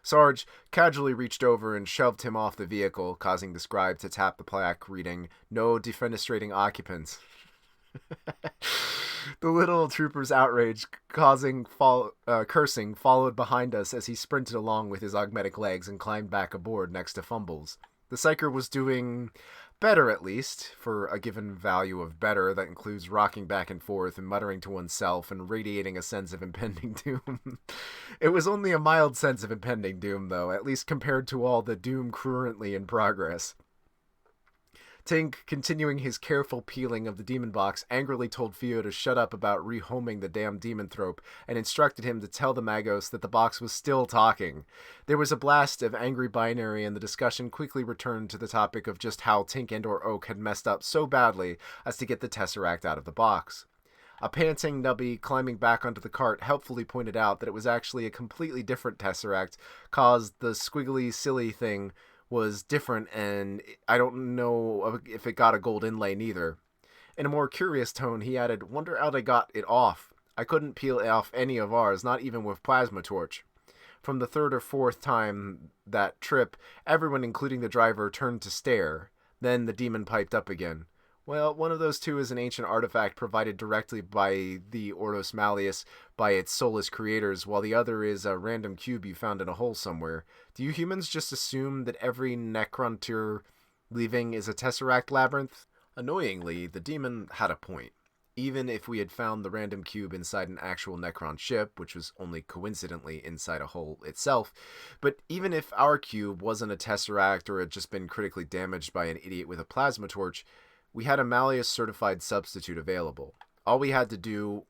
Sarge casually reached over and shoved him off the vehicle, causing the scribe to tap the plaque reading, "No defenestrating occupants." The little trooper's outrage, causing cursing, followed behind us as he sprinted along with his augmetic legs and climbed back aboard next to Fumbles. The Psyker was doing better, at least, for a given value of better that includes rocking back and forth and muttering to oneself and radiating a sense of impending doom. It was only a mild sense of impending doom, though, at least compared to all the doom currently in progress. Tink, continuing his careful peeling of the demon box, angrily told Theo to shut up about rehoming the damn demonthrope and instructed him to tell the Magos that the box was still talking. There was a blast of angry binary and the discussion quickly returned to the topic of just how Tink and or Oak had messed up so badly as to get the Tesseract out of the box. A panting Nubby climbing back onto the cart helpfully pointed out that it was actually a completely different Tesseract, caused the squiggly silly thing was different, and I don't know if it got a gold inlay neither. In a more curious tone, he added, "Wonder how they got it off. I couldn't peel off any of ours, not even with plasma torch." From the third or fourth time that trip, everyone, including the driver, turned to stare. Then the demon piped up again. "Well, one of those two is an ancient artifact provided directly by the Ordos Malleus by its soulless creators, while the other is a random cube you found in a hole somewhere. Do you humans just assume that every Necrontyr leaving is a Tesseract labyrinth?" Annoyingly, the demon had a point. Even if we had found the random cube inside an actual Necron ship, which was only coincidentally inside a hole itself, but even if our cube wasn't a Tesseract or had just been critically damaged by an idiot with a plasma torch, we had a Malleus-certified substitute available. All we had to do,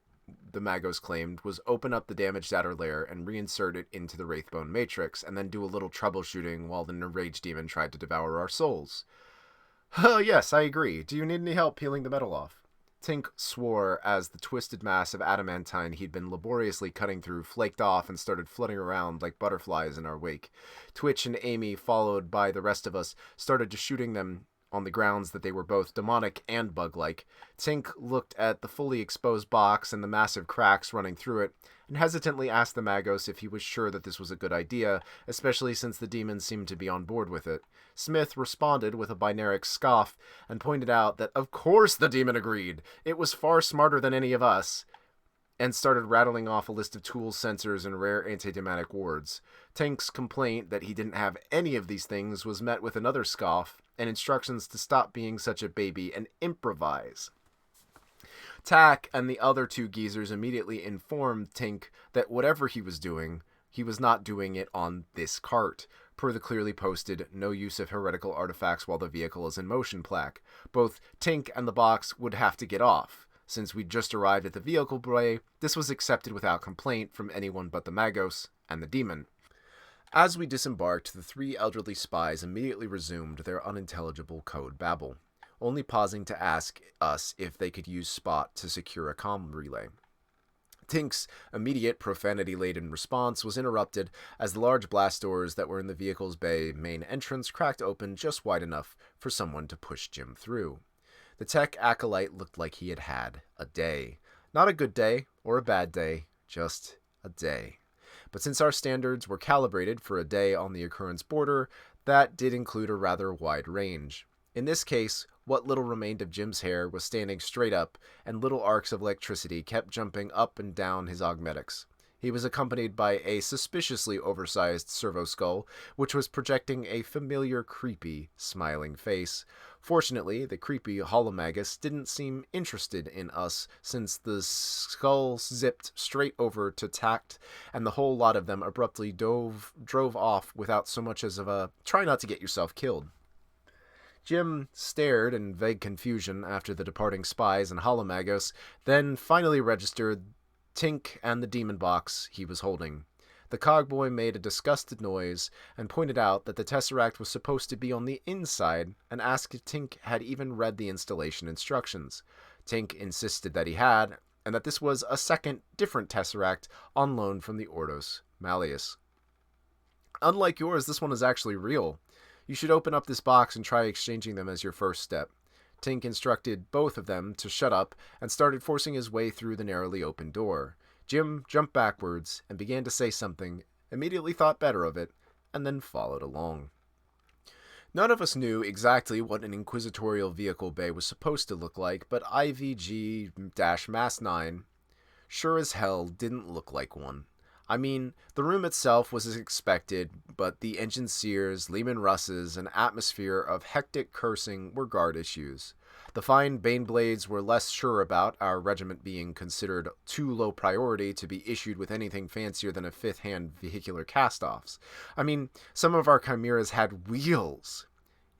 the Magos claimed, was open up the damaged outer layer and reinsert it into the Wraithbone matrix, and then do a little troubleshooting while the enraged demon tried to devour our souls. Yes, I agree. Do you need any help peeling the metal off?" Tink swore as the twisted mass of adamantine he'd been laboriously cutting through flaked off and started fluttering around like butterflies in our wake. Twitch and Amy, followed by the rest of us, started to shooting them on the grounds that they were both demonic and bug-like. Tink looked at the fully exposed box and the massive cracks running through it, and hesitantly asked the Magos if he was sure that this was a good idea, especially since the demons seemed to be on board with it. Smith responded with a binaric scoff, and pointed out that of course the demon agreed, it was far smarter than any of us, and started rattling off a list of tools, sensors, and rare antidemonic wards. Tink's complaint that he didn't have any of these things was met with another scoff, and instructions to stop being such a baby and improvise. Tack and the other two geezers immediately informed Tink that whatever he was doing, he was not doing it on this cart, per the clearly posted "no use of heretical artifacts while the vehicle is in motion" plaque. Both Tink and the box would have to get off. Since we'd just arrived at the vehicle bay, this was accepted without complaint from anyone but the Magos and the demon. As we disembarked, the three elderly spies immediately resumed their unintelligible code babble, only pausing to ask us if they could use Spot to secure a comm relay. Tink's immediate profanity-laden response was interrupted as the large blast doors that were in the vehicle's bay main entrance cracked open just wide enough for someone to push Jim through. The tech acolyte looked like he had had a day. Not a good day or a bad day, just a day. But since our standards were calibrated for a day on the occurrence border, that did include a rather wide range. In this case, what little remained of Jim's hair was standing straight up, and little arcs of electricity kept jumping up and down his augmetics. He was accompanied by a suspiciously oversized servo skull, which was projecting a familiar, creepy, smiling face. Fortunately, the creepy holomagus didn't seem interested in us, since the skull zipped straight over to Tact, and the whole lot of them abruptly drove off without so much as a "try not to get yourself killed." Jim stared in vague confusion after the departing spies and holomagos, then finally registered Tink and the demon box he was holding. The cogboy made a disgusted noise and pointed out that the Tesseract was supposed to be on the inside and asked if Tink had even read the installation instructions. Tink insisted that he had, and that this was a second, different Tesseract on loan from the Ordos Malleus. "Unlike yours, this one is actually real. You should open up this box and try exchanging them as your first step." Tink instructed both of them to shut up and started forcing his way through the narrowly open door. Jim jumped backwards and began to say something, immediately thought better of it, and then followed along. None of us knew exactly what an inquisitorial vehicle bay was supposed to look like, but IVG-MAS9 sure as hell didn't look like one. I mean, the room itself was as expected, but the engine sears, Lehman Russes, and atmosphere of hectic cursing were guard issues. The fine Baneblades were less sure about, our regiment being considered too low priority to be issued with anything fancier than a fifth-hand vehicular cast-offs. I mean, some of our chimeras had wheels.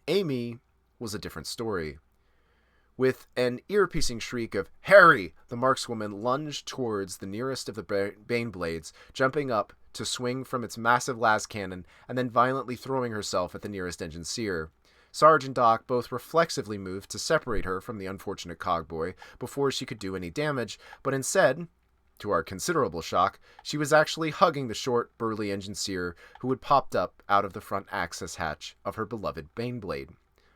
Amy was a different story. With an ear-piercing shriek of "Harry!" the markswoman lunged towards the nearest of the Baneblades, jumping up to swing from its massive las cannon, and then violently throwing herself at the nearest engine seer. Sarge and Doc both reflexively moved to separate her from the unfortunate cogboy before she could do any damage, but instead, to our considerable shock, she was actually hugging the short, burly engineer who had popped up out of the front access hatch of her beloved Baneblade.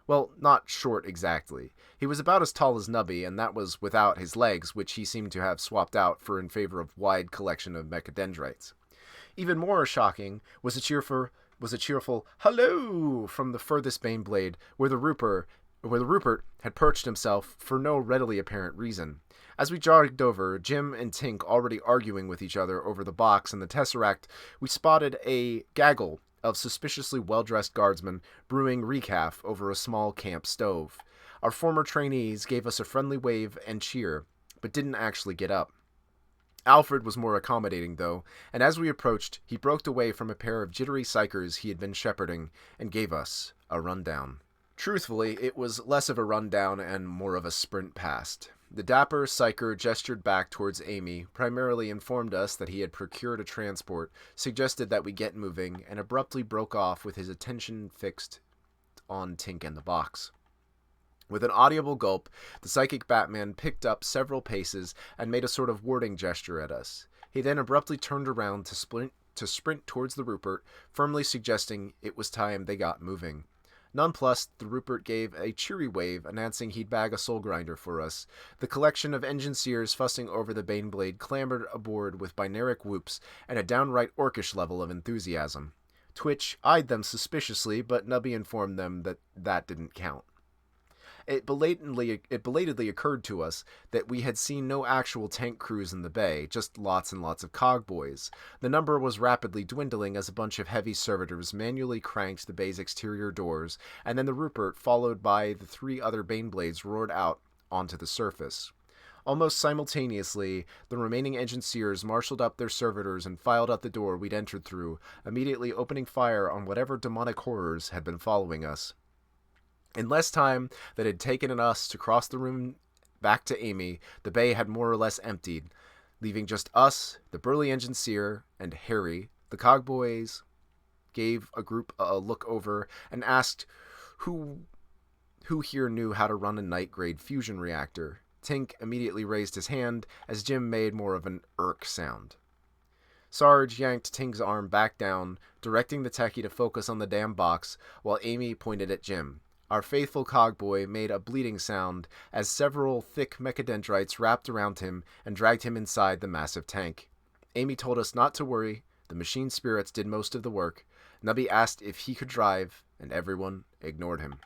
Well, not short exactly. He was about as tall as Nubby, and that was without his legs, which he seemed to have swapped out for in favor of wide collection of mechadendrites. Even more shocking was a cheerful "Hello" from the furthest Baneblade, where the Rupert had perched himself for no readily apparent reason. As we jogged over, Jim and Tink already arguing with each other over the box and the Tesseract, we spotted a gaggle of suspiciously well-dressed guardsmen brewing recaf over a small camp stove. Our former trainees gave us a friendly wave and cheer, but didn't actually get up. Alfred was more accommodating, though, and as we approached, he broke away from a pair of jittery psychers he had been shepherding and gave us a rundown. Truthfully, it was less of a rundown and more of a sprint past. The dapper psycher gestured back towards Amy, primarily informed us that he had procured a transport, suggested that we get moving, and abruptly broke off with his attention fixed on Tink and the box. With an audible gulp, the psychic Batman picked up several paces and made a sort of warning gesture at us. He then abruptly turned around to sprint towards the Rupert, firmly suggesting it was time they got moving. Nonplussed, the Rupert gave a cheery wave, announcing he'd bag a soul grinder for us. The collection of engineers fussing over the Baneblade clambered aboard with binaric whoops and a downright orcish level of enthusiasm. Twitch eyed them suspiciously, but Nubby informed them that didn't count. It belatedly occurred to us that we had seen no actual tank crews in the bay, just lots and lots of cogboys. The number was rapidly dwindling as a bunch of heavy servitors manually cranked the bay's exterior doors, and then the Rupert, followed by the 3 other Baneblades, roared out onto the surface. Almost simultaneously, the remaining engineers marshaled up their servitors and filed out the door we'd entered through, immediately opening fire on whatever demonic horrors had been following us. In less time than it had taken us to cross the room back to Amy, the bay had more or less emptied, leaving just us, the burly engineer, and Harry. The cogboys gave a group a look over and asked who here knew how to run a night-grade fusion reactor. Tink immediately raised his hand as Jim made more of an irk sound. Sarge yanked Tink's arm back down, directing the techie to focus on the damn box, while Amy pointed at Jim. Our faithful cogboy made a bleating sound as several thick mechadendrites wrapped around him and dragged him inside the massive tank. Amy told us not to worry. The machine spirits did most of the work. Nubby asked if he could drive, and everyone ignored him.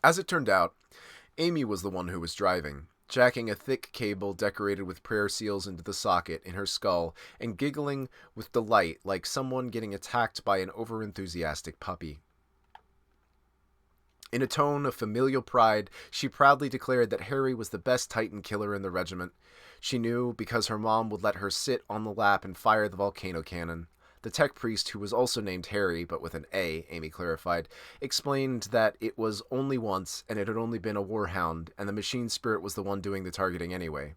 As it turned out, Amy was the one who was driving, jacking a thick cable decorated with prayer seals into the socket in her skull and giggling with delight like someone getting attacked by an overenthusiastic puppy. In a tone of familial pride, she proudly declared that Harry was the best Titan killer in the regiment. She knew because her mom would let her sit on the lap and fire the volcano cannon. The tech priest, who was also named Harry, but with an A, Amy clarified, explained that it was only once, and it had only been a warhound, and the machine spirit was the one doing the targeting anyway.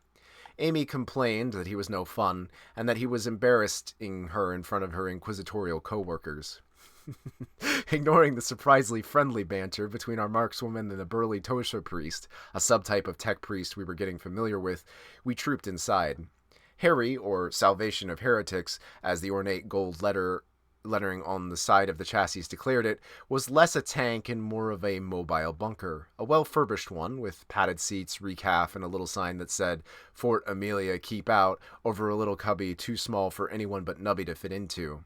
Amy complained that he was no fun, and that he was embarrassing her in front of her inquisitorial co-workers. Ignoring the surprisingly friendly banter between our markswoman and the burly Tosha priest, a subtype of tech priest we were getting familiar with, we trooped inside. Harry, or Salvation of Heretics, as the ornate gold lettering on the side of the chassis declared it, was less a tank and more of a mobile bunker, a well-furbished one with padded seats, recaf, and a little sign that said, "Fort Amelia, keep out," over a little cubby too small for anyone but Nubby to fit into.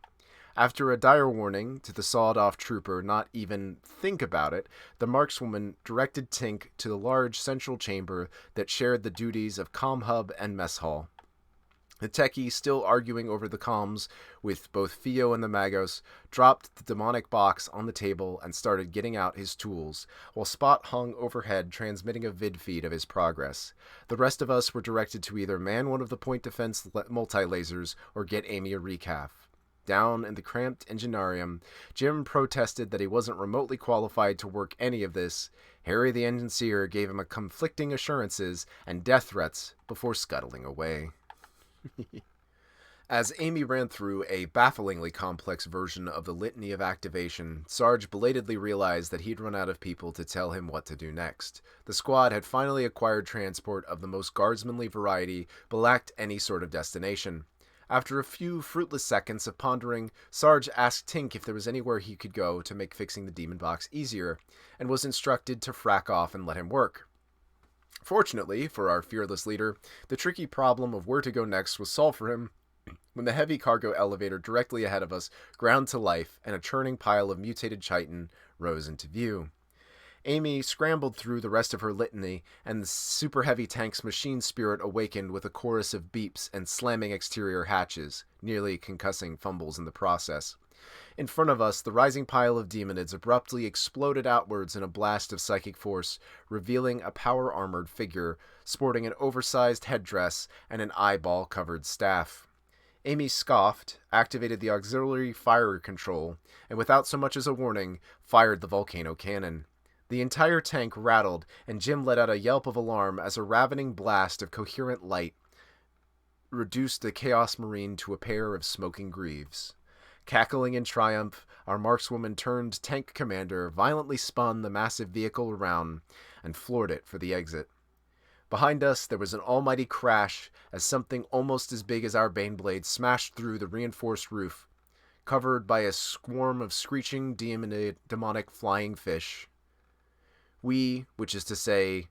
After a dire warning to the sawed-off trooper not even think about it, the markswoman directed Tink to the large central chamber that shared the duties of comm hub and mess hall. The techie, still arguing over the comms with both Theo and the Magos, dropped the demonic box on the table and started getting out his tools, while Spot hung overhead transmitting a vid feed of his progress. The rest of us were directed to either man one of the point defense multi-lasers or get Amy a recaf. Down in the cramped enginarium, Jim protested that he wasn't remotely qualified to work any of this. Harry the engineer gave him conflicting assurances and death threats before scuttling away. As Amy ran through a bafflingly complex version of the litany of activation, Sarge belatedly realized that he'd run out of people to tell him what to do next. The squad had finally acquired transport of the most guardsmanly variety, but lacked any sort of destination. After a few fruitless seconds of pondering, Sarge asked Tink if there was anywhere he could go to make fixing the demon box easier, and was instructed to frack off and let him work. Fortunately, for our fearless leader, the tricky problem of where to go next was solved for him when the heavy cargo elevator directly ahead of us ground to life and a churning pile of mutated chitin rose into view. Amy scrambled through the rest of her litany, and the super heavy tank's machine spirit awakened with a chorus of beeps and slamming exterior hatches, nearly concussing fumbles in the process. In front of us, the rising pile of demonids abruptly exploded outwards in a blast of psychic force, revealing a power-armored figure sporting an oversized headdress and an eyeball-covered staff. Amy scoffed, activated the auxiliary fire control, and without so much as a warning, fired the volcano cannon. The entire tank rattled, and Jim let out a yelp of alarm as a ravening blast of coherent light reduced the Chaos Marine to a pair of smoking greaves. Cackling in triumph, our markswoman turned tank commander violently spun the massive vehicle around and floored it for the exit. Behind us, there was an almighty crash as something almost as big as our Baneblade smashed through the reinforced roof, covered by a swarm of screeching demonic flying fish. We, which is to say,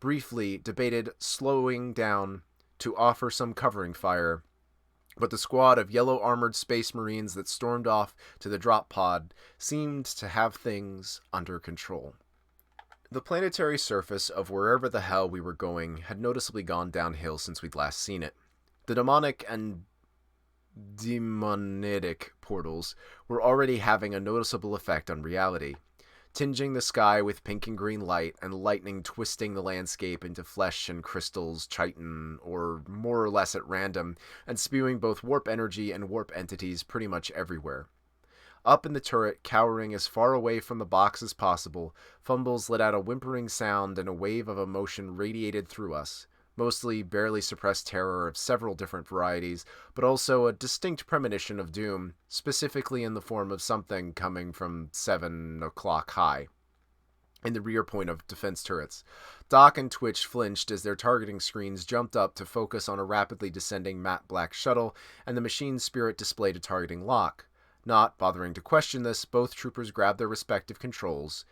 briefly debated slowing down to offer some covering fire, but the squad of yellow-armored space marines that stormed off to the drop pod seemed to have things under control. The planetary surface of wherever the hell we were going had noticeably gone downhill since we'd last seen it. The demonic and demonitic portals were already having a noticeable effect on reality, tinging the sky with pink and green light and lightning twisting the landscape into flesh and crystals, chitin, or more or less at random, and spewing both warp energy and warp entities pretty much everywhere. Up in the turret, cowering as far away from the box as possible, Fumbles let out a whimpering sound and a wave of emotion radiated through us, mostly barely suppressed terror of several different varieties, but also a distinct premonition of doom, specifically in the form of something coming from 7 o'clock high, in the rear point of defense turrets. Doc and Twitch flinched as their targeting screens jumped up to focus on a rapidly descending matte black shuttle, and the machine spirit displayed a targeting lock. Not bothering to question this, both troopers grabbed their respective controls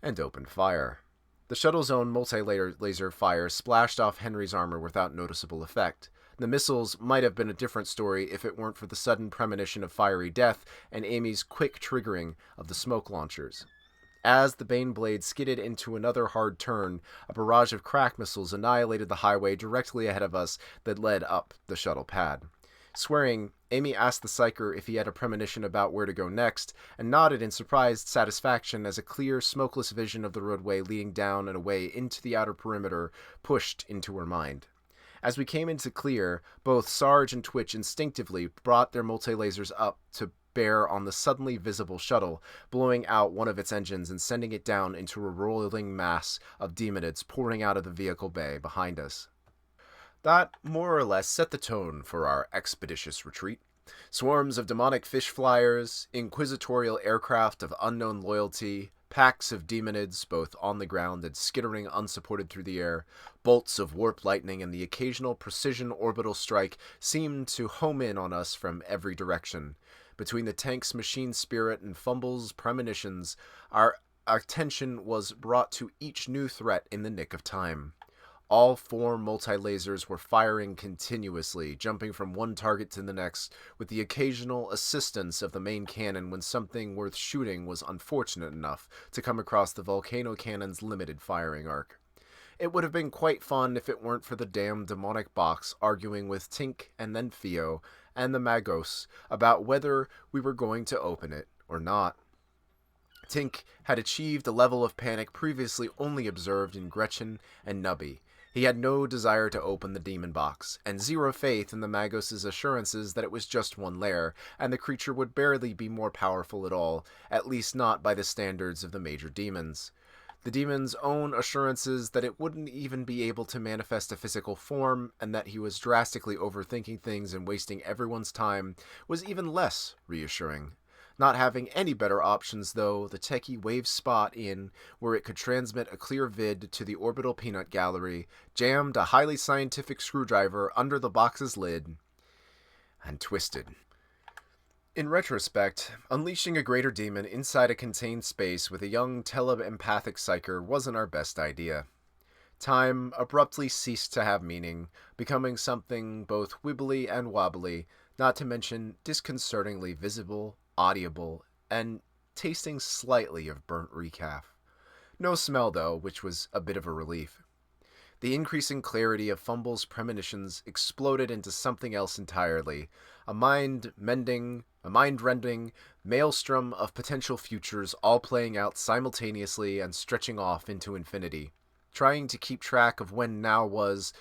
and opened fire. The shuttle's own multi-laser fire splashed off Henry's armor without noticeable effect. The missiles might have been a different story if it weren't for the sudden premonition of fiery death and Amy's quick triggering of the smoke launchers. As the Baneblade skidded into another hard turn, a barrage of crack missiles annihilated the highway directly ahead of us that led up the shuttle pad. Swearing, Amy asked the Psyker if he had a premonition about where to go next, and nodded in surprised satisfaction as a clear, smokeless vision of the roadway leading down and away into the outer perimeter pushed into her mind. As we came into clear, both Sarge and Twitch instinctively brought their multi-lasers up to bear on the suddenly visible shuttle, blowing out one of its engines and sending it down into a rolling mass of demonids pouring out of the vehicle bay behind us. That more or less set the tone for our expeditious retreat. Swarms of demonic fish flyers, inquisitorial aircraft of unknown loyalty, packs of demonids both on the ground and skittering unsupported through the air, bolts of warp lightning and the occasional precision orbital strike seemed to home in on us from every direction. Between the tank's machine spirit and Fumble's premonitions, our attention was brought to each new threat in the nick of time. All 4 multi-lasers were firing continuously, jumping from one target to the next, with the occasional assistance of the main cannon when something worth shooting was unfortunate enough to come across the volcano cannon's limited firing arc. It would have been quite fun if it weren't for the damn demonic box arguing with Tink and then Theo and the Magos about whether we were going to open it or not. Tink had achieved a level of panic previously only observed in Gretchen and Nubby. He had no desire to open the demon box, and zero faith in the Magos' assurances that it was just one lair, and the creature would barely be more powerful at all, at least not by the standards of the major demons. The demon's own assurances that it wouldn't even be able to manifest a physical form, and that he was drastically overthinking things and wasting everyone's time, was even less reassuring. Not having any better options, though, the techie waved Spot in where it could transmit a clear vid to the orbital peanut gallery, jammed a highly scientific screwdriver under the box's lid, and twisted. In retrospect, unleashing a greater demon inside a contained space with a young telepathic psyker wasn't our best idea. Time abruptly ceased to have meaning, becoming something both wibbly and wobbly, not to mention disconcertingly visible, audible, and tasting slightly of burnt recaf. No smell, though, which was a bit of a relief. The increasing clarity of Fumble's premonitions exploded into something else entirely, a mind-rending maelstrom of potential futures all playing out simultaneously and stretching off into infinity. Trying to keep track of when now was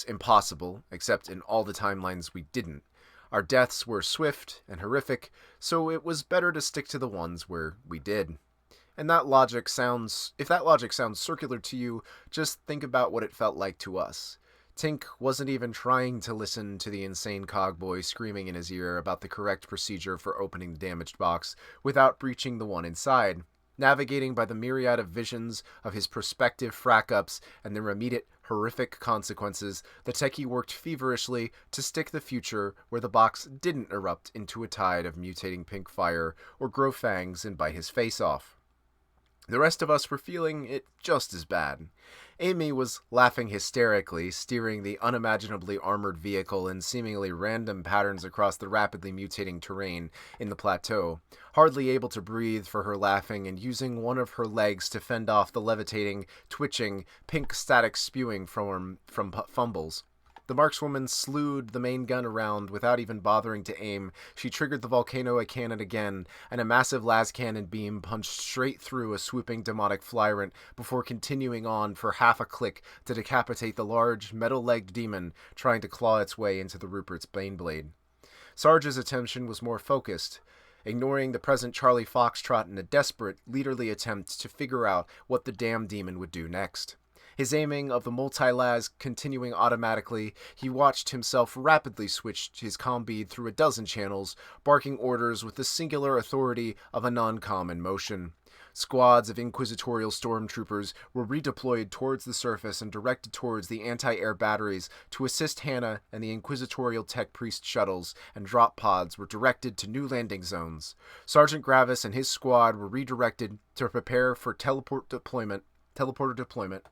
impossible, except in all the timelines we didn't. Our deaths were swift and horrific, so it was better to stick to the ones where we did. And if that logic sounds circular to you, just think about what it felt like to us. Tink wasn't even trying to listen to the insane cogboy screaming in his ear about the correct procedure for opening the damaged box without breaching the one inside. Navigating by the myriad of visions of his prospective frack-ups and their immediate horrific consequences, the techie worked feverishly to stick the future where the box didn't erupt into a tide of mutating pink fire or grow fangs and bite his face off. The rest of us were feeling it just as bad. Amy was laughing hysterically, steering the unimaginably armored vehicle in seemingly random patterns across the rapidly mutating terrain in the plateau, hardly able to breathe for her laughing and using one of her legs to fend off the levitating, twitching, pink static spewing from Fumbles. The markswoman slewed the main gun around without even bothering to aim. She triggered the volcano cannon again, and a massive las cannon beam punched straight through a swooping demonic flyrant before continuing on for half a click to decapitate the large, metal-legged demon trying to claw its way into the Rupert's baneblade. Sarge's attention was more focused, ignoring the present Charlie Foxtrot in a desperate, leaderly attempt to figure out what the damn demon would do next. His aiming of the multi-las continuing automatically, he watched himself rapidly switch his comm bead through a dozen channels, barking orders with the singular authority of a non-comm in motion. Squads of inquisitorial stormtroopers were redeployed towards the surface and directed towards the anti-air batteries to assist Hannah, and the inquisitorial tech priest shuttles and drop pods were directed to new landing zones. Sergeant Gravis and his squad were redirected to prepare for teleporter deployment,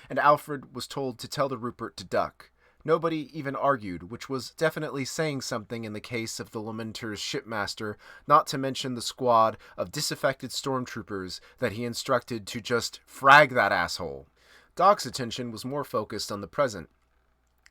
and Alfred was told to tell the Rupert to duck. Nobody even argued, which was definitely saying something in the case of the Lamenter's shipmaster, not to mention the squad of disaffected stormtroopers that he instructed to just frag that asshole. Doc's attention was more focused on the present.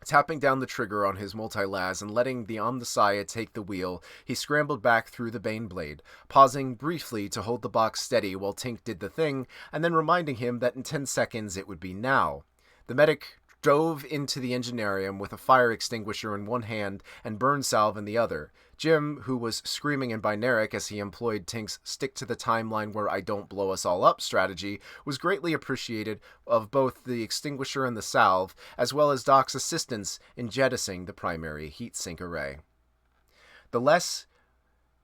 Tapping down the trigger on his multi-las and letting the Omnissiah take the wheel, he scrambled back through the Baneblade, pausing briefly to hold the box steady while Tink did the thing, and then reminding him that in 10 seconds it would be now. The medic dove into the engineerium with a fire extinguisher in one hand and burn salve in the other. Jim, who was screaming in binaric as he employed Tink's stick-to-the-timeline where I don't blow us all up strategy, was greatly appreciative of both the extinguisher and the salve, as well as Doc's assistance in jettisoning the primary heat sink array. The less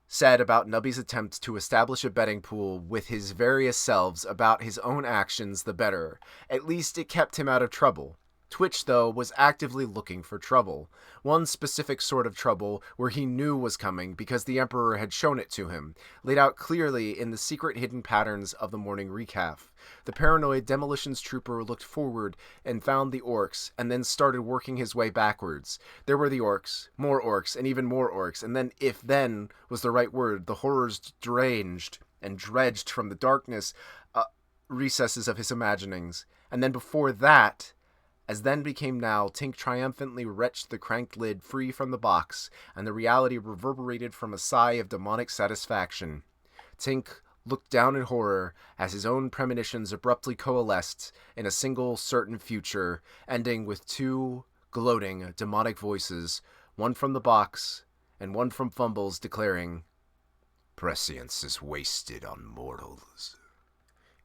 said about Nubby's attempt to establish a betting pool with his various selves about his own actions, the better. At least it kept him out of trouble. Twitch, though, was actively looking for trouble. One specific sort of trouble where he knew was coming because the Emperor had shown it to him, laid out clearly in the secret hidden patterns of the morning recaf. The paranoid demolitions trooper looked forward and found the orcs, and then started working his way backwards. There were the orcs, and even more orcs, and then, if then was the right word, the horrors deranged and dredged from the darkness recesses of his imaginings. And then before that, as then became now, Tink triumphantly wrenched the cranked lid free from the box, and the reality reverberated from a sigh of demonic satisfaction. Tink looked down in horror as his own premonitions abruptly coalesced in a single certain future, ending with two gloating demonic voices, one from the box and one from Fumbles, declaring, "Prescience is wasted on mortals."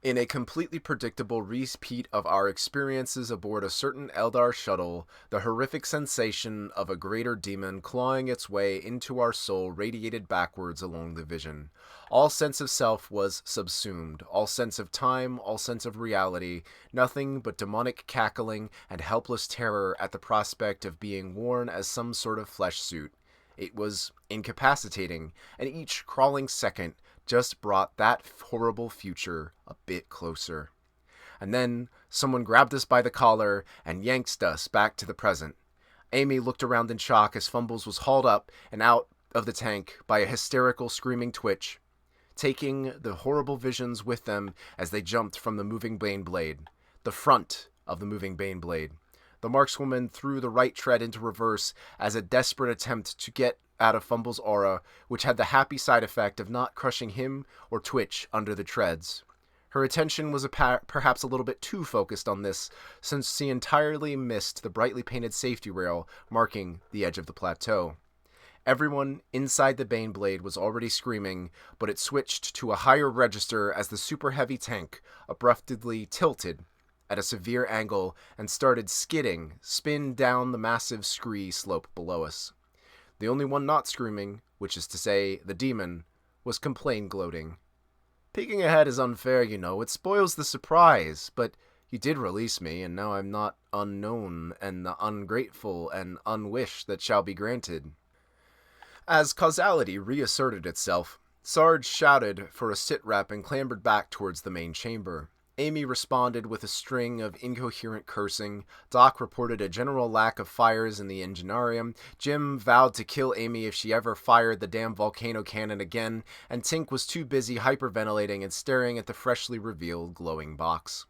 In a completely predictable repeat of our experiences aboard a certain Eldar shuttle, the horrific sensation of a greater demon clawing its way into our soul radiated backwards along the vision. All sense of self was subsumed, all sense of time, all sense of reality, nothing but demonic cackling and helpless terror at the prospect of being worn as some sort of flesh suit. It was incapacitating, and each crawling second just brought that horrible future a bit closer. And then someone grabbed us by the collar and yanked us back to the present. Amy looked around in shock as Fumbles was hauled up and out of the tank by a hysterical screaming Twitch, taking the horrible visions with them as they jumped from the moving Baneblade, the front of the moving Baneblade. The markswoman threw the right tread into reverse as a desperate attempt to get out of Fumble's aura, which had the happy side effect of not crushing him or Twitch under the treads. Her attention was perhaps a little bit too focused on this, since she entirely missed the brightly painted safety rail marking the edge of the plateau. Everyone inside the Baneblade was already screaming, but it switched to a higher register as the super heavy tank abruptly tilted at a severe angle and started spin down the massive scree slope below us. The only one not screaming, which is to say, the demon, was complain gloating. Peeking ahead is unfair, you know. It spoils the surprise, but you did release me, and now I'm not unknown and the ungrateful and unwish that shall be granted. As causality reasserted itself, Sarge shouted for a sitrep and clambered back towards the main chamber. Amy responded with a string of incoherent cursing. Doc reported a general lack of fires in the enginarium. Jim vowed to kill Amy if she ever fired the damn volcano cannon again, and Tink was too busy hyperventilating and staring at the freshly revealed glowing box.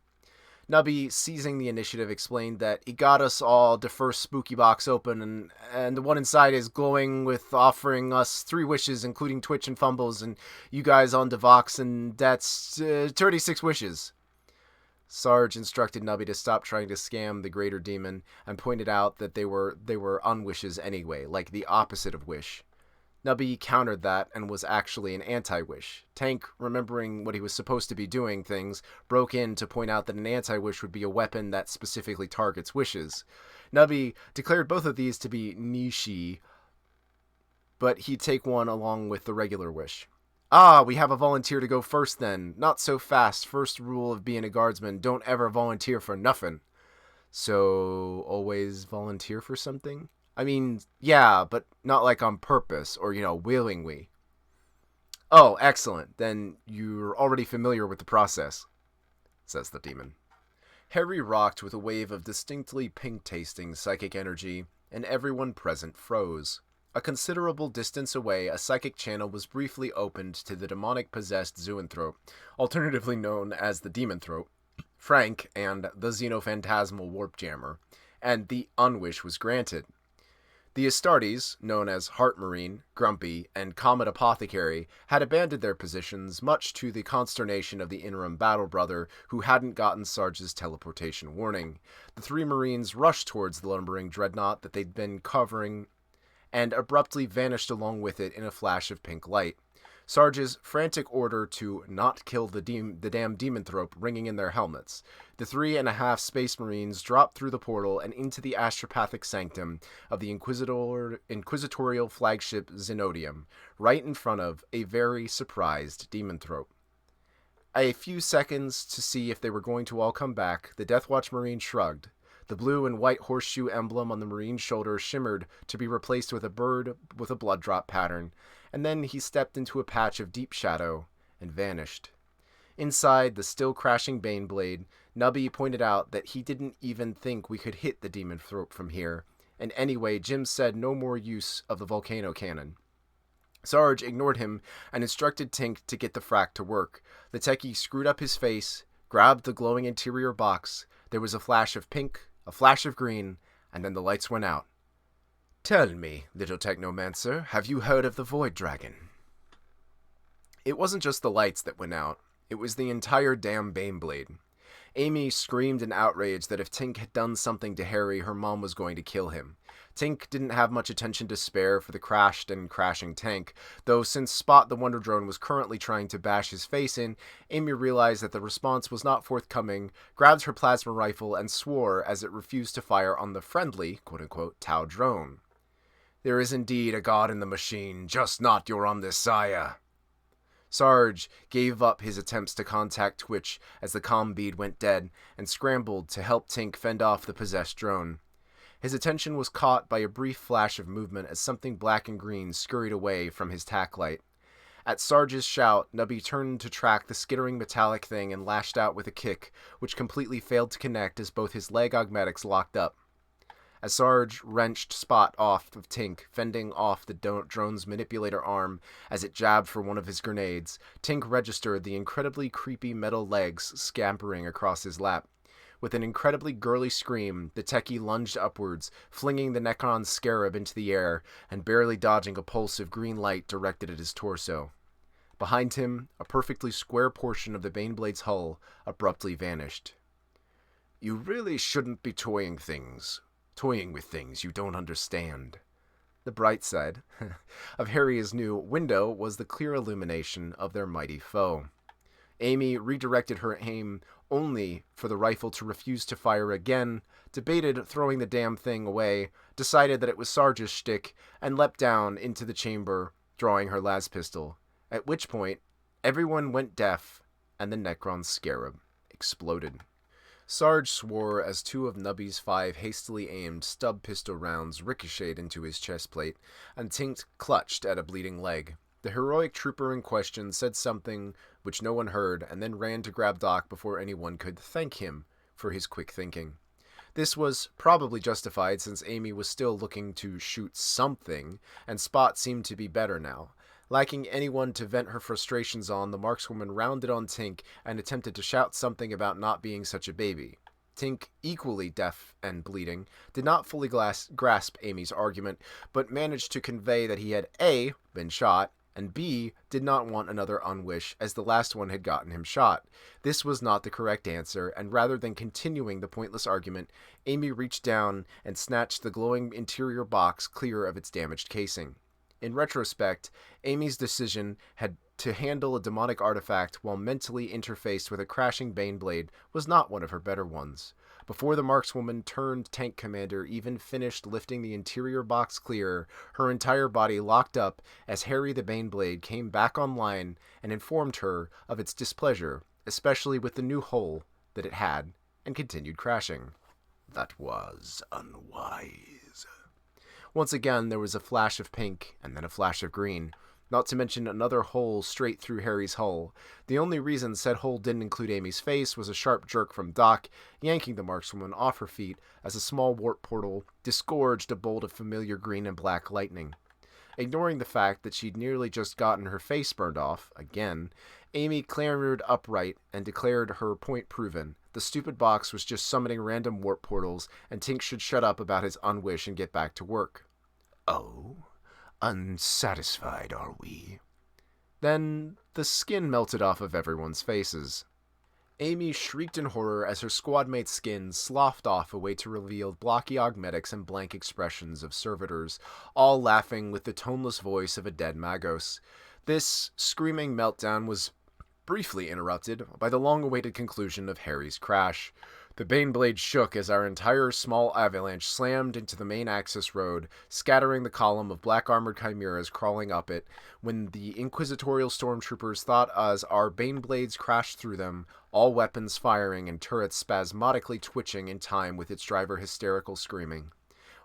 Nubby, seizing the initiative, explained that he got us all the first spooky box open, and the one inside is glowing with offering us 3 wishes, including Twitch and Fumbles, and you guys on the Vox, and that's 36 wishes. Sarge instructed Nubby to stop trying to scam the greater demon and pointed out that they were unwishes anyway, like the opposite of wish. Nubby countered that and was actually an anti-wish. Tank, remembering what he was supposed to be doing things, broke in to point out that an anti-wish would be a weapon that specifically targets wishes. Nubby declared both of these to be niche, but he'd take one along with the regular wish. Ah, we have a volunteer to go first then. Not so fast. First rule of being a guardsman, don't ever volunteer for nothing. So, always volunteer for something? I mean, yeah, but not like on purpose or, willingly. Oh, excellent. Then you're already familiar with the process, says the demon. Harry rocked with a wave of distinctly pink-tasting psychic energy, and everyone present froze. A considerable distance away, a psychic channel was briefly opened to the demonic-possessed Zoanthrope, alternatively known as the Demonthrope, Frank, and the Xenophantasmal Warp Jammer, and the Unwish was granted. The Astartes, known as Heart Marine, Grumpy, and Comet Apothecary, had abandoned their positions, much to the consternation of the interim battle brother, who hadn't gotten Sarge's teleportation warning. The 3 Marines rushed towards the lumbering dreadnought that they'd been covering, and abruptly vanished along with it in a flash of pink light. Sarge's frantic order to not kill the damn Demonthrope ringing in their helmets. The 3.5 Space Marines dropped through the portal and into the astropathic sanctum of the inquisitorial flagship Zenodium, right in front of a very surprised Demonthrope. A few seconds to see if they were going to all come back, the Deathwatch Marine shrugged. The blue and white horseshoe emblem on the Marine's shoulder shimmered to be replaced with a bird with a blood drop pattern, and then he stepped into a patch of deep shadow and vanished. Inside the still crashing Baneblade, Nubby pointed out that he didn't even think we could hit the Demonthrope from here, and anyway, Jim said no more use of the volcano cannon. Sarge ignored him and instructed Tink to get the frack to work. The techie screwed up his face, grabbed the glowing interior box. There was a flash of pink, a flash of green, and then the lights went out. Tell me, little technomancer, have you heard of the Void Dragon? It wasn't just the lights that went out. It was the entire damn Baneblade. Amy screamed in outrage that if Tink had done something to Harry, her mom was going to kill him. Tink didn't have much attention to spare for the crashed and crashing tank, though since Spot the Wonder Drone was currently trying to bash his face in, Amy realized that the response was not forthcoming, grabbed her plasma rifle, and swore as it refused to fire on the friendly, quote-unquote, Tau drone. "There is indeed a god in the machine, just not your omniscience." Sarge gave up his attempts to contact Twitch as the comm bead went dead and scrambled to help Tink fend off the possessed drone. His attention was caught by a brief flash of movement as something black and green scurried away from his tack light. At Sarge's shout, Nubby turned to track the skittering metallic thing and lashed out with a kick, which completely failed to connect as both his leg augmetics locked up. As Sarge wrenched Spot off of Tink, fending off the drone's manipulator arm as it jabbed for one of his grenades, Tink registered the incredibly creepy metal legs scampering across his lap. With an incredibly girly scream, the techie lunged upwards, flinging the Necron scarab into the air and barely dodging a pulse of green light directed at his torso. Behind him, a perfectly square portion of the Baneblade's hull abruptly vanished. "You really shouldn't be toying with things you don't understand." The bright side of Harry's new window was the clear illumination of their mighty foe. Amy redirected her aim only for the rifle to refuse to fire again, debated throwing the damn thing away, decided that it was Sarge's shtick, and leapt down into the chamber, drawing her las pistol, at which point everyone went deaf and the Necron scarab exploded. Sarge swore as two of Nubby's 5 hastily aimed stub pistol rounds ricocheted into his chest plate, and Tink clutched at a bleeding leg. The heroic trooper in question said something which no one heard, and then ran to grab Doc before anyone could thank him for his quick thinking. This was probably justified since Amy was still looking to shoot something, and Spot seemed to be better now. Lacking anyone to vent her frustrations on, the markswoman rounded on Tink and attempted to shout something about not being such a baby. Tink, equally deaf and bleeding, did not fully grasp Amy's argument, but managed to convey that he had A, been shot, and B, did not want another unwish, as the last one had gotten him shot. This was not the correct answer, and rather than continuing the pointless argument, Amy reached down and snatched the glowing interior box clear of its damaged casing. In retrospect, Amy's decision had to handle a demonic artifact while mentally interfaced with a crashing Baneblade was not one of her better ones. Before the markswoman turned tank commander even finished lifting the interior box clear, her entire body locked up as Harry the Baneblade came back online and informed her of its displeasure, especially with the new hull that it had, and continued crashing. "That was unwise." Once again, there was a flash of pink, and then a flash of green, not to mention another hole straight through Harry's hull. The only reason said hole didn't include Amy's face was a sharp jerk from Doc, yanking the markswoman off her feet as a small warp portal disgorged a bolt of familiar green and black lightning. Ignoring the fact that she'd nearly just gotten her face burned off, again, Amy clambered upright and declared her point proven. The stupid box was just summoning random warp portals, and Tink should shut up about his unwish and get back to work. "Oh? Unsatisfied, are we?" Then the skin melted off of everyone's faces. Amy shrieked in horror as her squadmate's skin sloughed off away to reveal blocky augmetics and blank expressions of servitors, all laughing with the toneless voice of a dead Magos. This screaming meltdown was briefly interrupted by the long-awaited conclusion of Harry's crash. The Baneblade shook as our entire small avalanche slammed into the main access road, scattering the column of black-armored chimeras crawling up it. When the inquisitorial stormtroopers thought as our Baneblades crashed through them, all weapons firing and turrets spasmodically twitching in time with its driver hysterical screaming.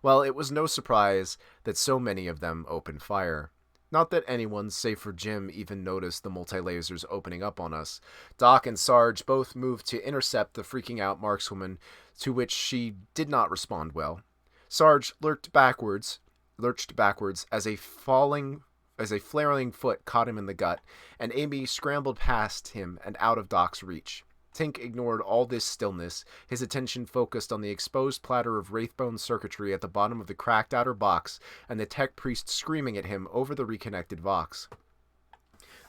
Well, it was no surprise that so many of them opened fire. Not that anyone, save for Jim, even noticed the multi-lasers opening up on us. Doc and Sarge both moved to intercept the freaking out markswoman, to which she did not respond well. Sarge lurched backwards as a flaring foot caught him in the gut, and Amy scrambled past him and out of Doc's reach. Tink ignored all this stillness, his attention focused on the exposed platter of wraithbone circuitry at the bottom of the cracked outer box, and the tech priest screaming at him over the reconnected Vox.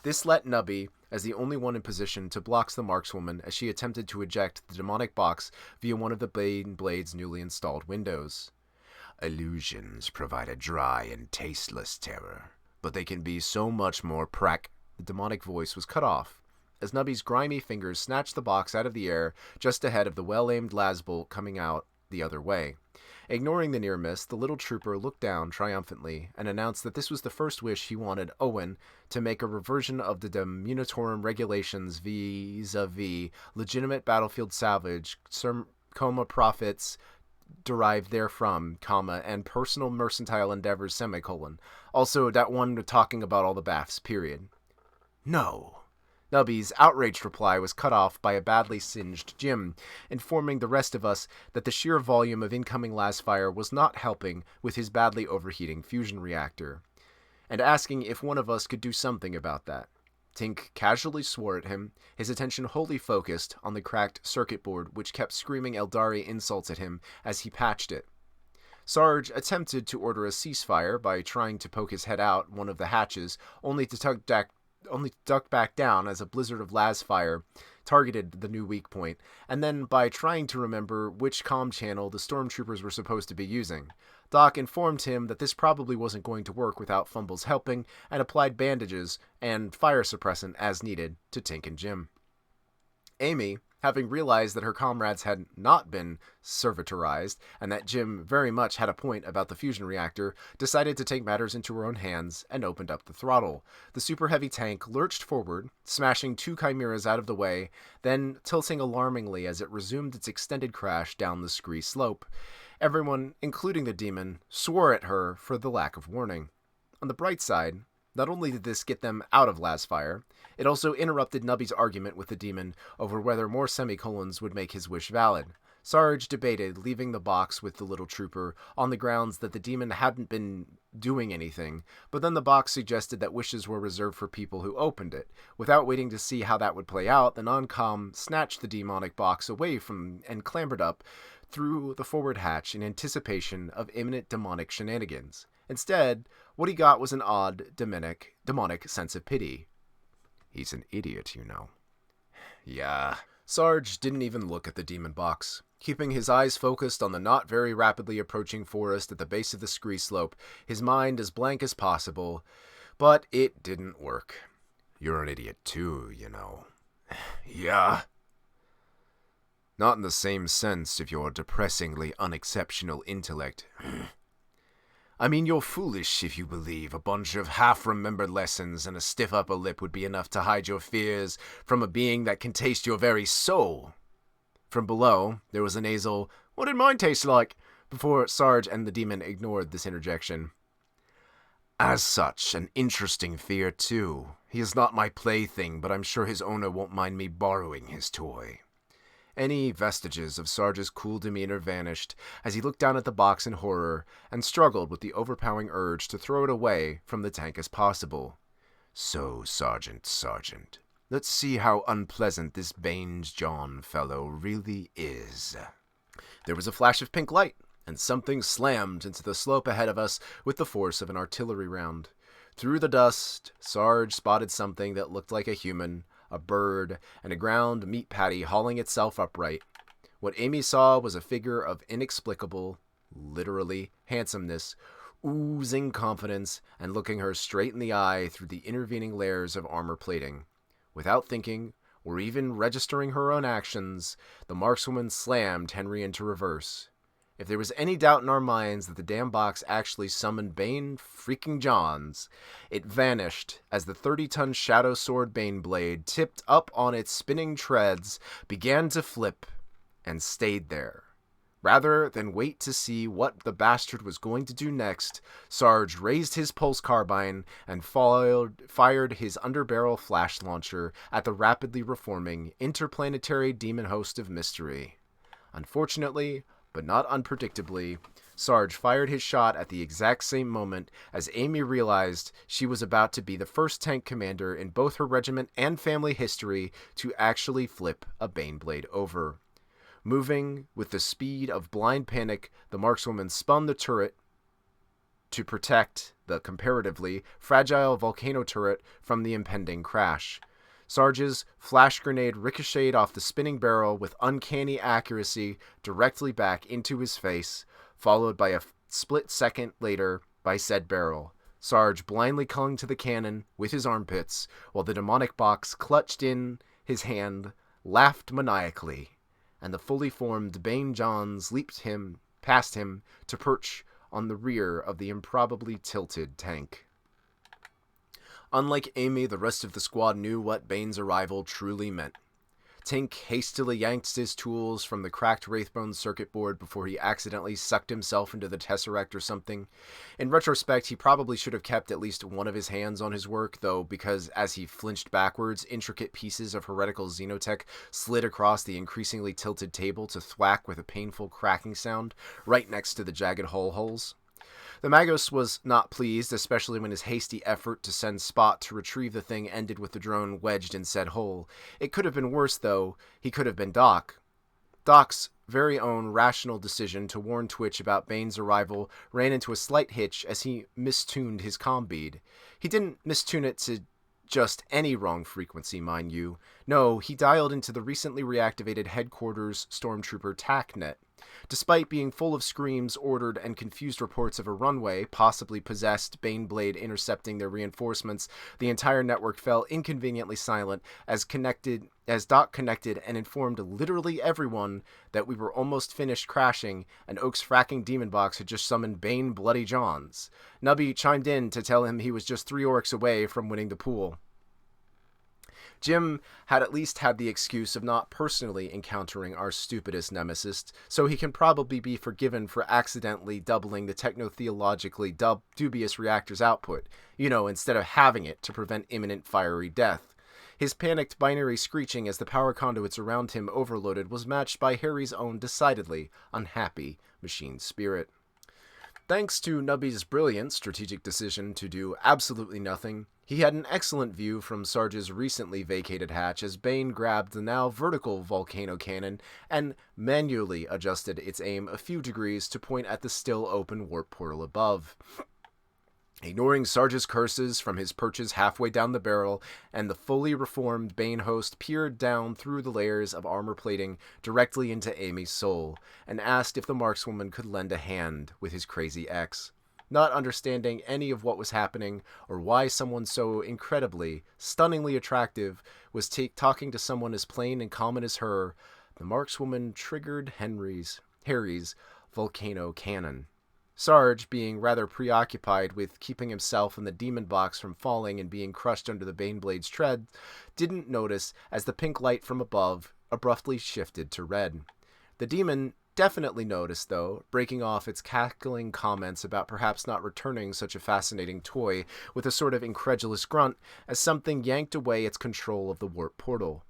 This let Nubby as the only one in position to block the markswoman as she attempted to eject the demonic box via one of the Bane Blade's newly installed windows. Illusions provide a dry and tasteless terror, but they can be so much more The demonic voice was cut off as Nubby's grimy fingers snatched the box out of the air just ahead of the well-aimed lasbolt coming out the other way. Ignoring the near miss, the little trooper looked down triumphantly and announced that this was the first wish he wanted Owen to make a reversion of the Demunitorum regulations vis-a-vis legitimate battlefield salvage, coma profits derived therefrom, comma, and personal mercantile endeavors, semicolon. Also, that one talking about all the baths, period. No. Nubby's outraged reply was cut off by a badly singed Jim, informing the rest of us that the sheer volume of incoming lasfire was not helping with his badly overheating fusion reactor, and asking if one of us could do something about that. Tink casually swore at him, his attention wholly focused on the cracked circuit board which kept screaming Eldari insults at him as he patched it. Sarge attempted to order a ceasefire by trying to poke his head out one of the hatches, only to duck back down as a blizzard of lasfire targeted the new weak point, and then by trying to remember which comm channel the stormtroopers were supposed to be using. Doc informed him that this probably wasn't going to work without Fumbles helping, and applied bandages and fire suppressant as needed to Tink and Jim. Amy, having realized that her comrades had not been servitorized, and that Jim very much had a point about the fusion reactor, decided to take matters into her own hands and opened up the throttle. The super heavy tank lurched forward, smashing two chimeras out of the way, then tilting alarmingly as it resumed its extended crash down the scree slope. Everyone, including the demon, swore at her for the lack of warning. On the bright side, not only did this get them out of lasfire, it also interrupted Nubby's argument with the demon over whether more semicolons would make his wish valid. Sarge debated leaving the box with the little trooper on the grounds that the demon hadn't been doing anything, but then the box suggested that wishes were reserved for people who opened it. Without waiting to see how that would play out, the non-com snatched the demonic box away from and clambered up through the forward hatch in anticipation of imminent demonic shenanigans. Instead, what he got was an odd, demonic sense of pity. He's an idiot, you know. Yeah. Sarge didn't even look at the demon box. Keeping his eyes focused on the not very rapidly approaching forest at the base of the scree slope, his mind as blank as possible, but it didn't work. You're an idiot too, you know. Yeah? Not in the same sense of your depressingly unexceptional intellect. I mean, you're foolish if you believe a bunch of half-remembered lessons and a stiff upper lip would be enough to hide your fears from a being that can taste your very soul. From below, there was a nasal, "What did mine taste like?" before Sarge and the demon ignored this interjection. As such, an interesting fear, too. He is not my plaything, but I'm sure his owner won't mind me borrowing his toy. Any vestiges of Sarge's cool demeanor vanished as he looked down at the box in horror and struggled with the overpowering urge to throw it away from the tank as possible. So, Sergeant, let's see how unpleasant this Baines John fellow really is. There was a flash of pink light, and something slammed into the slope ahead of us with the force of an artillery round. Through the dust, Sarge spotted something that looked like a human, a bird, and a ground meat patty hauling itself upright. What Amy saw was a figure of inexplicable, literally, handsomeness, oozing confidence, and looking her straight in the eye through the intervening layers of armor plating. Without thinking, or even registering her own actions, the markswoman slammed Henry into reverse. If there was any doubt in our minds that the damn box actually summoned Bane freaking Johns, it vanished as the 30-ton Shadow Sword Bane blade, tipped up on its spinning treads, began to flip and stayed there. Rather than wait to see what the bastard was going to do next, Sarge raised his pulse carbine and fired his underbarrel flash launcher at the rapidly reforming interplanetary demon host of mystery. Unfortunately, but not unpredictably, Sarge fired his shot at the exact same moment as Amy realized she was about to be the first tank commander in both her regiment and family history to actually flip a Baneblade over. Moving with the speed of blind panic, the markswoman spun the turret to protect the comparatively fragile volcano turret from the impending crash. Sarge's flash grenade ricocheted off the spinning barrel with uncanny accuracy directly back into his face, followed by a split second later by said barrel. Sarge blindly clung to the cannon with his armpits, while the demonic box clutched in his hand, laughed maniacally, and the fully formed Bane Johns leaped past him to perch on the rear of the improbably tilted tank. Unlike Amy, the rest of the squad knew what Bane's arrival truly meant. Tink hastily yanked his tools from the cracked Wraithbone circuit board before he accidentally sucked himself into the Tesseract or something. In retrospect, he probably should have kept at least one of his hands on his work, though, because as he flinched backwards, intricate pieces of heretical xenotech slid across the increasingly tilted table to thwack with a painful cracking sound right next to the jagged hull holes. The Magos was not pleased, especially when his hasty effort to send Spot to retrieve the thing ended with the drone wedged in said hole. It could have been worse, though. He could have been Doc. Doc's very own rational decision to warn Twitch about Bane's arrival ran into a slight hitch as he mistuned his comm bead. He didn't mistune it to just any wrong frequency, mind you. No, he dialed into the recently reactivated headquarters Stormtrooper TACnet. Despite being full of screams, ordered, and confused reports of a runway, possibly possessed Baneblade intercepting their reinforcements, the entire network fell inconveniently silent as Doc connected and informed literally everyone that we were almost finished crashing and Oak's fracking demon box had just summoned Bane Bloody Johns. Nubby chimed in to tell him he was just 3 orcs away from winning the pool. Jim had at least had the excuse of not personally encountering our stupidest nemesis, so he can probably be forgiven for accidentally doubling the techno-theologically dubious reactor's output, instead of having it to prevent imminent fiery death. His panicked binary screeching as the power conduits around him overloaded was matched by Harry's own decidedly unhappy machine spirit. Thanks to Nubby's brilliant strategic decision to do absolutely nothing, he had an excellent view from Sarge's recently vacated hatch as Bane grabbed the now vertical volcano cannon and manually adjusted its aim a few degrees to point at the still open warp portal above. Ignoring Sarge's curses from his perches halfway down the barrel, and the fully reformed Bane host peered down through the layers of armor plating directly into Amy's soul, and asked if the markswoman could lend a hand with his crazy ex. Not understanding any of what was happening, or why someone so incredibly, stunningly attractive was talking to someone as plain and common as her, the markswoman triggered Harry's volcano cannon. Sarge, being rather preoccupied with keeping himself and the demon box from falling and being crushed under the Baneblade's tread, didn't notice as the pink light from above abruptly shifted to red. The demon definitely noticed, though, breaking off its cackling comments about perhaps not returning such a fascinating toy with a sort of incredulous grunt as something yanked away its control of the warp portal.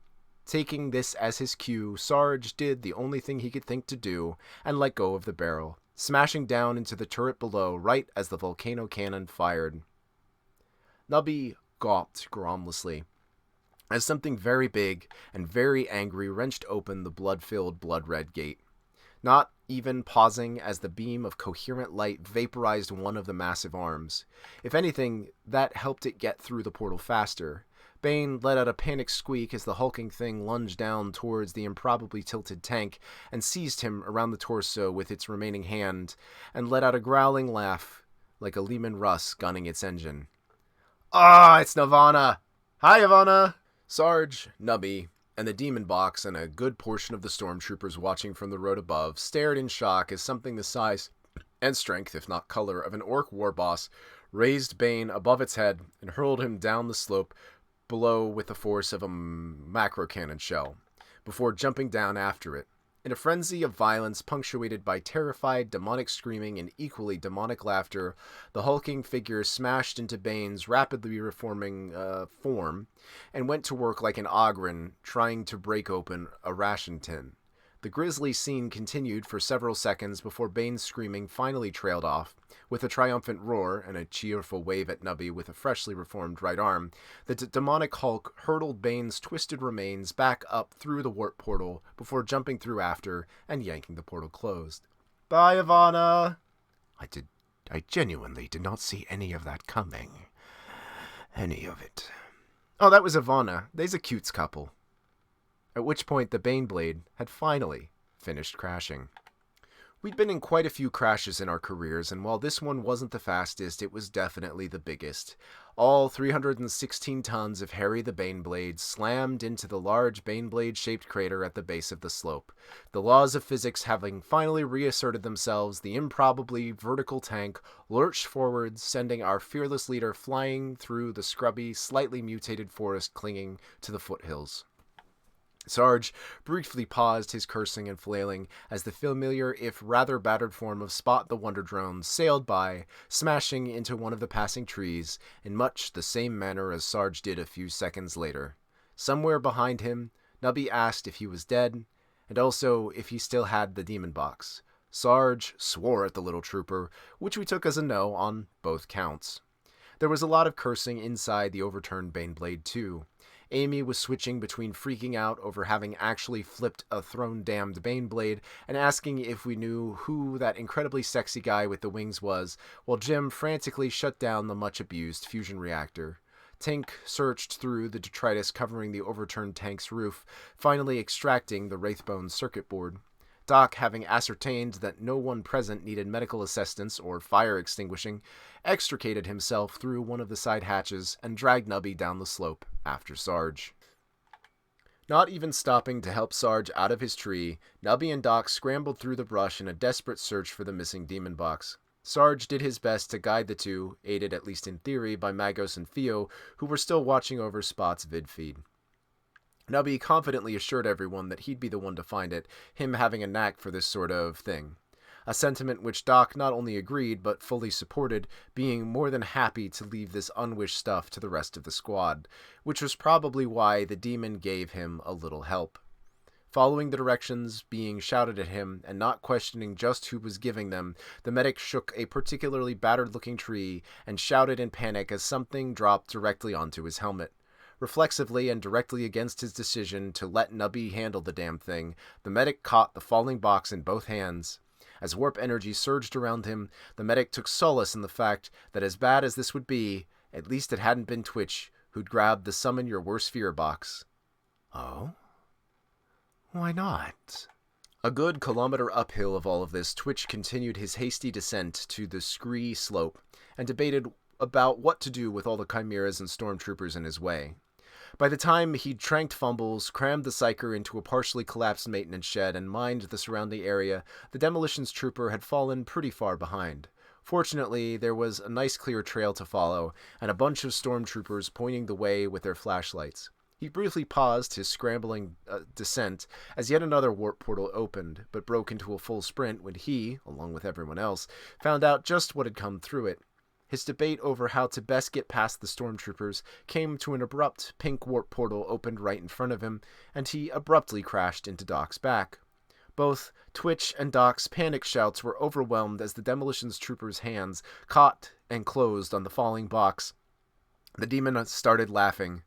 Taking this as his cue, Sarge did the only thing he could think to do and let go of the barrel, smashing down into the turret below right as the volcano cannon fired. Nubby gawped gromlessly as something very big and very angry wrenched open the blood-filled, blood-red gate, not even pausing as the beam of coherent light vaporized one of the massive arms. If anything, that helped it get through the portal faster. Bane let out a panicked squeak as the hulking thing lunged down towards the improbably tilted tank and seized him around the torso with its remaining hand, and let out a growling laugh like a Lehman Russ gunning its engine. "Ah, it's Nirvana! Hi, Ivana!" Sarge, Nubby, and the demon box and a good portion of the stormtroopers watching from the road above stared in shock as something the size and strength, if not color, of an orc war boss raised Bane above its head and hurled him down the slope below with the force of a macro cannon shell, before jumping down after it. In a frenzy of violence punctuated by terrified, demonic screaming and equally demonic laughter, the hulking figure smashed into Bane's rapidly reforming form and went to work like an Ogren trying to break open a ration tin. The grisly scene continued for several seconds before Bane's screaming finally trailed off. With a triumphant roar and a cheerful wave at Nubby with a freshly reformed right arm, the demonic Hulk hurtled Bane's twisted remains back up through the warp portal before jumping through after and yanking the portal closed. "Bye, Ivana!" I I genuinely did not see any of that coming. Any of it. Oh, that was Ivana. They's a cutes couple. At which point the Baneblade had finally finished crashing. We'd been in quite a few crashes in our careers, and while this one wasn't the fastest, it was definitely the biggest. All 316 tons of Harry the Baneblade slammed into the large Baneblade-shaped crater at the base of the slope. The laws of physics having finally reasserted themselves, the improbably vertical tank lurched forward, sending our fearless leader flying through the scrubby, slightly mutated forest clinging to the foothills. Sarge briefly paused his cursing and flailing as the familiar, if rather battered form of Spot the Wonder Drone sailed by, smashing into one of the passing trees in much the same manner as Sarge did a few seconds later. Somewhere behind him, Nubby asked if he was dead, and also if he still had the demon box. Sarge swore at the little trooper, which we took as a no on both counts. There was a lot of cursing inside the overturned Baneblade too. Amy was switching between freaking out over having actually flipped a throne-damned Baneblade and asking if we knew who that incredibly sexy guy with the wings was, while Jim frantically shut down the much-abused fusion reactor. Tink searched through the detritus covering the overturned tank's roof, finally extracting the Wraithbone circuit board. Doc, having ascertained that no one present needed medical assistance or fire extinguishing, extricated himself through one of the side hatches and dragged Nubby down the slope after Sarge. Not even stopping to help Sarge out of his tree, Nubby and Doc scrambled through the brush in a desperate search for the missing demon box. Sarge did his best to guide the two, aided at least in theory by Magos and Theo, who were still watching over Spot's vid feed. Nubby confidently assured everyone that he'd be the one to find it, him having a knack for this sort of thing. A sentiment which Doc not only agreed, but fully supported, being more than happy to leave this unwished stuff to the rest of the squad, which was probably why the demon gave him a little help. Following the directions being shouted at him, and not questioning just who was giving them, the medic shook a particularly battered-looking tree and shouted in panic as something dropped directly onto his helmet. Reflexively and directly against his decision to let Nubby handle the damn thing, the medic caught the falling box in both hands. As warp energy surged around him, the medic took solace in the fact that as bad as this would be, at least it hadn't been Twitch who'd grabbed the summon your worst fear box. Oh? Why not? A good kilometer uphill of all of this, Twitch continued his hasty descent to the scree slope, and debated about what to do with all the chimeras and stormtroopers in his way. By the time he'd tranked fumbles, crammed the psyker into a partially collapsed maintenance shed, and mined the surrounding area, the demolitions trooper had fallen pretty far behind. Fortunately, there was a nice clear trail to follow, and a bunch of stormtroopers pointing the way with their flashlights. He briefly paused his scrambling descent as yet another warp portal opened, but broke into a full sprint when he, along with everyone else, found out just what had come through it. His debate over how to best get past the stormtroopers came to an abrupt pink warp portal opened right in front of him, and he abruptly crashed into Doc's back. Both Twitch and Doc's panic shouts were overwhelmed as the demolitions trooper's hands caught and closed on the falling box. The demon started laughing.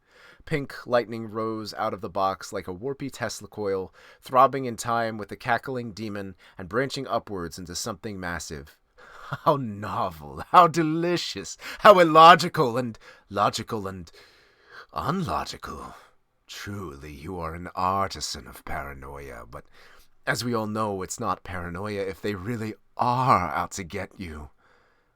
Pink lightning rose out of the box like a warpy Tesla coil, throbbing in time with the cackling demon and branching upwards into something massive. How novel, how delicious, how illogical and logical and unlogical. Truly, you are an artisan of paranoia, but as we all know, it's not paranoia if they really are out to get you.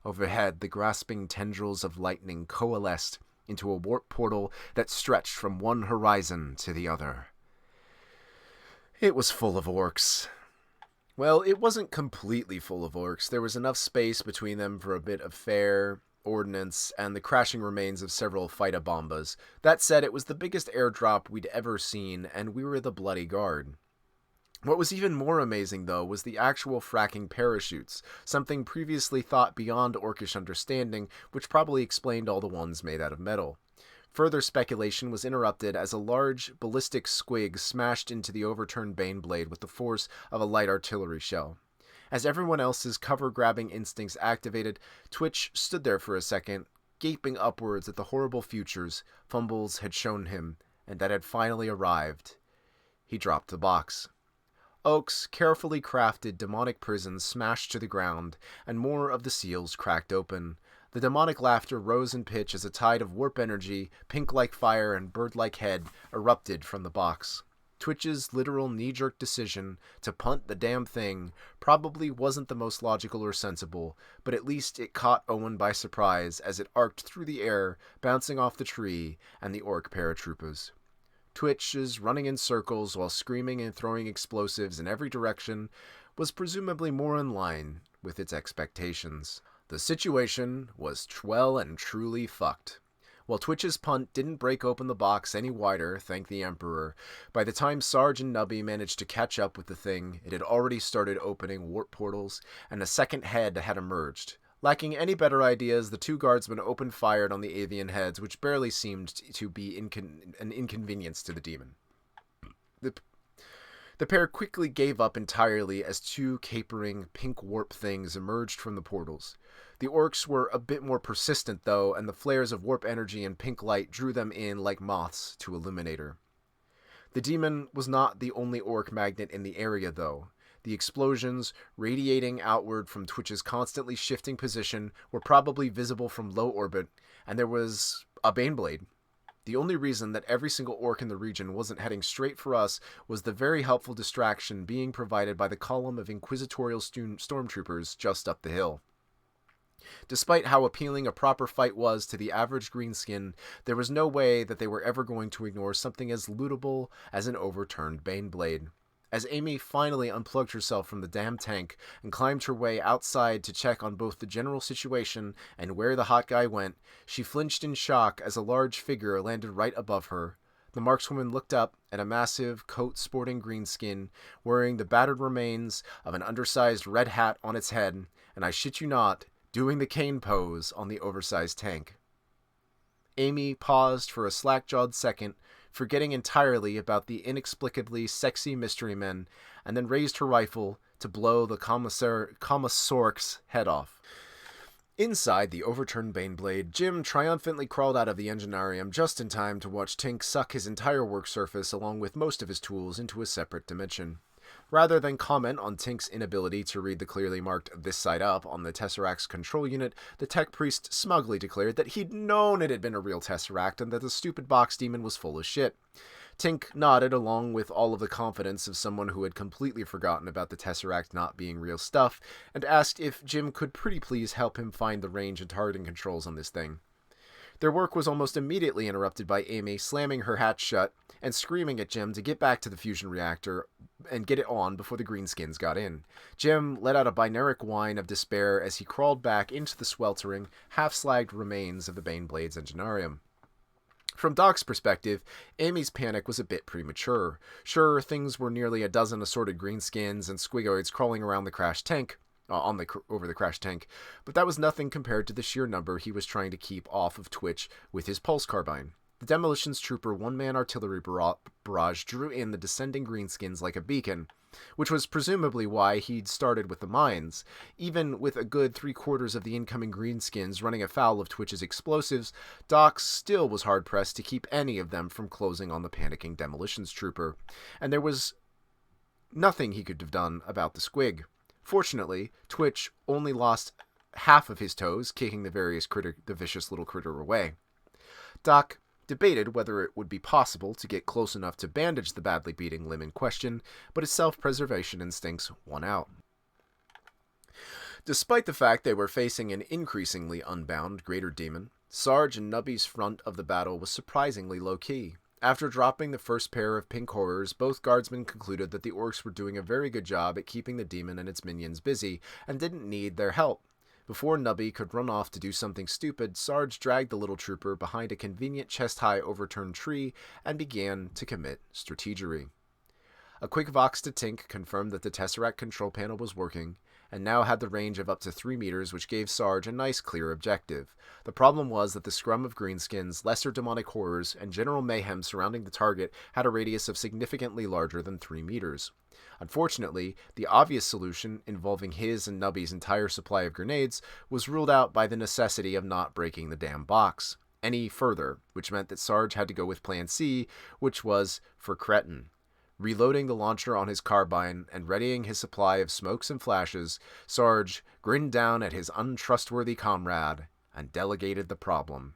Overhead, the grasping tendrils of lightning coalesced into a warp portal that stretched from one horizon to the other. It was full of orcs. Well, it wasn't completely full of orcs. There was enough space between them for a bit of fair, ordnance, and the crashing remains of several fighta-bombas. That said, it was the biggest airdrop we'd ever seen, and we were the bloody guard. What was even more amazing, though, was the actual fracking parachutes, something previously thought beyond orcish understanding, which probably explained all the ones made out of metal. Further speculation was interrupted as a large ballistic squig smashed into the overturned Baneblade with the force of a light artillery shell. As everyone else's cover-grabbing instincts activated, Twitch stood there for a second, gaping upwards at the horrible futures Fumbles had shown him, and that had finally arrived. He dropped the box. Oak's carefully crafted demonic prison smashed to the ground, and more of the seals cracked open. The demonic laughter rose in pitch as a tide of warp energy, pink-like fire, and bird-like head erupted from the box. Twitch's literal knee-jerk decision to punt the damn thing probably wasn't the most logical or sensible, but at least it caught Owen by surprise as it arced through the air, bouncing off the tree and the orc paratroopers. Twitch's running in circles while screaming and throwing explosives in every direction was presumably more in line with its expectations. The situation was well and truly fucked. While Twitch's punt didn't break open the box any wider, thank the Emperor, by the time Sarge and Nubby managed to catch up with the thing, it had already started opening warp portals, and a second head had emerged. Lacking any better ideas, the two guardsmen opened fire on the avian heads, which barely seemed to be an inconvenience to the demon. The pair quickly gave up entirely as two capering pink warp things emerged from the portals. The orcs were a bit more persistent, though, and the flares of warp energy and pink light drew them in like moths to a luminator. The demon was not the only orc magnet in the area, though. The explosions, radiating outward from Twitch's constantly shifting position, were probably visible from low orbit, and there was a Baneblade. The only reason that every single orc in the region wasn't heading straight for us was the very helpful distraction being provided by the column of inquisitorial stormtroopers just up the hill. Despite how appealing a proper fight was to the average greenskin, there was no way that they were ever going to ignore something as lootable as an overturned Baneblade. As Amy finally unplugged herself from the damn tank and climbed her way outside to check on both the general situation and where the hot guy went, she flinched in shock as a large figure landed right above her. The markswoman looked up at a massive, coat-sporting greenskin, wearing the battered remains of an undersized red hat on its head, and I shit you not, doing the cane pose on the oversized tank. Amy paused for a slack-jawed second, forgetting entirely about the inexplicably sexy mystery men, and then raised her rifle to blow the Commissoric's head off. Inside the overturned Baneblade, Jim triumphantly crawled out of the enginarium just in time to watch Tink suck his entire work surface along with most of his tools into a separate dimension. Rather than comment on Tink's inability to read the clearly marked "this side up" on the Tesseract's control unit, the tech priest smugly declared that he'd known it had been a real Tesseract and that the stupid box demon was full of shit. Tink nodded along with all of the confidence of someone who had completely forgotten about the Tesseract not being real stuff, and asked if Jim could pretty please help him find the range and targeting controls on this thing. Their work was almost immediately interrupted by Amy slamming her hatch shut and screaming at Jim to get back to the fusion reactor and get it on before the greenskins got in. Jim let out a binaric whine of despair as he crawled back into the sweltering, half-slagged remains of the Baneblade's enginarium. From Doc's perspective, Amy's panic was a bit premature. Sure, things were nearly a dozen assorted greenskins and squigoids crawling around the crashed tank, over the crashed tank, but that was nothing compared to the sheer number he was trying to keep off of Twitch with his pulse carbine. The Demolitions Trooper one-man artillery barrage drew in the descending greenskins like a beacon, which was presumably why he'd started with the mines. Even with a good 3/4 of the incoming greenskins running afoul of Twitch's explosives, Doc still was hard-pressed to keep any of them from closing on the panicking Demolitions Trooper, and there was nothing he could have done about the squig. Fortunately, Twitch only lost half of his toes, kicking the vicious little critter away. Doc debated whether it would be possible to get close enough to bandage the badly beating limb in question, but his self-preservation instincts won out. Despite the fact they were facing an increasingly unbound greater demon, Sarge and Nubby's front of the battle was surprisingly low-key. After dropping the first pair of pink horrors, both guardsmen concluded that the orcs were doing a very good job at keeping the demon and its minions busy, and didn't need their help. Before Nubby could run off to do something stupid, Sarge dragged the little trooper behind a convenient chest-high overturned tree and began to commit strategery. A quick vox to Tink confirmed that the Tesseract control panel was working, and now had the range of up to 3 meters, which gave Sarge a nice clear objective. The problem was that the scrum of greenskins, lesser demonic horrors, and general mayhem surrounding the target had a radius of significantly larger than 3 meters. Unfortunately, the obvious solution, involving his and Nubby's entire supply of grenades, was ruled out by the necessity of not breaking the damn box any further, which meant that Sarge had to go with Plan C, which was for Cretin. Reloading the launcher on his carbine and readying his supply of smokes and flashes, Sarge grinned down at his untrustworthy comrade and delegated the problem.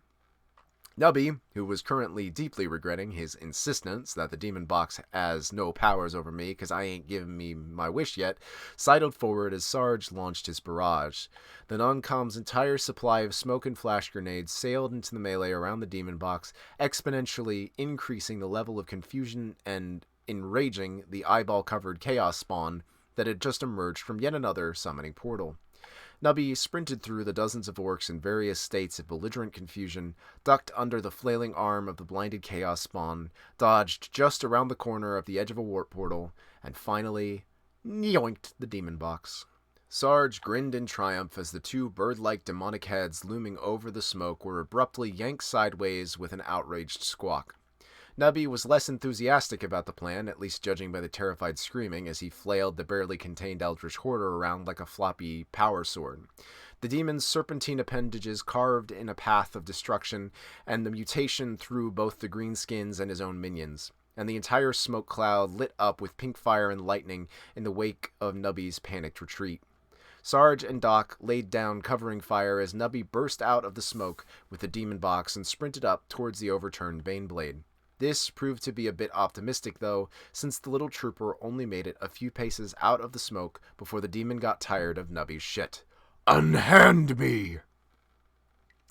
Nubby, who was currently deeply regretting his insistence that the demon box has no powers over me because I ain't given me my wish yet, sidled forward as Sarge launched his barrage. The non-com's entire supply of smoke and flash grenades sailed into the melee around the demon box, exponentially increasing the level of confusion and enraging the eyeball-covered chaos spawn that had just emerged from yet another summoning portal. Nubby sprinted through the dozens of orcs in various states of belligerent confusion, ducked under the flailing arm of the blinded chaos spawn, dodged just around the corner of the edge of a warp portal, and finally yoinked the demon box. Sarge grinned in triumph as the two bird-like demonic heads looming over the smoke were abruptly yanked sideways with an outraged squawk. Nubby was less enthusiastic about the plan, at least judging by the terrified screaming as he flailed the barely contained eldritch hoarder around like a floppy power sword. The demon's serpentine appendages carved in a path of destruction, and the mutation threw both the greenskins and his own minions, and the entire smoke cloud lit up with pink fire and lightning in the wake of Nubby's panicked retreat. Sarge and Doc laid down covering fire as Nubby burst out of the smoke with the demon box and sprinted up towards the overturned Baneblade. This proved to be a bit optimistic, though, since the little trooper only made it a few paces out of the smoke before the demon got tired of Nubby's shit. "Unhand me!"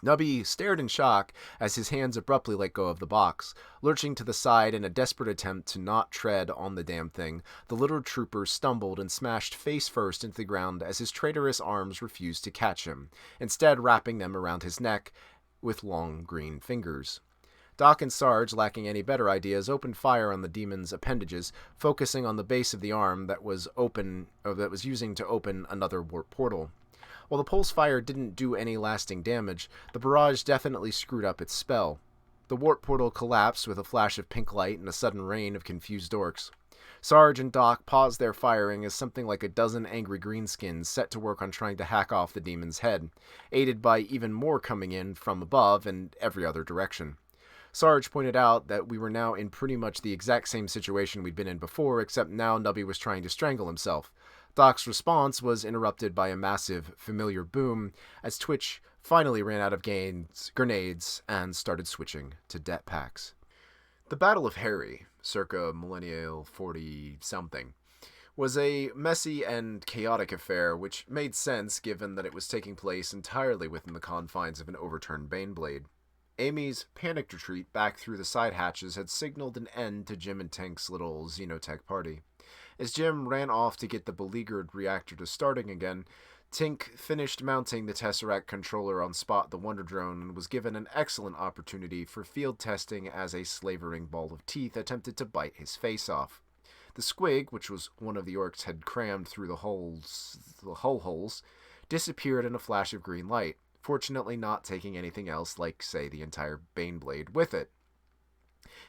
Nubby stared in shock as his hands abruptly let go of the box. Lurching to the side in a desperate attempt to not tread on the damn thing, the little trooper stumbled and smashed face first into the ground as his traitorous arms refused to catch him, instead wrapping them around his neck with long green fingers. Doc and Sarge, lacking any better ideas, opened fire on the demon's appendages, focusing on the base of the arm that was using to open another warp portal. While the pulse fire didn't do any lasting damage, the barrage definitely screwed up its spell. The warp portal collapsed with a flash of pink light and a sudden rain of confused orcs. Sarge and Doc paused their firing as something like a dozen angry greenskins set to work on trying to hack off the demon's head, aided by even more coming in from above and every other direction. Sarge pointed out that we were now in pretty much the exact same situation we'd been in before, except now Nubby was trying to strangle himself. Doc's response was interrupted by a massive, familiar boom as Twitch finally ran out of grenades and started switching to det packs. The Battle of Harry, circa millennial 40-something, was a messy and chaotic affair which made sense given that it was taking place entirely within the confines of an overturned Baneblade. Amy's panicked retreat back through the side hatches had signaled an end to Jim and Tink's little Xenotech party. As Jim ran off to get the beleaguered reactor to starting again, Tink finished mounting the Tesseract controller on Spot the Wonder Drone and was given an excellent opportunity for field testing as a slavering ball of teeth attempted to bite his face off. The squig, which was one of the orcs had crammed through the hull holes, disappeared in a flash of green light, fortunately not taking anything else like, say, the entire Baneblade with it.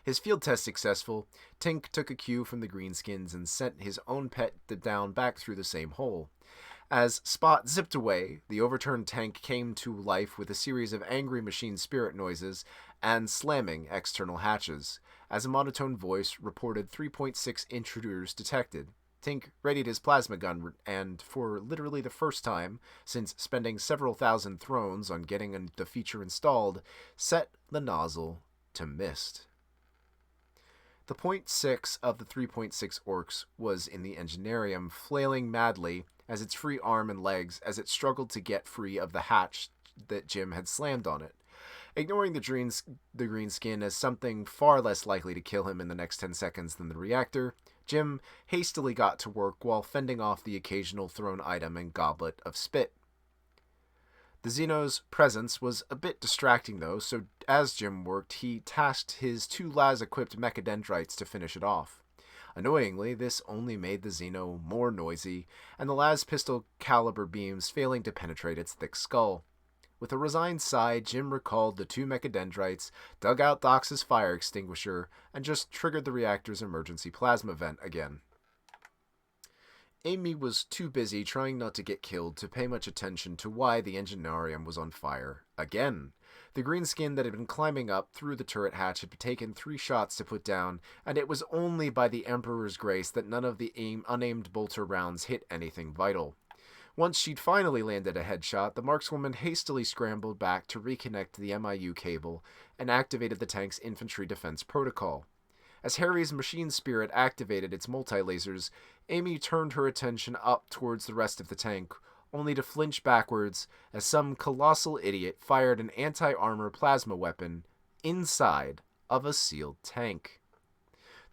His field test successful, Tink took a cue from the greenskins and sent his own pet down back through the same hole. As Spot zipped away, the overturned tank came to life with a series of angry machine spirit noises and slamming external hatches, as a monotone voice reported 3.6 intruders detected. Tink readied his plasma gun and, for literally the first time since spending several thousand thrones on getting the feature installed, set the nozzle to mist. The .6 of the 3.6 orcs was in the engineerium, flailing madly as its free arm and legs as it struggled to get free of the hatch that Jim had slammed on it. Ignoring the green skin as something far less likely to kill him in the next 10 seconds than the reactor, Jim hastily got to work while fending off the occasional thrown item and goblet of spit. The Xeno's presence was a bit distracting though, so as Jim worked, he tasked his two las-equipped mechadendrites to finish it off. Annoyingly, this only made the Xeno more noisy, and the las pistol caliber beams failing to penetrate its thick skull. With a resigned sigh, Jim recalled the two mechadendrites, dug out Doc's fire extinguisher, and just triggered the reactor's emergency plasma vent again. Amy was too busy trying not to get killed to pay much attention to why the enginarium was on fire again. The greenskin that had been climbing up through the turret hatch had taken 3 shots to put down, and it was only by the Emperor's grace that none of the unaimed bolter rounds hit anything vital. Once she'd finally landed a headshot, the markswoman hastily scrambled back to reconnect the MIU cable and activated the tank's infantry defense protocol. As Harry's machine spirit activated its multi-lasers, Amy turned her attention up towards the rest of the tank, only to flinch backwards as some colossal idiot fired an anti-armor plasma weapon inside of a sealed tank.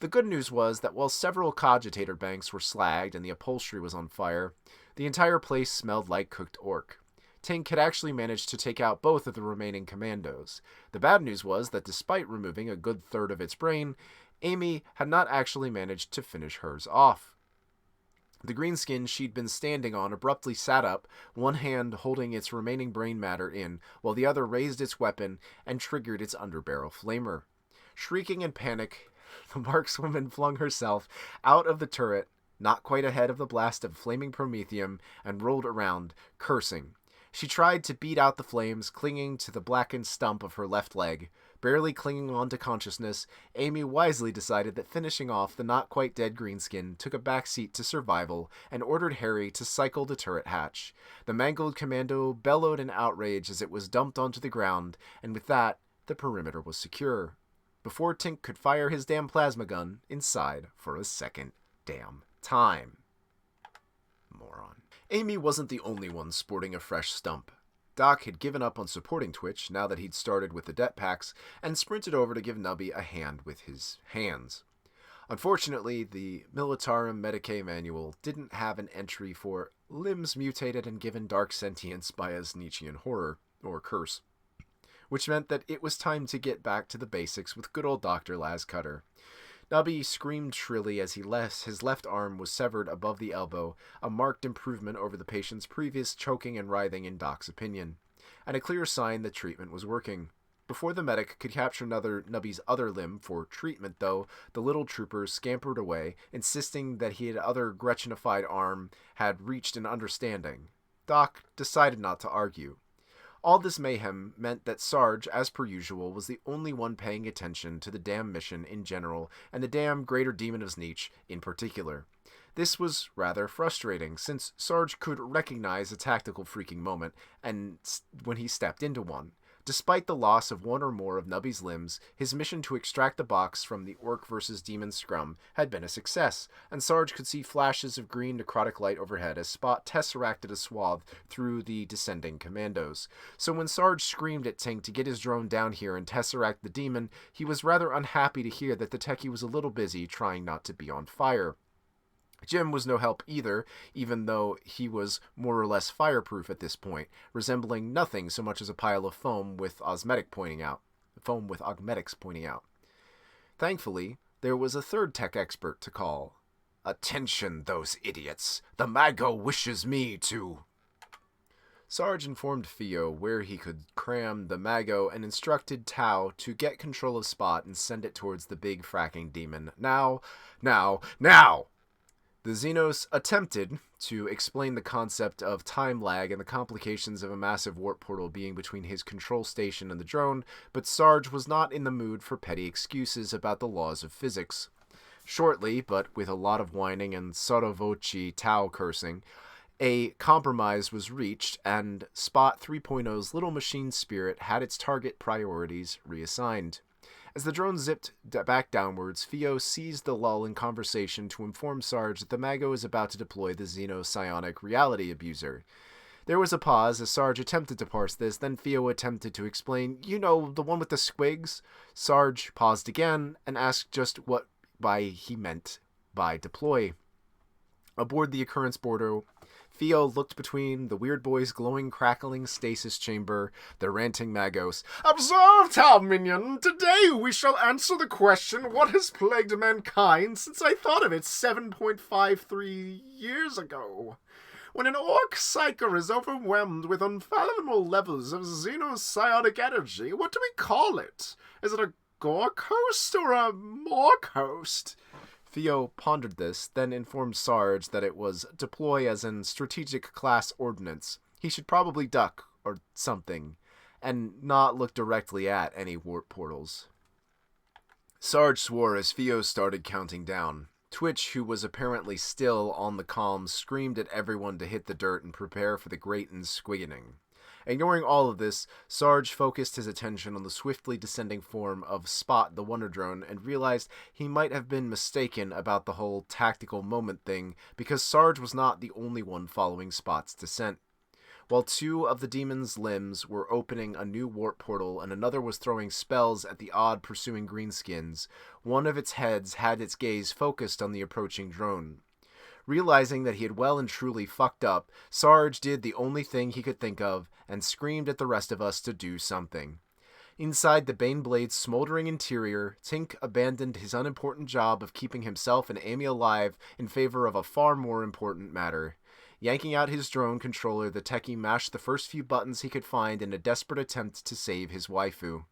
The good news was that while several cogitator banks were slagged and the upholstery was on fire, the entire place smelled like cooked orc. Tink had actually managed to take out both of the remaining commandos. The bad news was that despite removing a good third of its brain, Amy had not actually managed to finish hers off. The greenskin she'd been standing on abruptly sat up, one hand holding its remaining brain matter in, while the other raised its weapon and triggered its underbarrel flamer. Shrieking in panic, the markswoman flung herself out of the turret, not quite ahead of the blast of flaming promethium, and rolled around, cursing. She tried to beat out the flames, clinging to the blackened stump of her left leg. Barely clinging on to consciousness, Amy wisely decided that finishing off the not-quite-dead greenskin took a backseat to survival and ordered Harry to cycle the turret hatch. The mangled commando bellowed in outrage as it was dumped onto the ground, and with that, the perimeter was secure. Before Tink could fire his damn plasma gun inside for a second damn time. Moron. Amy wasn't the only one sporting a fresh stump. Doc had given up on supporting Twitch now that he'd started with the det packs and sprinted over to give Nubby a hand with his hands. Unfortunately, the Militarum Medicae manual didn't have an entry for limbs mutated and given dark sentience by a Nietzschean horror, or curse, which meant that it was time to get back to the basics with good old Dr. Lascutter. Nubby screamed shrilly as his left arm was severed above the elbow, a marked improvement over the patient's previous choking and writhing in Doc's opinion, and a clear sign that treatment was working. Before the medic could capture Nubby's other limb for treatment, though, the little trooper scampered away, insisting that his other Gretchenified arm had reached an understanding. Doc decided not to argue. All this mayhem meant that Sarge, as per usual, was the only one paying attention to the damn mission in general, and the damn Greater Demon of Sneech in particular. This was rather frustrating, since Sarge could recognize a tactical freaking moment and when he stepped into one. Despite the loss of one or more of Nubby's limbs, his mission to extract the box from the Orc vs. Demon scrum had been a success, and Sarge could see flashes of green necrotic light overhead as Spot tesseracted a swath through the descending commandos. So when Sarge screamed at Tink to get his drone down here and tesseract the demon, he was rather unhappy to hear that the techie was a little busy trying not to be on fire. Jim was no help either, even though he was more or less fireproof at this point, resembling nothing so much as a pile of foam with augmetics pointing out. Thankfully, there was a third tech expert to call. "Attention, those idiots! The Mago wishes me to..." Sarge informed Theo where he could cram the Mago and instructed Tau to get control of Spot and send it towards the big fracking demon. Now! The Xenos attempted to explain the concept of time lag and the complications of a massive warp portal being between his control station and the drone, but Sarge was not in the mood for petty excuses about the laws of physics. Shortly, but with a lot of whining and sotto voce Tau cursing, a compromise was reached, and Spot 3.0's little machine spirit had its target priorities reassigned. As the drone zipped back downwards, Theo seized the lull in conversation to inform Sarge that the Mago is about to deploy the Xeno-Psionic Reality Abuser. There was a pause as Sarge attempted to parse this, then Theo attempted to explain, "You know, the one with the squigs?" Sarge paused again and asked just what he meant by deploy. Aboard the occurrence border, Theo looked between the weird boy's glowing, crackling stasis chamber, the ranting Magos. "Observe, Tau Minion! Today we shall answer the question, what has plagued mankind since I thought of it 7.53 years ago? When an orc psyker is overwhelmed with unfathomable levels of xenopsionic energy, what do we call it? Is it a Gork host or a Mork host?" Theo pondered this, then informed Sarge that it was deploy as in strategic class ordnance. He should probably duck, or something, and not look directly at any warp portals. Sarge swore as Theo started counting down. Twitch, who was apparently still on the comms, screamed at everyone to hit the dirt and prepare for the great squiggening. Ignoring all of this, Sarge focused his attention on the swiftly descending form of Spot the Wonder Drone and realized he might have been mistaken about the whole tactical moment thing because Sarge was not the only one following Spot's descent. While two of the demon's limbs were opening a new warp portal and another was throwing spells at the odd pursuing greenskins, one of its heads had its gaze focused on the approaching drone. Realizing that he had well and truly fucked up, Sarge did the only thing he could think of and screamed at the rest of us to do something. Inside the Baneblade's smoldering interior, Tink abandoned his unimportant job of keeping himself and Amy alive in favor of a far more important matter. Yanking out his drone controller, the techie mashed the first few buttons he could find in a desperate attempt to save his waifu.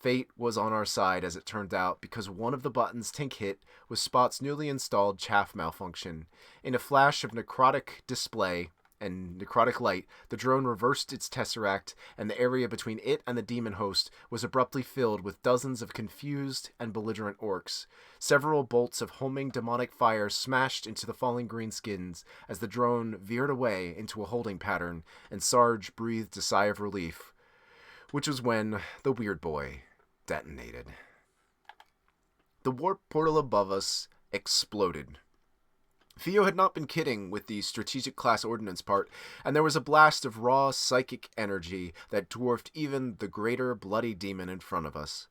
Fate was on our side, as it turned out, because one of the buttons Tink hit was Spot's newly installed chaff malfunction. In a flash of necrotic display and necrotic light, the drone reversed its tesseract, and the area between it and the demon host was abruptly filled with dozens of confused and belligerent orcs. Several bolts of homing demonic fire smashed into the falling greenskins as the drone veered away into a holding pattern, and Sarge breathed a sigh of relief, which was when the weird boy detonated. The warp portal above us exploded. Theo had not been kidding with the strategic class ordnance part, and there was a blast of raw psychic energy that dwarfed even the greater bloody demon in front of us.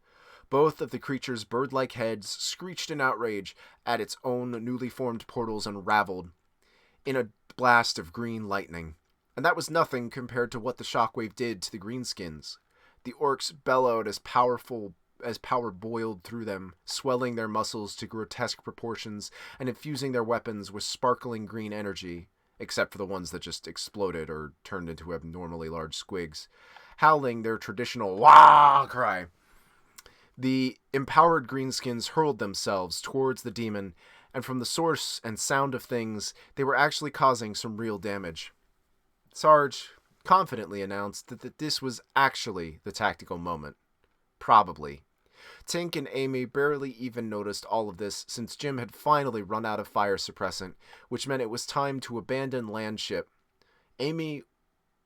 Both of the creature's bird-like heads screeched in outrage at its own newly formed portals and raveled in a blast of green lightning. And that was nothing compared to what the shockwave did to the greenskins. The orcs bellowed as power boiled through them, swelling their muscles to grotesque proportions and infusing their weapons with sparkling green energy, except for the ones that just exploded or turned into abnormally large squigs, howling their traditional wah cry. The empowered greenskins hurled themselves towards the demon, and from the source and sound of things, they were actually causing some real damage. Sarge confidently announced that this was actually the tactical moment. Probably. Tink and Amy barely even noticed all of this since Jim had finally run out of fire suppressant, which meant it was time to abandon land ship. Amy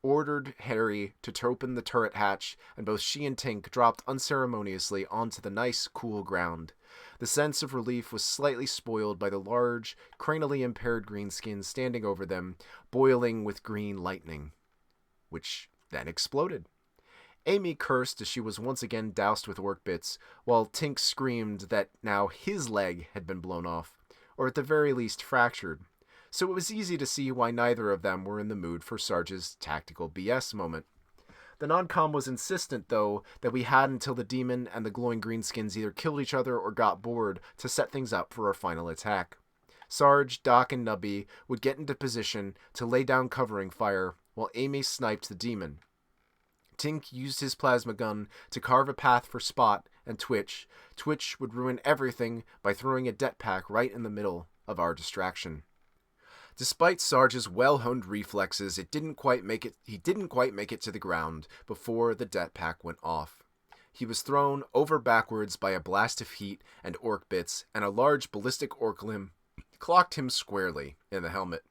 ordered Harry to open the turret hatch, and both she and Tink dropped unceremoniously onto the nice, cool ground. The sense of relief was slightly spoiled by the large, cranially impaired greenskin standing over them, boiling with green lightning, which then exploded. Amy cursed as she was once again doused with orc bits, while Tink screamed that now his leg had been blown off, or at the very least fractured. So it was easy to see why neither of them were in the mood for Sarge's tactical BS moment. The non-com was insistent, though, that we had until the demon and the glowing greenskins either killed each other or got bored to set things up for our final attack. Sarge, Doc, and Nubby would get into position to lay down covering fire, while Amy sniped the demon. Tink used his plasma gun to carve a path for Spot and Twitch. Twitch would ruin everything by throwing a det pack right in the middle of our distraction. Despite Sarge's well-honed reflexes, he didn't quite make it to the ground before the det pack went off. He was thrown over backwards by a blast of heat and orc bits, and a large ballistic orc limb clocked him squarely in the helmet.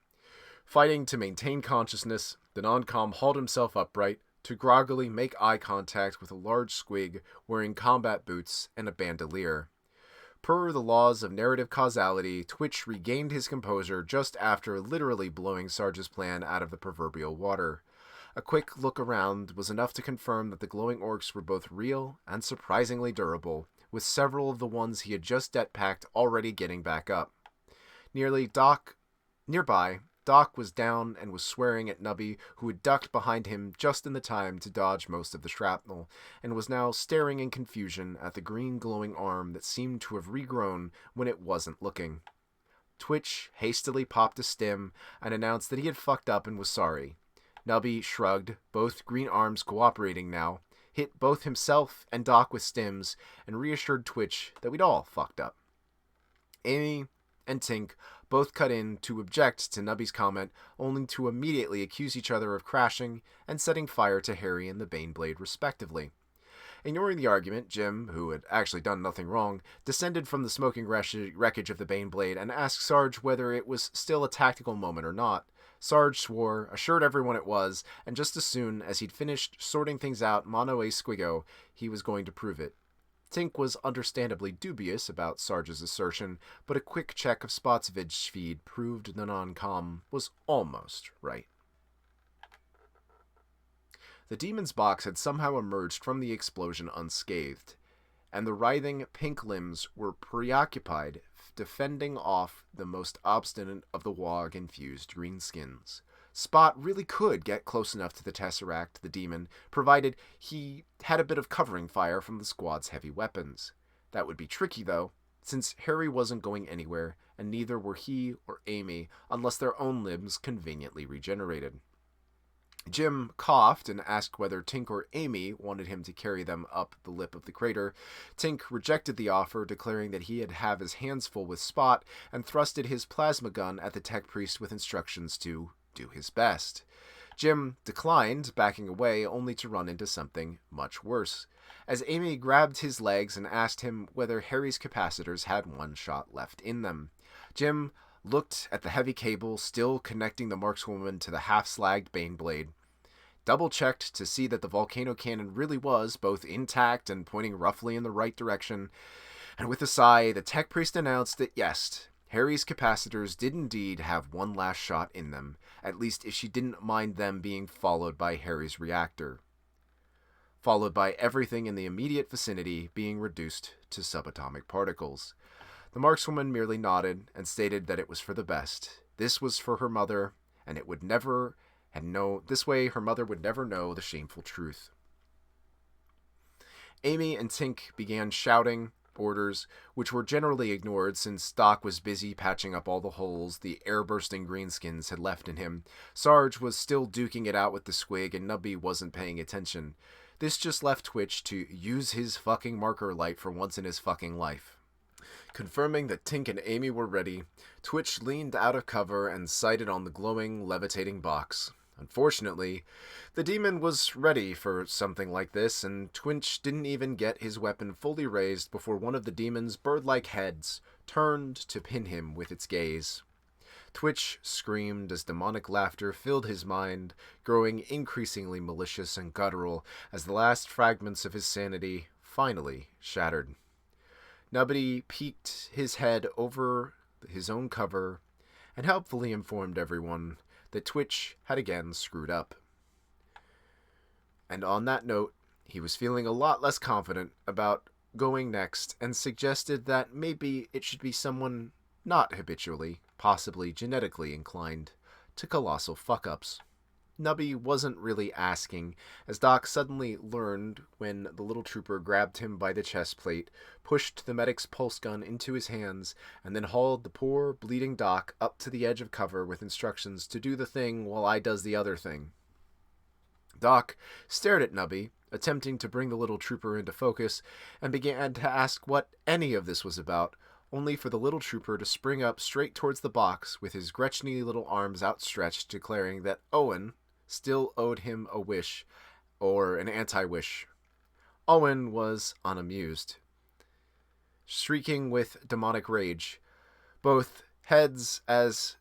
Fighting to maintain consciousness, the non-com hauled himself upright to groggily make eye contact with a large squig wearing combat boots and a bandolier. Per the laws of narrative causality, Twitch regained his composure just after literally blowing Sarge's plan out of the proverbial water. A quick look around was enough to confirm that the glowing orcs were both real and surprisingly durable, with several of the ones he had just det-packed already getting back up. Nearby, Doc was down and was swearing at Nubby, who had ducked behind him just in the time to dodge most of the shrapnel, and was now staring in confusion at the green glowing arm that seemed to have regrown when it wasn't looking. Twitch hastily popped a stim and announced that he had fucked up and was sorry. Nubby shrugged, both green arms cooperating now, hit both himself and Doc with stims, and reassured Twitch that we'd all fucked up. Amy and Tink both cut in to object to Nubby's comment, only to immediately accuse each other of crashing and setting fire to Harry and the Baneblade respectively. Ignoring the argument, Jim, who had actually done nothing wrong, descended from the smoking wreckage of the Baneblade and asked Sarge whether it was still a tactical moment or not. Sarge swore, assured everyone it was, and just as soon as he'd finished sorting things out mano a squigo, he was going to prove it. Tink was understandably dubious about Sarge's assertion, but a quick check of Spot's vid feed proved the non-com was almost right. The demon's box had somehow emerged from the explosion unscathed, and the writhing pink limbs were preoccupied defending off the most obstinate of the Wog-infused greenskins. Spot really could get close enough to the Tesseract, the demon, provided he had a bit of covering fire from the squad's heavy weapons. That would be tricky, though, since Harry wasn't going anywhere, and neither were he or Amy, unless their own limbs conveniently regenerated. Jim coughed and asked whether Tink or Amy wanted him to carry them up the lip of the crater. Tink rejected the offer, declaring that he'd have his hands full with Spot, and thrusted his plasma gun at the tech priest with instructions to do his best. Jim declined, backing away, only to run into something much worse, as Amy grabbed his legs and asked him whether Harry's capacitors had one shot left in them. Jim looked at the heavy cable still connecting the markswoman to the half-slagged Baneblade, double-checked to see that the volcano cannon really was both intact and pointing roughly in the right direction, and with a sigh, the tech priest announced that yes, Harry's capacitors did indeed have one last shot in them, at least if she didn't mind them being followed by Harry's reactor, followed by everything in the immediate vicinity being reduced to subatomic particles. The markswoman merely nodded and stated that it was for the best. This was for her mother, and it would never this way her mother would never know the shameful truth. Amy and Tink began shouting orders, which were generally ignored since Doc was busy patching up all the holes the air-bursting greenskins had left in him. Sarge was still duking it out with the squig, and Nubby wasn't paying attention. This just left Twitch to use his fucking marker light for once in his fucking life. Confirming that Tink and Amy were ready, Twitch leaned out of cover and sighted on the glowing, levitating box. Unfortunately, the demon was ready for something like this, and Twitch didn't even get his weapon fully raised before one of the demon's bird-like heads turned to pin him with its gaze. Twitch screamed as demonic laughter filled his mind, growing increasingly malicious and guttural as the last fragments of his sanity finally shattered. Nubby peeked his head over his own cover and helpfully informed everyone that Twitch had again screwed up. And on that note, he was feeling a lot less confident about going next and suggested that maybe it should be someone not habitually, possibly genetically inclined to colossal fuck-ups. Nubby wasn't really asking, as Doc suddenly learned when the little trooper grabbed him by the chest plate, pushed the medic's pulse gun into his hands, and then hauled the poor, bleeding Doc up to the edge of cover with instructions to do the thing while I does the other thing. Doc stared at Nubby, attempting to bring the little trooper into focus, and began to ask what any of this was about, only for the little trooper to spring up straight towards the box with his Gretchen-y little arms outstretched, declaring that Owen still owed him a wish, or an anti-wish. Owen was unamused, shrieking with demonic rage, both heads as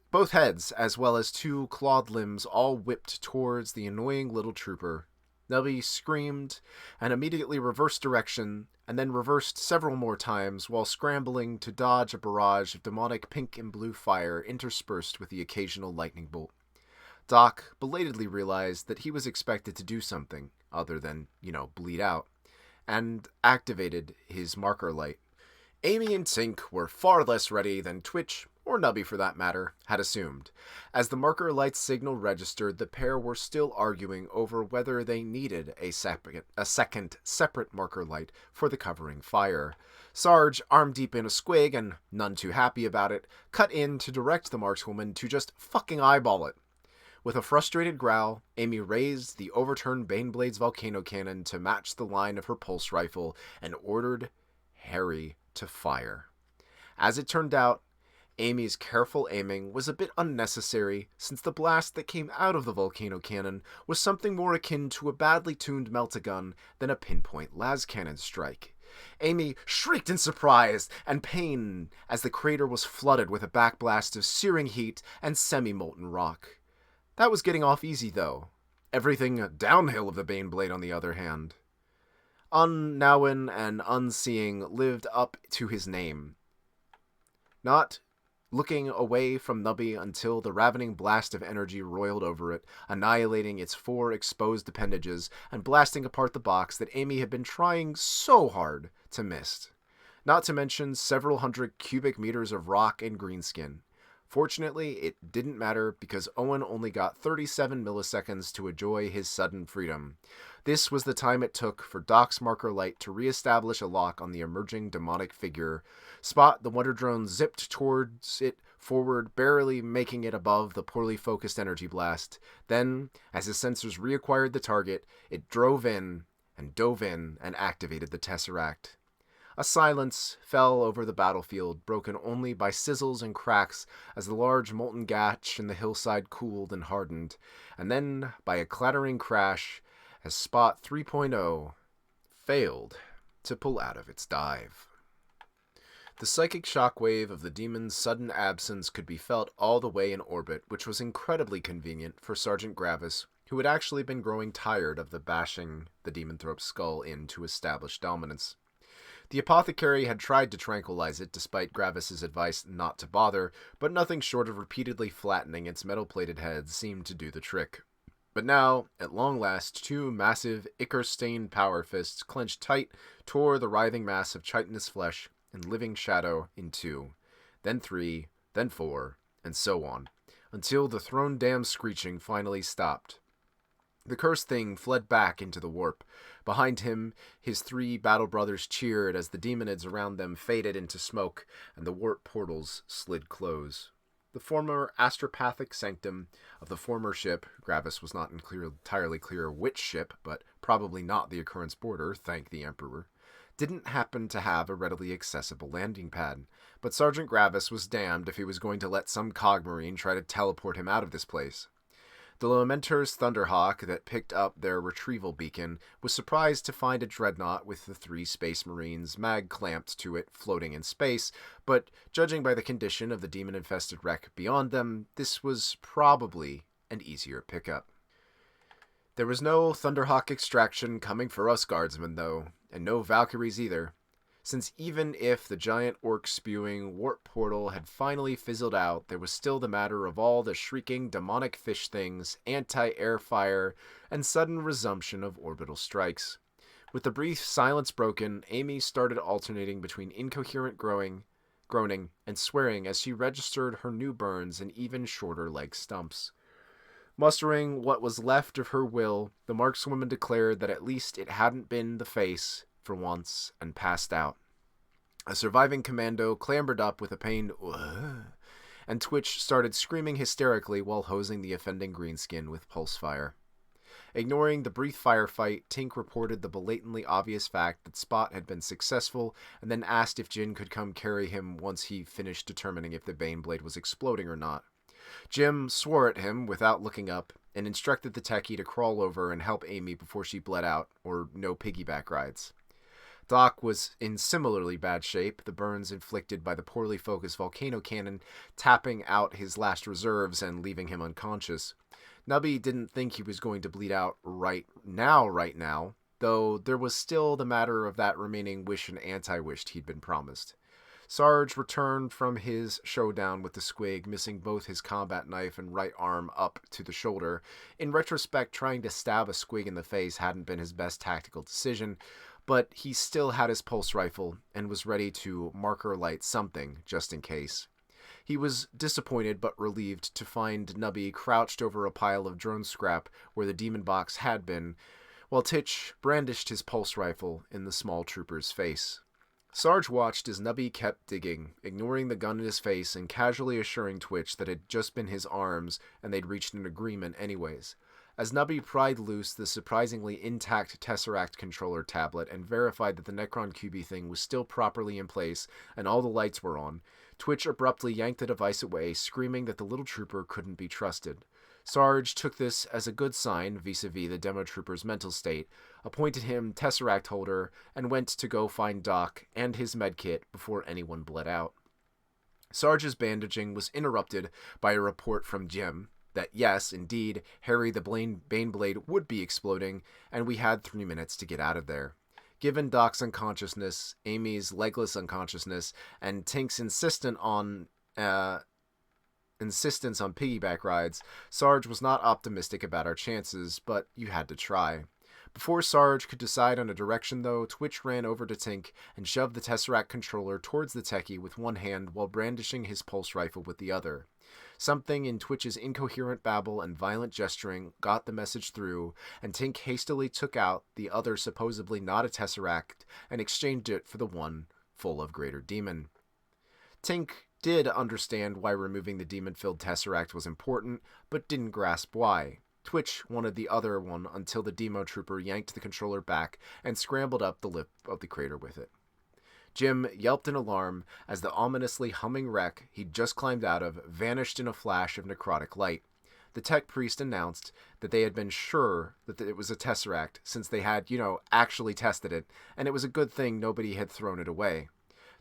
well as two clawed limbs all whipped towards the annoying little trooper. Nubby screamed and immediately reversed direction, and then reversed several more times while scrambling to dodge a barrage of demonic pink and blue fire interspersed with the occasional lightning bolt. Doc belatedly realized that he was expected to do something other than, bleed out, and activated his marker light. Amy and Tink were far less ready than Twitch, or Nubby for that matter, had assumed. As the marker light's signal registered, the pair were still arguing over whether they needed a second separate marker light for the covering fire. Sarge, arm deep in a squig and none too happy about it, cut in to direct the markswoman to just fucking eyeball it. With a frustrated growl, Amy raised the overturned Baneblade's volcano cannon to match the line of her pulse rifle and ordered Harry to fire. As it turned out, Amy's careful aiming was a bit unnecessary, since the blast that came out of the volcano cannon was something more akin to a badly tuned meltagun than a pinpoint las cannon strike. Amy shrieked in surprise and pain as the crater was flooded with a backblast of searing heat and semi-molten rock. That was getting off easy, though. Everything downhill of the Baneblade, on the other hand. Unknown and unseeing lived up to his name. Not looking away from Nubby until the ravening blast of energy roiled over it, annihilating its 4 exposed appendages and blasting apart the box that Amy had been trying so hard to miss. Not to mention several hundred cubic meters of rock and greenskin. Fortunately, it didn't matter because Owen only got 37 milliseconds to enjoy his sudden freedom. This was the time it took for Doc's marker light to reestablish a lock on the emerging demonic figure. Spot, the Wonder Drone, zipped towards it forward, barely making it above the poorly focused energy blast. Then, as his sensors reacquired the target, it dove in and activated the Tesseract. A silence fell over the battlefield, broken only by sizzles and cracks as the large molten gash in the hillside cooled and hardened, and then by a clattering crash as Spot 3.0 failed to pull out of its dive. The psychic shockwave of the demon's sudden absence could be felt all the way in orbit, which was incredibly convenient for Sergeant Gravis, who had actually been growing tired of the bashing the demonthrope's skull in to establish dominance. The apothecary had tried to tranquilize it despite Gravis's advice not to bother, but nothing short of repeatedly flattening its metal-plated head seemed to do the trick. But now, at long last, 2 massive, ichor-stained power fists clenched tight tore the writhing mass of chitinous flesh and living shadow in 2, then 3, then 4, and so on, until the throne-damned screeching finally stopped. The cursed thing fled back into the warp. Behind him, his 3 battle brothers cheered as the demonids around them faded into smoke and the warp portals slid close. The former astropathic sanctum of the former ship, Gravis was not entirely clear which ship, but probably not the occurrence border, thank the Emperor, didn't happen to have a readily accessible landing pad. But Sergeant Gravis was damned if he was going to let some cogmarine try to teleport him out of this place. The Lamentor's Thunderhawk that picked up their retrieval beacon was surprised to find a dreadnought with the 3 Space Marines mag-clamped to it floating in space, but judging by the condition of the demon-infested wreck beyond them, this was probably an easier pickup. There was no Thunderhawk extraction coming for us Guardsmen, though, and no Valkyries either, since even if the giant orc-spewing warp portal had finally fizzled out, there was still the matter of all the shrieking demonic fish things, anti-air fire, and sudden resumption of orbital strikes. With the brief silence broken, Amy started alternating between incoherent groaning, and swearing as she registered her new burns in even shorter leg stumps. Mustering what was left of her will, the markswoman declared that at least it hadn't been the face for once, and passed out. A surviving commando clambered up with a pained "Ugh," and Twitch started screaming hysterically while hosing the offending greenskin with pulse fire. Ignoring the brief firefight, Tink reported the blatantly obvious fact that Spot had been successful, and then asked if Jin could come carry him once he finished determining if the Baneblade was exploding or not. Jim swore at him without looking up, and instructed the techie to crawl over and help Amy before she bled out, or no piggyback rides. Doc was in similarly bad shape, the burns inflicted by the poorly focused volcano cannon tapping out his last reserves and leaving him unconscious. Nubby didn't think he was going to bleed out right now, though there was still the matter of that remaining wish and anti-wish he'd been promised. Sarge returned from his showdown with the squig, missing both his combat knife and right arm up to the shoulder. In retrospect, trying to stab a squig in the face hadn't been his best tactical decision, but he still had his pulse rifle and was ready to marker light something, just in case. He was disappointed but relieved to find Nubby crouched over a pile of drone scrap where the demon box had been, while Titch brandished his pulse rifle in the small trooper's face. Sarge watched as Nubby kept digging, ignoring the gun in his face and casually assuring Twitch that it had just been his arms and they'd reached an agreement anyways. as Nubby pried loose the surprisingly intact Tesseract controller tablet and verified that the Necron QB thing was still properly in place and all the lights were on, Twitch abruptly yanked the device away, screaming that the little trooper couldn't be trusted. Sarge took this as a good sign vis-a-vis the demo trooper's mental state, appointed him Tesseract holder, and went to go find Doc and his medkit before anyone bled out. Sarge's bandaging was interrupted by a report from Jim that yes, indeed, Harry the Baneblade would be exploding, and we had 3 minutes to get out of there. Given Doc's unconsciousness, Amy's legless unconsciousness, and Tink's insistence on piggyback rides, Sarge was not optimistic about our chances, but you had to try. Before Sarge could decide on a direction, though, Twitch ran over to Tink and shoved the Tesseract controller towards the techie with one hand while brandishing his pulse rifle with the other. Something in Twitch's incoherent babble and violent gesturing got the message through, and Tink hastily took out the other supposedly not a Tesseract and exchanged it for the one full of Greater Demon. Tink did understand why removing the demon-filled Tesseract was important, but didn't grasp why. Twitch wanted the other one until the Demo Trooper yanked the controller back and scrambled up the lip of the crater with it. Jim yelped in alarm as the ominously humming wreck he'd just climbed out of vanished in a flash of necrotic light. The tech priest announced that they had been sure that it was a Tesseract since they had, actually tested it, and it was a good thing nobody had thrown it away.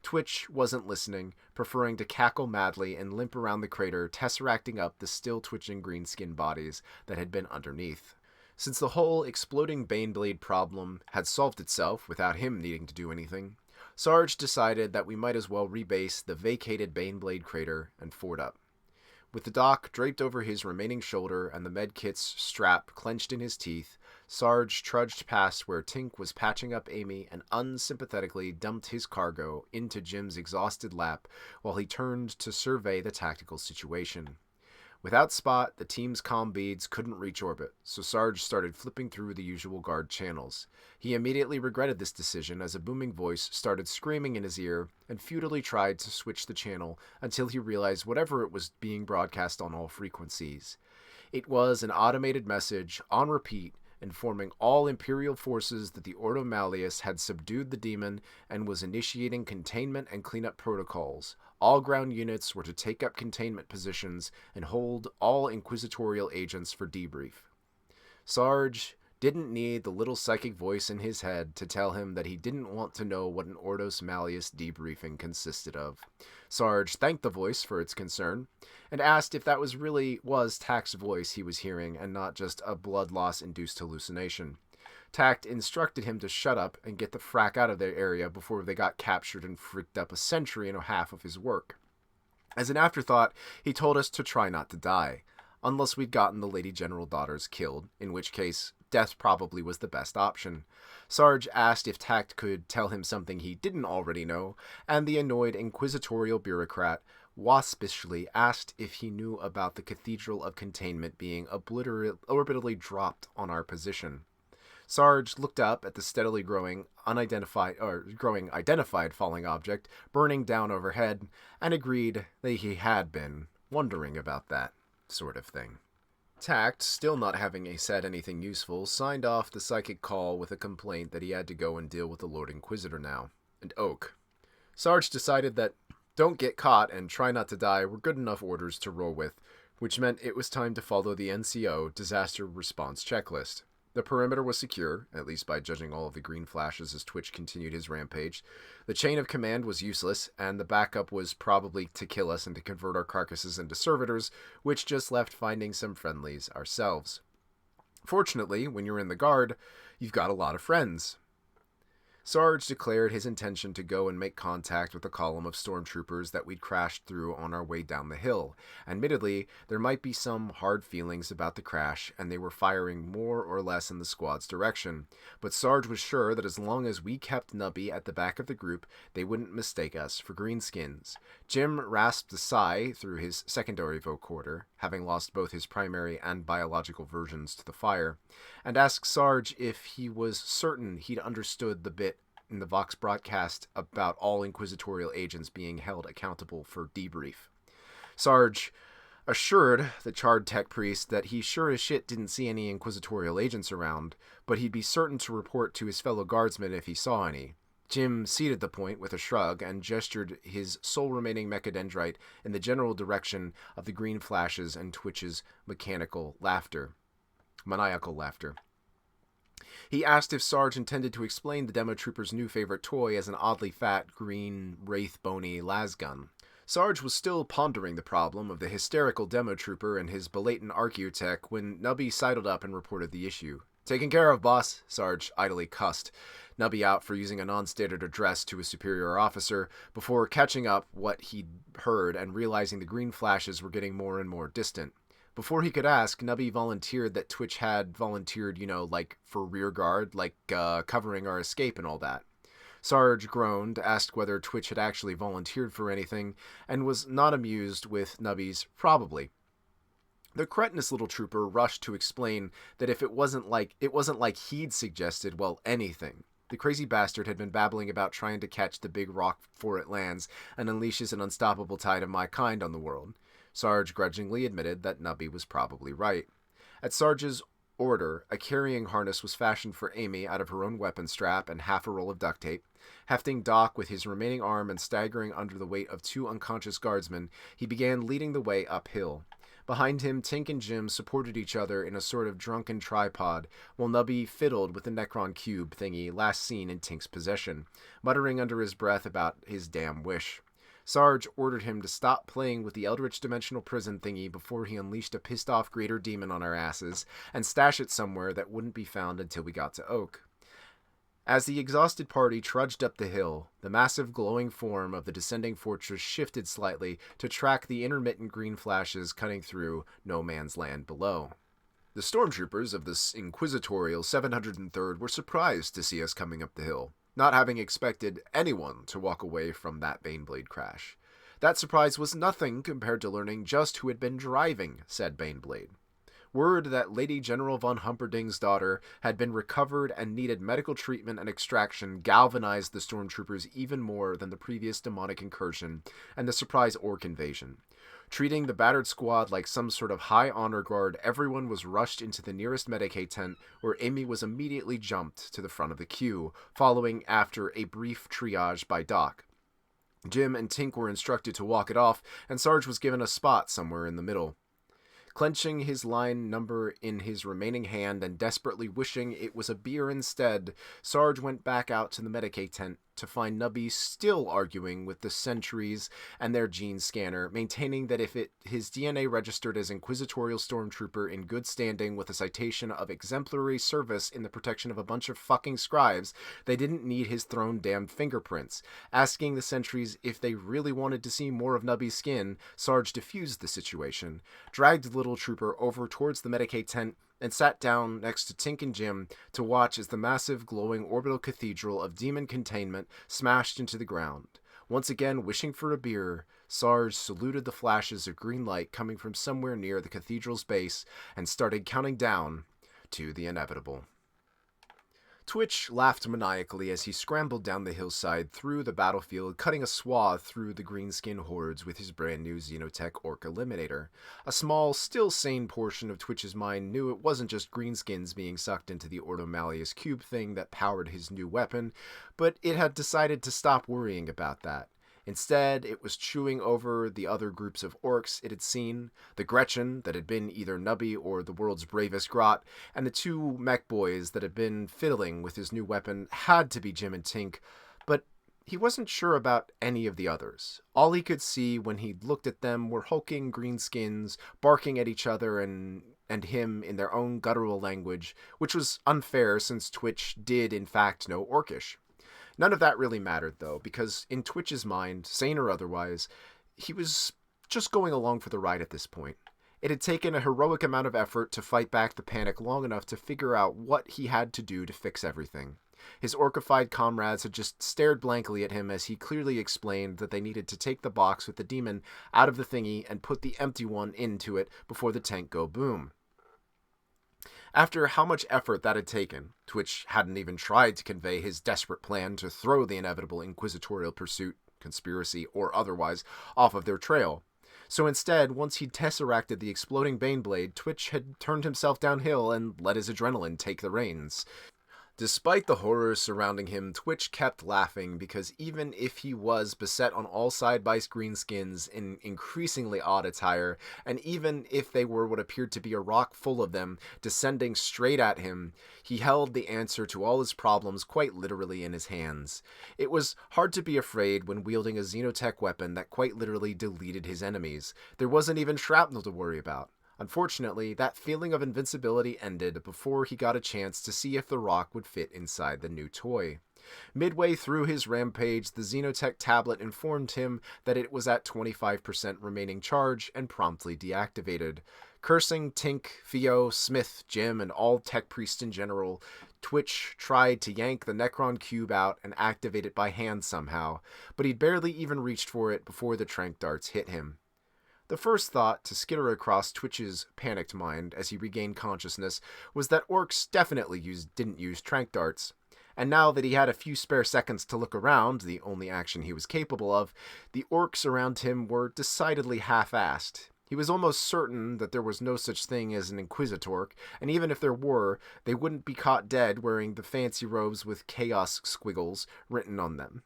Twitch wasn't listening, preferring to cackle madly and limp around the crater, tesseracting up the still twitching green-skinned bodies that had been underneath. Since the whole exploding Baneblade problem had solved itself without him needing to do anything, Sarge decided that we might as well rebase the vacated Baneblade crater and ford up. With the dock draped over his remaining shoulder and the medkit's strap clenched in his teeth, Sarge trudged past where Tink was patching up Amy and unsympathetically dumped his cargo into Jim's exhausted lap while he turned to survey the tactical situation. Without Spot, the team's comm beads couldn't reach orbit, so Sarge started flipping through the usual guard channels. He immediately regretted this decision as a booming voice started screaming in his ear and futilely tried to switch the channel until he realized whatever it was being broadcast on all frequencies. It was an automated message, on repeat, informing all Imperial forces that the Ordo Malleus had subdued the demon and was initiating containment and cleanup protocols. All ground units were to take up containment positions and hold all Inquisitorial agents for debrief. Sarge didn't need the little psychic voice in his head to tell him that he didn't want to know what an Ordos Malleus debriefing consisted of. Sarge thanked the voice for its concern, and asked if that was Tact's voice he was hearing and not just a blood loss-induced hallucination. Tact instructed him to shut up and get the frack out of their area before they got captured and fricked up a century and a half of his work. As an afterthought, he told us to try not to die, unless we'd gotten the Lady General daughters killed, in which case death probably was the best option. Sarge asked if Tact could tell him something he didn't already know, and the annoyed inquisitorial bureaucrat waspishly asked if he knew about the Cathedral of Containment being orbitally dropped on our position. Sarge looked up at the steadily growing identified falling object burning down overhead and agreed that he had been wondering about that sort of thing. Tact, still not having said anything useful, signed off the psychic call with a complaint that he had to go and deal with the Lord Inquisitor now, and Oak. Sarge decided that don't get caught and try not to die were good enough orders to roll with, which meant it was time to follow the NCO disaster response checklist. The perimeter was secure, at least by judging all of the green flashes as Twitch continued his rampage. The chain of command was useless, and the backup was probably to kill us and to convert our carcasses into servitors, which just left finding some friendlies ourselves. Fortunately, when you're in the guard, you've got a lot of friends. Sarge declared his intention to go and make contact with a column of stormtroopers that we'd crashed through on our way down the hill. Admittedly, there might be some hard feelings about the crash, and they were firing more or less in the squad's direction, but Sarge was sure that as long as we kept Nubby at the back of the group, they wouldn't mistake us for greenskins. Jim rasped a sigh through his secondary vocoder, having lost both his primary and biological versions to the fire, and asked Sarge if he was certain he'd understood the bit in the Vox broadcast about all Inquisitorial agents being held accountable for debrief. Sarge Assured the charred tech priest that he sure as shit didn't see any inquisitorial agents around, but he'd be certain to report to his fellow guardsmen if he saw any, Jim ceded the point with a shrug and gestured his sole remaining mechadendrite in the general direction of the green flashes and Twitch's maniacal laughter. He asked if Sarge intended to explain the demo trooper's new favorite toy as an oddly fat, green, wraith-bony lasgun. Sarge was still pondering the problem of the hysterical demo trooper and his blatant archaeotech when Nubby sidled up and reported the issue. "Taken care of, boss," Sarge idly cussed Nubby out for using a non-standard address to a superior officer before catching up what he'd heard and realizing the green flashes were getting more and more distant. Before he could ask, Nubby volunteered that Twitch had volunteered, like for rear guard, covering our escape and all that. Sarge groaned, asked whether Twitch had actually volunteered for anything, and was not amused with Nubby's "probably." The cretinous little trooper rushed to explain that if it wasn't like he'd suggested, anything. The crazy bastard had been babbling about trying to catch the big rock before it lands and unleashes an unstoppable tide of my kind on the world. Sarge grudgingly admitted that Nubby was probably right. At Sarge's order, a carrying harness was fashioned for Amy out of her own weapon strap and half a roll of duct tape. Hefting Doc with his remaining arm and staggering under the weight of 2 unconscious guardsmen, he began leading the way uphill. Behind him, Tink and Jim supported each other in a sort of drunken tripod, while Nubby fiddled with the Necron cube thingy last seen in Tink's possession, muttering under his breath about his damn wish. Sarge ordered him to stop playing with the Eldritch Dimensional Prison thingy before he unleashed a pissed-off greater demon on our asses, and stash it somewhere that wouldn't be found until we got to Oak. As the exhausted party trudged up the hill, the massive glowing form of the descending fortress shifted slightly to track the intermittent green flashes cutting through no man's land below. The stormtroopers of this inquisitorial 703rd were surprised to see us coming up the hill, not having expected anyone to walk away from that Baneblade crash. That surprise was nothing compared to learning just who had been driving said Baneblade. Word that Lady General von Humperdinck's daughter had been recovered and needed medical treatment and extraction galvanized the stormtroopers even more than the previous demonic incursion and the surprise orc invasion. Treating the battered squad like some sort of high honor guard, everyone was rushed into the nearest Medicaid tent, where Amy was immediately jumped to the front of the queue, following after a brief triage by Doc. Jim and Tink were instructed to walk it off, and Sarge was given a spot somewhere in the middle. Clenching his line number in his remaining hand and desperately wishing it was a beer instead, Sarge went back out to the Medicaid tent to find Nubby still arguing with the sentries and their gene scanner, maintaining that if his DNA registered as Inquisitorial Stormtrooper in good standing with a citation of exemplary service in the protection of a bunch of fucking scribes, they didn't need his throne-damned fingerprints. Asking the sentries if they really wanted to see more of Nubby's skin, Sarge diffused the situation, dragged the little trooper over towards the Medicaid tent, and sat down next to Tink and Jim to watch as the massive glowing orbital cathedral of demon containment smashed into the ground. Once again wishing for a beer, Sarge saluted the flashes of green light coming from somewhere near the cathedral's base and started counting down to the inevitable. Twitch laughed maniacally as he scrambled down the hillside through the battlefield, cutting a swath through the greenskin hordes with his brand new Xenotech Orc Eliminator. A small, still sane portion of Twitch's mind knew it wasn't just greenskins being sucked into the Ordo Malleus cube thing that powered his new weapon, but it had decided to stop worrying about that. Instead, it was chewing over the other groups of orcs it had seen, the Gretchen that had been either Nubby or the world's bravest grot, and the 2 mech boys that had been fiddling with his new weapon had to be Jim and Tink, but he wasn't sure about any of the others. All he could see when he looked at them were hulking greenskins, barking at each other and him in their own guttural language, which was unfair since Twitch did in fact know Orcish. None of that really mattered, though, because in Twitch's mind, sane or otherwise, he was just going along for the ride at this point. It had taken a heroic amount of effort to fight back the panic long enough to figure out what he had to do to fix everything. His orcified comrades had just stared blankly at him as he clearly explained that they needed to take the box with the demon out of the thingy and put the empty one into it before the tank go boom. After how much effort that had taken, Twitch hadn't even tried to convey his desperate plan to throw the inevitable inquisitorial pursuit, conspiracy, or otherwise, off of their trail. So instead, once he'd tesseracted the exploding Baneblade, Twitch had turned himself downhill and let his adrenaline take the reins. Despite the horrors surrounding him, Twitch kept laughing because even if he was beset on all sides by greenskins in increasingly odd attire, and even if they were what appeared to be a rock full of them descending straight at him, he held the answer to all his problems quite literally in his hands. It was hard to be afraid when wielding a xenotech weapon that quite literally deleted his enemies. There wasn't even shrapnel to worry about. Unfortunately, that feeling of invincibility ended before he got a chance to see if the rock would fit inside the new toy. Midway through his rampage, the Xenotech tablet informed him that it was at 25% remaining charge and promptly deactivated. Cursing Tink, Theo, Smith, Jim, and all tech priests in general, Twitch tried to yank the Necron cube out and activate it by hand somehow, but he'd barely even reached for it before the tranq darts hit him. The first thought to skitter across Twitch's panicked mind as he regained consciousness was that orcs definitely didn't use tranq darts. And now that he had a few spare seconds to look around, the only action he was capable of, the orcs around him were decidedly half-assed. He was almost certain that there was no such thing as an Inquisitor, and even if there were, they wouldn't be caught dead wearing the fancy robes with chaos squiggles written on them.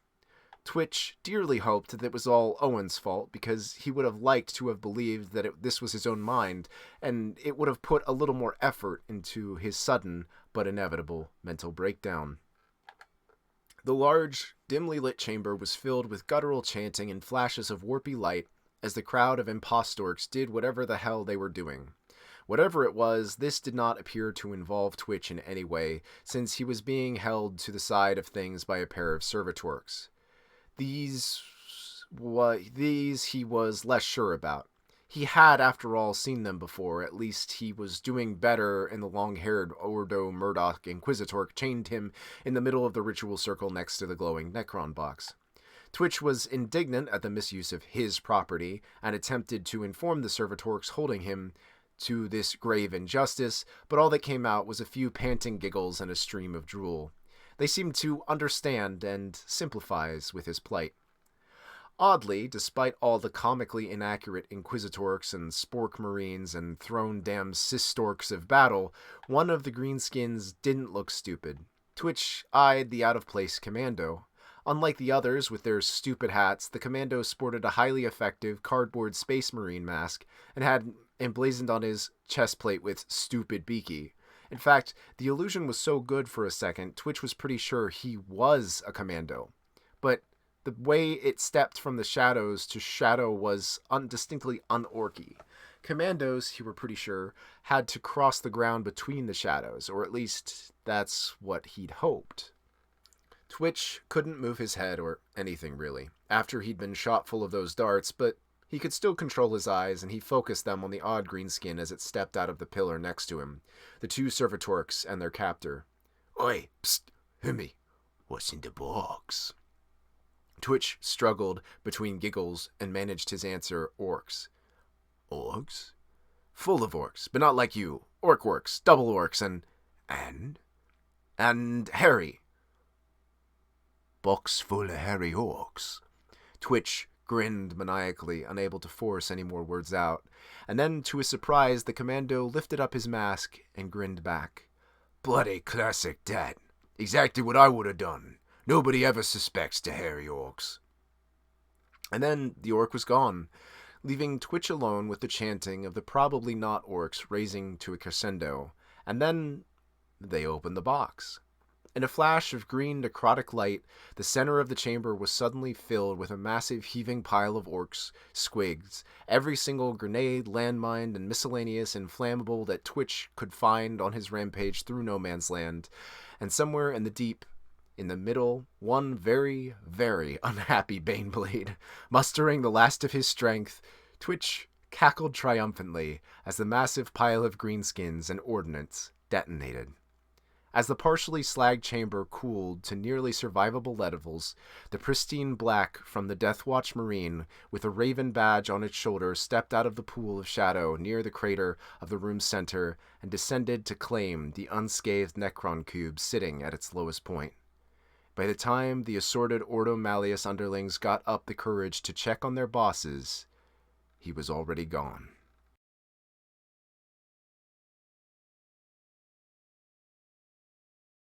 Twitch dearly hoped that it was all Owen's fault, because he would have liked to have believed that this was his own mind, and it would have put a little more effort into his sudden but inevitable mental breakdown. The large, dimly lit chamber was filled with guttural chanting and flashes of warpy light as the crowd of impostorks did whatever the hell they were doing. Whatever it was, this did not appear to involve Twitch in any way, since he was being held to the side of things by a pair of servitorks. These he was less sure about. He had, after all, seen them before. At least he was doing better in the long-haired Ordo Murdoch Inquisitor chained him in the middle of the ritual circle next to the glowing Necron box. Twitch was indignant at the misuse of his property and attempted to inform the servitorks holding him to this grave injustice, but all that came out was a few panting giggles and a stream of drool. They seemed to understand and sympathize with his plight. Oddly, despite all the comically inaccurate Inquisitorks and Spork Marines and thrown-damn Sistorks of battle, one of the greenskins didn't look stupid. Twitch eyed the out-of-place commando. Unlike the others with their stupid hats, the commando sported a highly effective cardboard Space Marine mask and had emblazoned on his chest plate with "Stupid Beaky." In fact, the illusion was so good for a second, Twitch was pretty sure he was a commando. But the way it stepped from the shadows to shadow was distinctly un-orky. Commandos, he were pretty sure, had to cross the ground between the shadows, or at least that's what he'd hoped. Twitch couldn't move his head or anything really, after he'd been shot full of those darts, but he could still control his eyes, and he focused them on the odd greenskin as it stepped out of the pillar next to him, the two servitorks and their captor. Oi, psst, Humi, what's in the box? Twitch struggled between giggles and managed his answer, orcs. Orcs? Full of orcs, but not like you. Orcs, double orcs, and hairy. Box full of hairy orcs. Twitch grinned maniacally, unable to force any more words out, and then, to his surprise, the commando lifted up his mask and grinned back. Bloody classic, that. Exactly what I would have done. Nobody ever suspects the hairy orcs. And then the orc was gone, leaving Twitch alone with the chanting of the probably not orcs raising to a crescendo, and then they opened the box. In a flash of green necrotic light, the center of the chamber was suddenly filled with a massive heaving pile of orcs, squigs, every single grenade, landmine, and miscellaneous inflammable that Twitch could find on his rampage through no man's land, and somewhere in the middle, one very, very unhappy Baneblade. Mustering the last of his strength, Twitch cackled triumphantly as the massive pile of greenskins and ordnance detonated. As the partially slagged chamber cooled to nearly survivable levels, the pristine black from the Deathwatch Marine with a raven badge on its shoulder stepped out of the pool of shadow near the crater of the room's center and descended to claim the unscathed Necron cube sitting at its lowest point. By the time the assorted Ordo Malleus underlings got up the courage to check on their bosses, he was already gone.